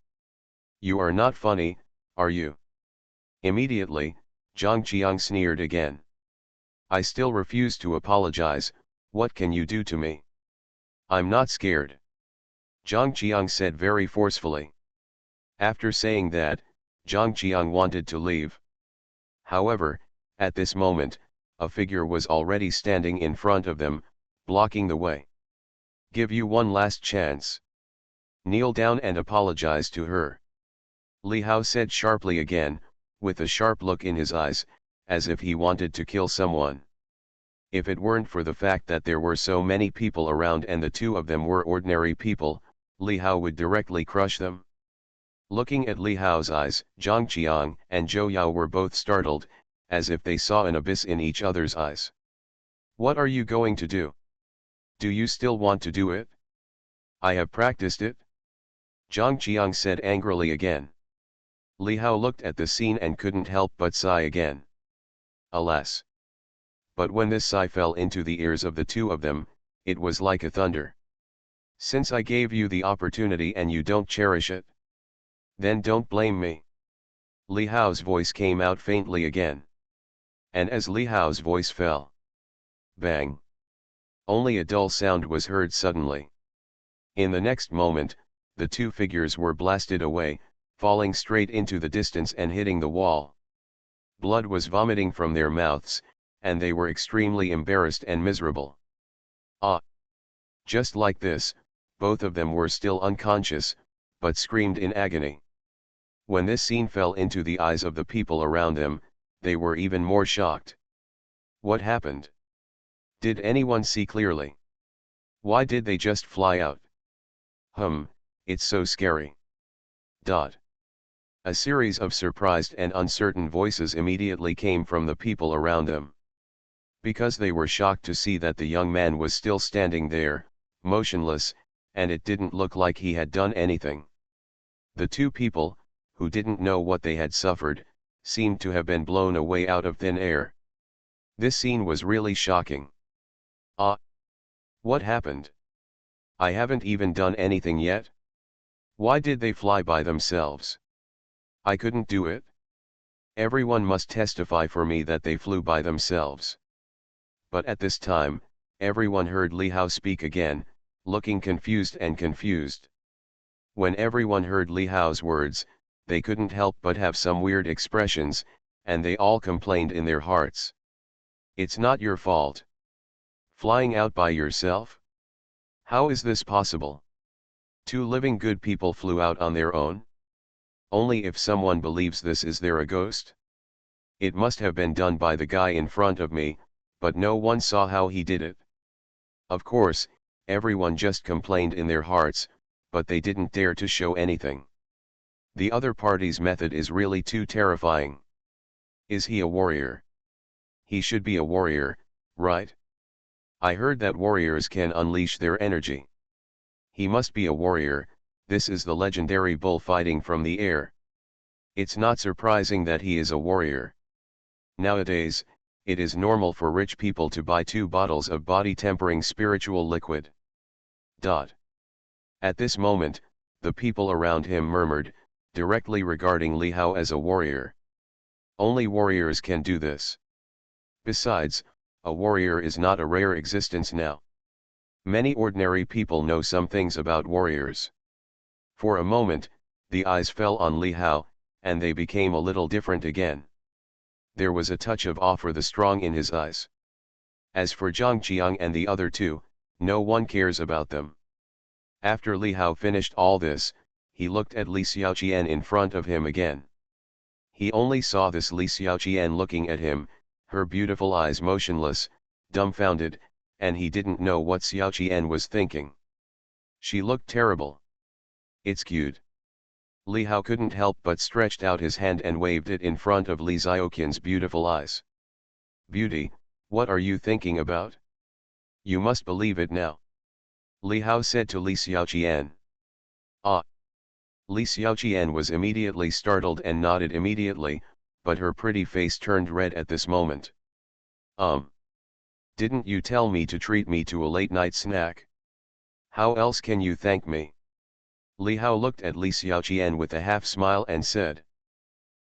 You are not funny, are you? Immediately, Zhang Qiang sneered again. I still refuse to apologize, what can you do to me? I'm not scared. Zhang Qiang said very forcefully. After saying that, Zhang Qiang wanted to leave. However, at this moment, a figure was already standing in front of them, blocking the way. Give you one last chance. Kneel down and apologize to her. Li Hao said sharply again, with a sharp look in his eyes, as if he wanted to kill someone. If it weren't for the fact that there were so many people around and the two of them were ordinary people, Li Hao would directly crush them. Looking at Li Hao's eyes, Zhang Qiang and Zhou Yao were both startled, as if they saw an abyss in each other's eyes. What are you going to do? Do you still want to do it? I have practiced it. Zhang Qiang said angrily again. Li Hao looked at the scene and couldn't help but sigh again. Alas! But when this sigh fell into the ears of the two of them, it was like a thunder. Since I gave you the opportunity and you don't cherish it, then don't blame me. Li Hao's voice came out faintly again. And as Li Hao's voice fell, bang! Only a dull sound was heard suddenly. In the next moment, the two figures were blasted away, falling straight into the distance and hitting the wall. Blood was vomiting from their mouths, and they were extremely embarrassed and miserable. Ah! Just like this, both of them were still unconscious, but screamed in agony. When this scene fell into the eyes of the people around them, they were even more shocked. What happened? Did anyone see clearly? Why did they just fly out? It's so scary. A series of surprised and uncertain voices immediately came from the people around them. Because they were shocked to see that the young man was still standing there, motionless, and it didn't look like he had done anything. The two people, who didn't know what they had suffered, seemed to have been blown away out of thin air. This scene was really shocking. Ah! What happened? I haven't even done anything yet. Why did they fly by themselves? I couldn't do it. Everyone must testify for me that they flew by themselves. But at this time, everyone heard Li Hao speak again, looking confused and confused. When everyone heard Li Hao's words, they couldn't help but have some weird expressions, and they all complained in their hearts. It's not your fault. Flying out by yourself? How is this possible? Two living good people flew out on their own? Only if someone believes this, is there a ghost? It must have been done by the guy in front of me, but no one saw how he did it. Of course, everyone just complained in their hearts, but they didn't dare to show anything. The other party's method is really too terrifying. Is he a warrior? He should be a warrior, right? I heard that warriors can unleash their energy. He must be a warrior. This is the legendary bullfighting from the air. It's not surprising that he is a warrior. Nowadays, it is normal for rich people to buy 2 bottles of body-tempering spiritual liquid. At this moment, the people around him murmured, directly regarding Li Hao as a warrior. Only warriors can do this. Besides, a warrior is not a rare existence now. Many ordinary people know some things about warriors. For a moment, the eyes fell on Li Hao, and they became a little different again. There was a touch of awe for the strong in his eyes. As for Zhang Qiang and the other 2, no one cares about them. After Li Hao finished all this, he looked at Li Xiaoqian in front of him again. He only saw this Li Xiaoqian looking at him, her beautiful eyes motionless, dumbfounded, and he didn't know what Xiaoqian was thinking. She looked terrible. It's cute. Li Hao couldn't help but stretched out his hand and waved it in front of Li Xiaoqian's beautiful eyes. Beauty, what are you thinking about? You must believe it now. Li Hao said to Li Xiaoqian. Ah! Li Xiaoqian was immediately startled and nodded immediately, but her pretty face turned red at this moment. Didn't you tell me to treat me to a late-night snack? How else can you thank me? Li Hao looked at Li Xiaoqian with a half-smile and said.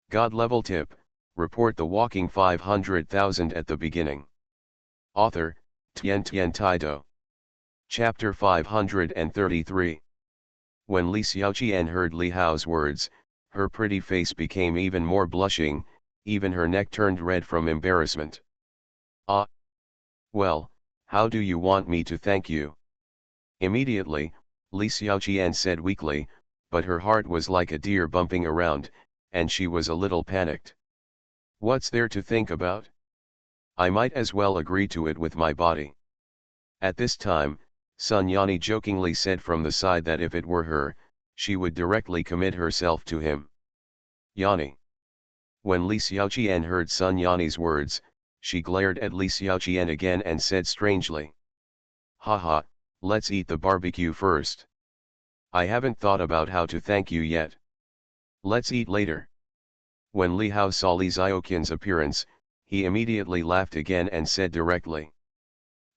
God-level tip, report the walking 500,000 at the beginning. Author, Tian Tian Taido. Chapter 533. When Li Xiaoqian heard Li Hao's words, her pretty face became even more blushing, even her neck turned red from embarrassment. Ah! Well, how do you want me to thank you? Immediately, Li Xiaoqian said weakly, but her heart was like a deer bumping around, and she was a little panicked. What's there to think about? I might as well agree to it with my body. At this time, Sun Yani jokingly said from the side that if it were her, she would directly commit herself to him. Yani. When Li Xiaoqian heard Sun Yani's words, she glared at Li Xiaoqian again and said strangely. Haha, let's eat the barbecue first. I haven't thought about how to thank you yet. Let's eat later. When Li Hao saw Li Xiaoqian's appearance, he immediately laughed again and said directly.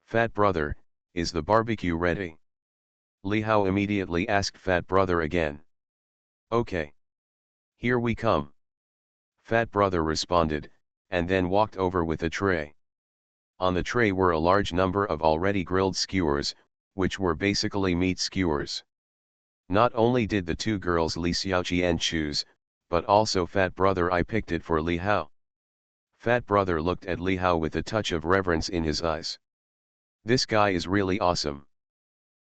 Fat brother, is the barbecue ready? Li Hao immediately asked Fat brother again. Okay. Here we come. Fat brother responded, and then walked over with a tray. On the tray were a large number of already grilled skewers, which were basically meat skewers. Not only did the 2 girls Li Xiaoqian choose, but also Fat brother I picked it for Li Hao. Fat brother looked at Li Hao with a touch of reverence in his eyes. This guy is really awesome.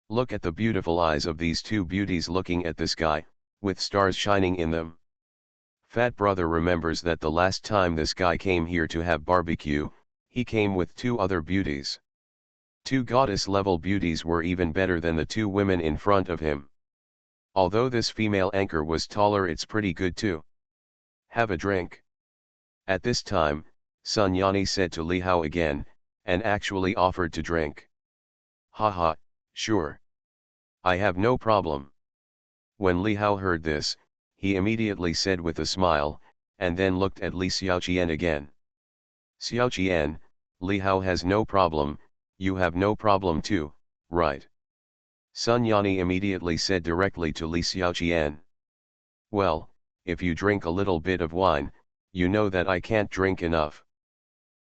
Look at the beautiful eyes of these 2 beauties looking at this guy, with stars shining in them. Fat brother remembers that the last time this guy came here to have barbecue, he came with 2 other beauties. 2 goddess-level beauties were even better than the 2 women in front of him. Although this female anchor was taller, it's pretty good too. Have a drink. At this time, Sun Yani said to Li Hao again, and actually offered to drink. Haha, sure. I have no problem. When Li Hao heard this, he immediately said with a smile, and then looked at Li Xiaoqian again. Xiaoqian, Li Hao has no problem, you have no problem too, right? Sun Yani immediately said directly to Li Xiaoqian. Well, if you drink a little bit of wine, you know that I can't drink enough.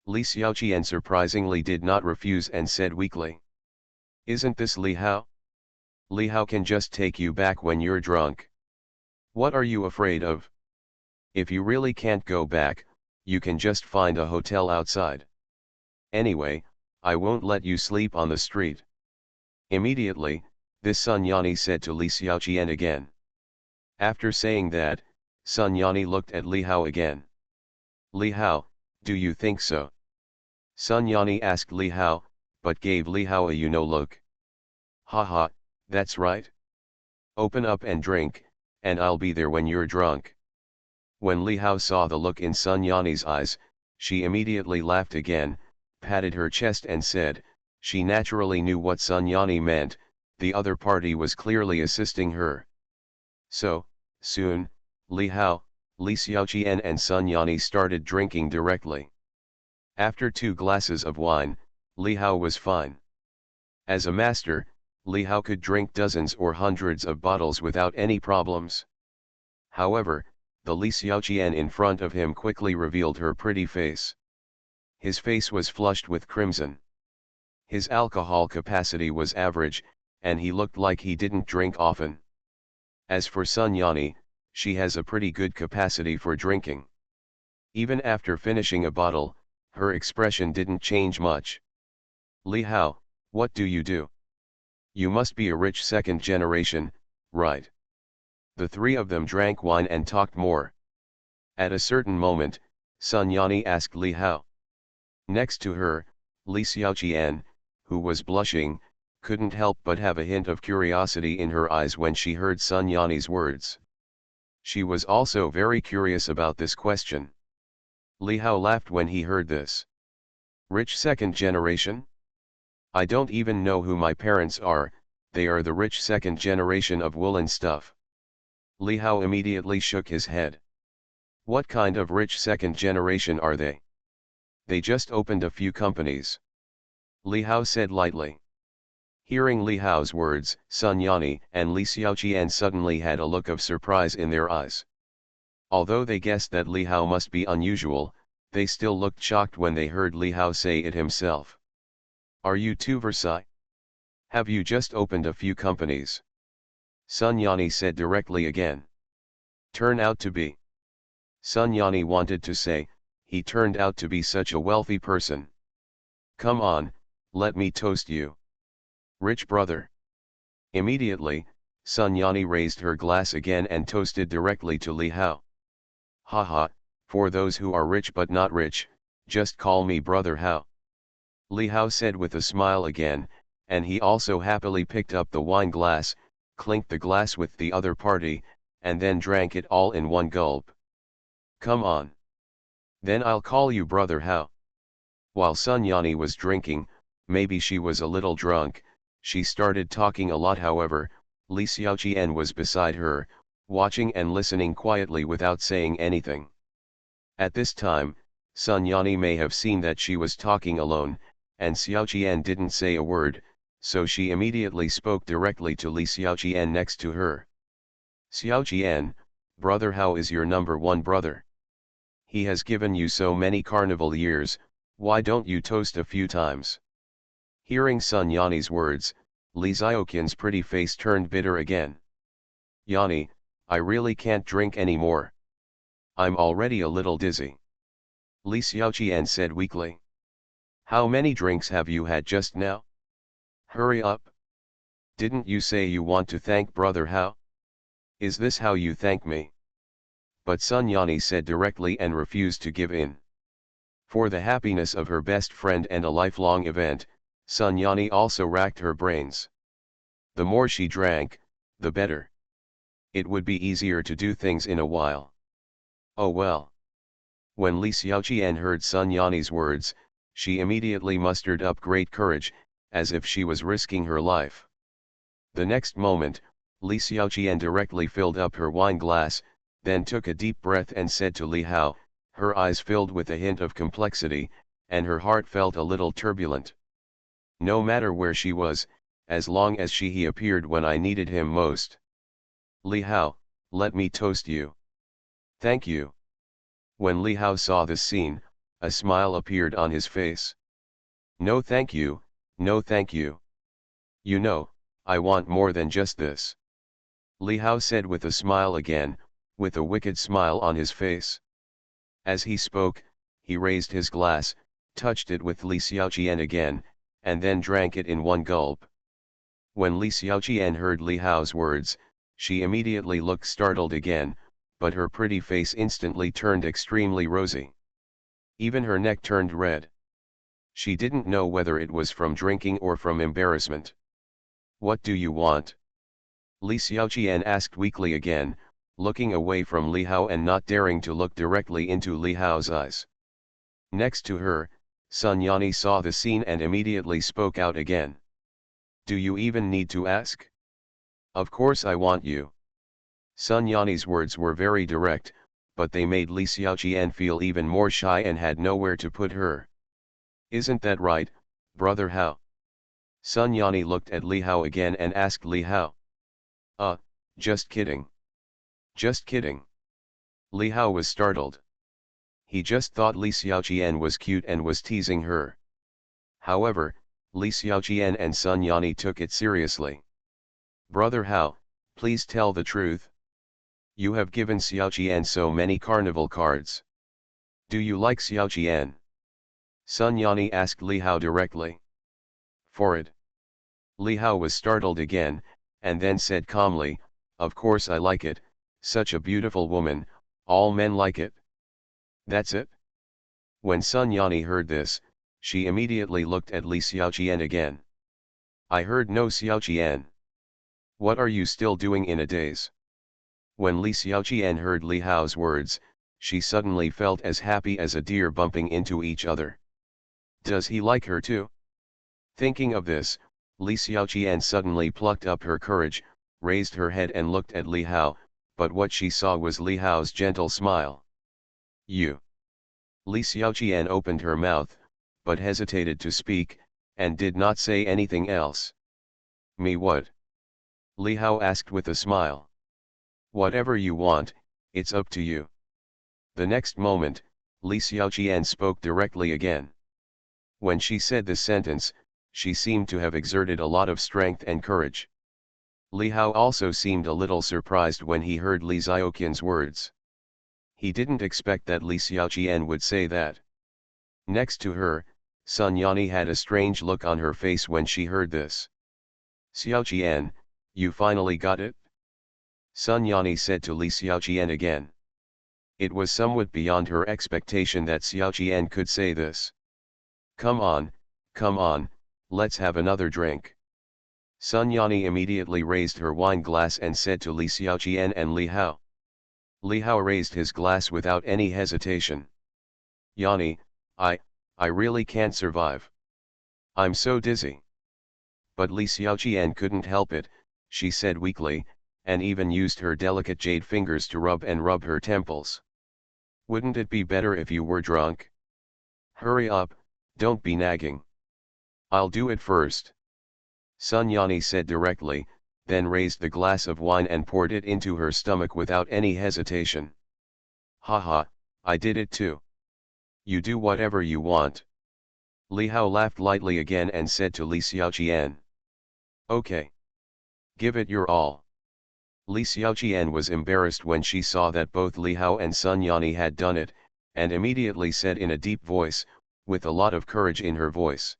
Li Xiaoqian surprisingly did not refuse and said weakly. Isn't this Li Hao? Li Hao can just take you back when you're drunk. What are you afraid of? If you really can't go back, you can just find a hotel outside. Anyway, I won't let you sleep on the street. Immediately, this Sun Yani said to Li Xiaoqian again. After saying that, Sun Yani looked at Li Hao again. Li Hao, do you think so? Sun Yani asked Li Hao, but gave Li Hao a look. Haha, that's right. Open up and drink, and I'll be there when you're drunk. When Li Hao saw the look in Sun Yani's eyes, she immediately laughed again, patted her chest and said, she naturally knew what Sun Yani meant, the other party was clearly assisting her. So, soon, Li Hao, Li Xiaoqian and Sun Yani started drinking directly. After 2 glasses of wine, Li Hao was fine. As a master, Li Hao could drink dozens or hundreds of bottles without any problems. However, the Li Xiaoqian in front of him quickly revealed her pretty face. His face was flushed with crimson. His alcohol capacity was average, and he looked like he didn't drink often. As for Sun Yani, she has a pretty good capacity for drinking. Even after finishing a bottle, her expression didn't change much. Li Hao, what do? You must be a rich second generation, right? The 3 of them drank wine and talked more. At a certain moment, Sun Yani asked Li Hao. Next to her, Li Xiaoqian, who was blushing, couldn't help but have a hint of curiosity in her eyes when she heard Sun Yani's words. She was also very curious about this question. Li Hao laughed when he heard this. Rich second generation? I don't even know who my parents are, they are the rich second generation of woolen stuff. Li Hao immediately shook his head. What kind of rich second generation are they? They just opened a few companies. Li Hao said lightly. Hearing Li Hao's words, Sun Yani and Li Xiaoqian suddenly had a look of surprise in their eyes. Although they guessed that Li Hao must be unusual, they still looked shocked when they heard Li Hao say it himself. Are you too Versailles? Have you just opened a few companies? Sun Yani said directly again. Turn out to be. Sun Yani wanted to say, he turned out to be such a wealthy person. Come on, let me toast you. Rich brother. Immediately, Sun Yani raised her glass again and toasted directly to Li Hao. Haha, for those who are rich but not rich, just call me brother Hao. Li Hao said with a smile again, and he also happily picked up the wine glass, clinked the glass with the other party, and then drank it all in one gulp. Come on. Then I'll call you brother Hao. While Sun Yani was drinking, maybe she was a little drunk, she started talking a lot. However, Li Xiaoqian was beside her, watching and listening quietly without saying anything. At this time, Sun Yani may have seen that she was talking alone, and Xiaoqian didn't say a word, so she immediately spoke directly to Li Xiaoqian next to her. Xiaoqian, brother Hao is your number 1 brother. He has given you so many carnival years, why don't you toast a few times? Hearing Sun Yani's words, Li Xiaoqian's pretty face turned bitter again. Yani, I really can't drink anymore. I'm already a little dizzy. Li Xiaoqian said weakly. How many drinks have you had just now? Hurry up. Didn't you say you want to thank brother Hao? Is this how you thank me? But Sun Yani said directly and refused to give in. For the happiness of her best friend and a lifelong event, Sun Yani also racked her brains. The more she drank, the better. It would be easier to do things in a while. Oh well. When Li Xiaoqian heard Sun Yani's words, she immediately mustered up great courage, as if she was risking her life. The next moment, Li Xiaoqian directly filled up her wine glass, then took a deep breath and said to Li Hao, her eyes filled with a hint of complexity, and her heart felt a little turbulent. No matter where she was, as long as he appeared when I needed him most. Li Hao, let me toast you. Thank you. When Li Hao saw this scene, a smile appeared on his face. No thank you, no thank you. You know, I want more than just this. Li Hao said with a smile again, with a wicked smile on his face. As he spoke, he raised his glass, touched it with Li Xiaoqian again, and then drank it in one gulp. When Li Xiaoqian heard Li Hao's words, she immediately looked startled again, but her pretty face instantly turned extremely rosy. Even her neck turned red. She didn't know whether it was from drinking or from embarrassment. "What do you want?" Li Xiaoqian asked weakly again, looking away from Li Hao and not daring to look directly into Li Hao's eyes. Next to her, Sun Yani saw the scene and immediately spoke out again. "Do you even need to ask? Of course I want you." Sun Yani's words were very direct, but they made Li Xiaoqian feel even more shy and had nowhere to put her. "Isn't that right, brother Hao?" Sun Yani looked at Li Hao again and asked Li Hao. Just kidding. Just kidding." Li Hao was startled. He just thought Li Xiaoqian was cute and was teasing her. However, Li Xiaoqian and Sun Yani took it seriously. "Brother Hao, please tell the truth. You have given Xiaoqian so many carnival cards. Do you like Xiaoqian?" Sun Yani asked Li Hao directly. "For it." Li Hao was startled again, and then said calmly, "Of course I like it, such a beautiful woman, all men like it." "That's it?" When Sun Yani heard this, she immediately looked at Li Xiaoqian again. "I heard no Xiaoqian. What are you still doing in a daze?" When Li Xiaoqian heard Li Hao's words, she suddenly felt as happy as a deer bumping into each other. Does he like her too? Thinking of this, Li Xiaoqian suddenly plucked up her courage, raised her head and looked at Li Hao, but what she saw was Li Hao's gentle smile. "You." Li Xiaoqian opened her mouth, but hesitated to speak, and did not say anything else. "Me what?" Li Hao asked with a smile. "Whatever you want, it's up to you." The next moment, Li Xiaoqian spoke directly again. When she said this sentence, she seemed to have exerted a lot of strength and courage. Li Hao also seemed a little surprised when he heard Li Xiaoqian's words. He didn't expect that Li Xiaoqian would say that. Next to her, Sun Yani had a strange look on her face when she heard this. "Xiaoqian, you finally got it?" Sun Yani said to Li Xiaoqian again. It was somewhat beyond her expectation that Xiaoqian could say this. Come on, let's have another drink." Sun Yani immediately raised her wine glass and said to Li Xiaoqian and Li Hao. Li Hao raised his glass without any hesitation. "Yani, I really can't survive. I'm so dizzy." But Li Xiaoqian couldn't help it, she said weakly, and even used her delicate jade fingers to rub her temples. "Wouldn't it be better if you were drunk? Hurry up, don't be nagging." "I'll do it first." Sun Yani said directly, then raised the glass of wine and poured it into her stomach without any hesitation. "Haha, I did it too. You do whatever you want." Li Hao laughed lightly again and said to Li Xiaoqian. "Okay. Give it your all." Li Xiaoqian was embarrassed when she saw that both Li Hao and Sun Yani had done it, and immediately said in a deep voice, with a lot of courage in her voice.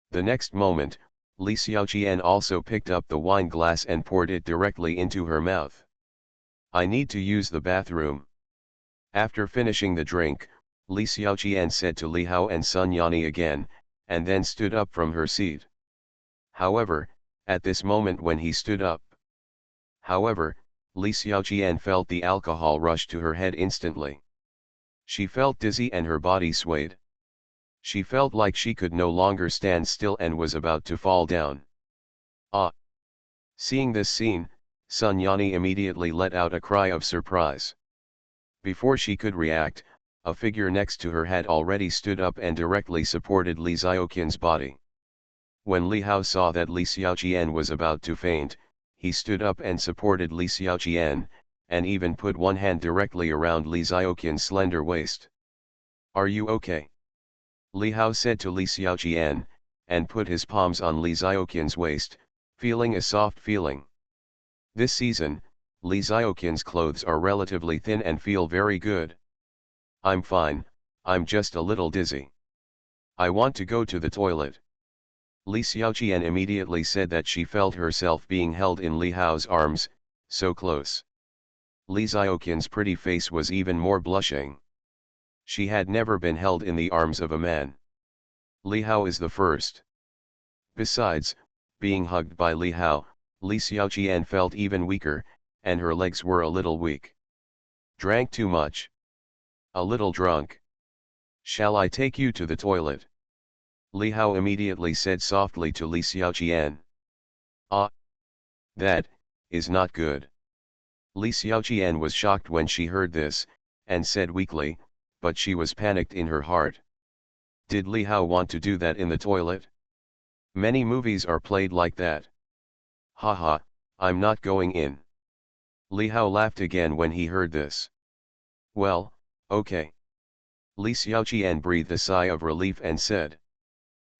The next moment, Li Xiaoqian also picked up the wine glass and poured it directly into her mouth. "I need to use the bathroom." After finishing the drink, Li Xiaoqian said to Li Hao and Sun Yani again, and then stood up from her seat. However, at this moment when he stood up, Li Xiaoqian felt the alcohol rush to her head instantly. She felt dizzy and her body swayed. She felt like she could no longer stand still and was about to fall down. "Ah!" Seeing this scene, Sun Yani immediately let out a cry of surprise. Before she could react, a figure next to her had already stood up and directly supported Li Xiaoqian's body. When Li Hao saw that Li Xiaoqian was about to faint, he stood up and supported Li Xiaoqian, and even put one hand directly around Li Xiaoqian's slender waist. "Are you okay?" Li Hao said to Li Xiaoqian, and put his palms on Li Xiaoqian's waist, feeling a soft feeling. This season, Li Xiaoqian's clothes are relatively thin and feel very good. "I'm fine, I'm just a little dizzy. I want to go to the toilet." Li Xiaoqian immediately said that she felt herself being held in Li Hao's arms, so close. Li Xiaoqian's pretty face was even more blushing. She had never been held in the arms of a man. Li Hao is the first. Besides, being hugged by Li Hao, Li Xiaoqian felt even weaker, and her legs were a little weak. Drank too much. A little drunk. Shall I take you to the toilet? Li Hao immediately said softly to Li Xiaoqian. Ah! That is not good. Li Xiaoqian was shocked when she heard this, and said weakly, but she was panicked in her heart. Did Li Hao want to do that in the toilet? Many movies are played like that. Haha, I'm not going in. Li Hao laughed again when he heard this. Well, okay. Li Xiaoqian breathed a sigh of relief and said.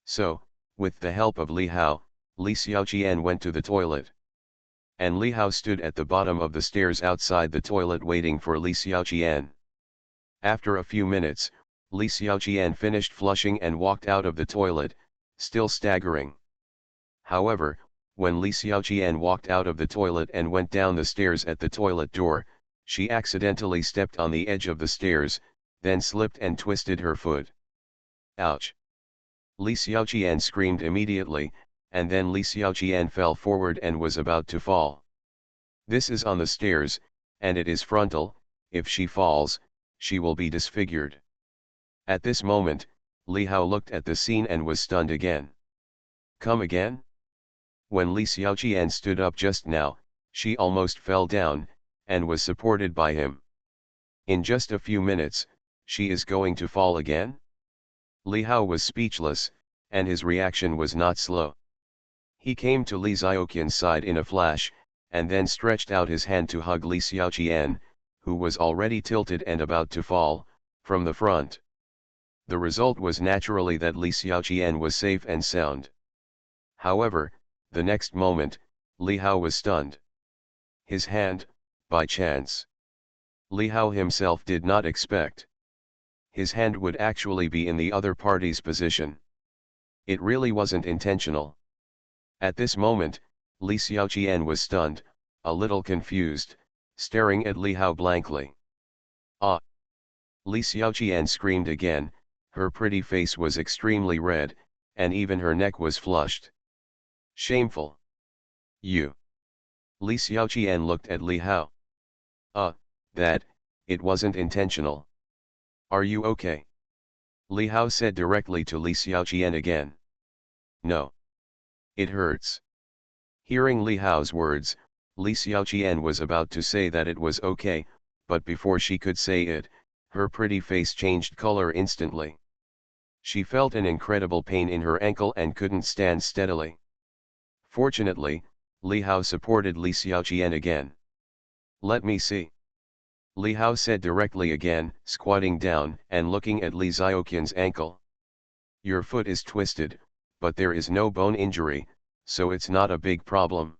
So, with the help of Li Hao, Li Xiaoqian went to the toilet. And Li Hao stood at the bottom of the stairs outside the toilet waiting for Li Xiaoqian. After a few minutes, Li Xiaoqian finished flushing and walked out of the toilet, still staggering. However, when Li Xiaoqian walked out of the toilet and went down the stairs at the toilet door, she accidentally stepped on the edge of the stairs, then slipped and twisted her foot. Ouch! Li Xiaoqian screamed immediately, and then Li Xiaoqian fell forward and was about to fall. This is on the stairs, and it is frontal. If she falls, she will be disfigured. At this moment, Li Hao looked at the scene and was stunned again. Come again? When Li Xiaoqian stood up just now, she almost fell down, and was supported by him. In just a few minutes, she is going to fall again? Li Hao was speechless, and his reaction was not slow. He came to Li Xiaoqian's side in a flash, and then stretched out his hand to hug Li Xiaoqian, who was already tilted and about to fall, from the front. The result was naturally that Li Xiaoqian was safe and sound. However, the next moment, Li Hao was stunned. His hand, by chance. Li Hao himself did not expect. His hand would actually be in the other party's position. It really wasn't intentional. At this moment, Li Xiaoqian was stunned, a little confused, staring at Li Hao blankly. Ah! Li Xiaoqian screamed again, her pretty face was extremely red, and even her neck was flushed. Shameful! You! Li Xiaoqian looked at Li Hao. It wasn't intentional. Are you okay? Li Hao said directly to Li Xiaoqian again. No. It hurts. Hearing Li Hao's words, Li Xiaoqian was about to say that it was okay, but before she could say it, her pretty face changed color instantly. She felt an incredible pain in her ankle and couldn't stand steadily. Fortunately, Li Hao supported Li Xiaoqian again. Let me see. Li Hao said directly again, squatting down and looking at Li Xiaoqian's ankle. Your foot is twisted, but there is no bone injury, so it's not a big problem.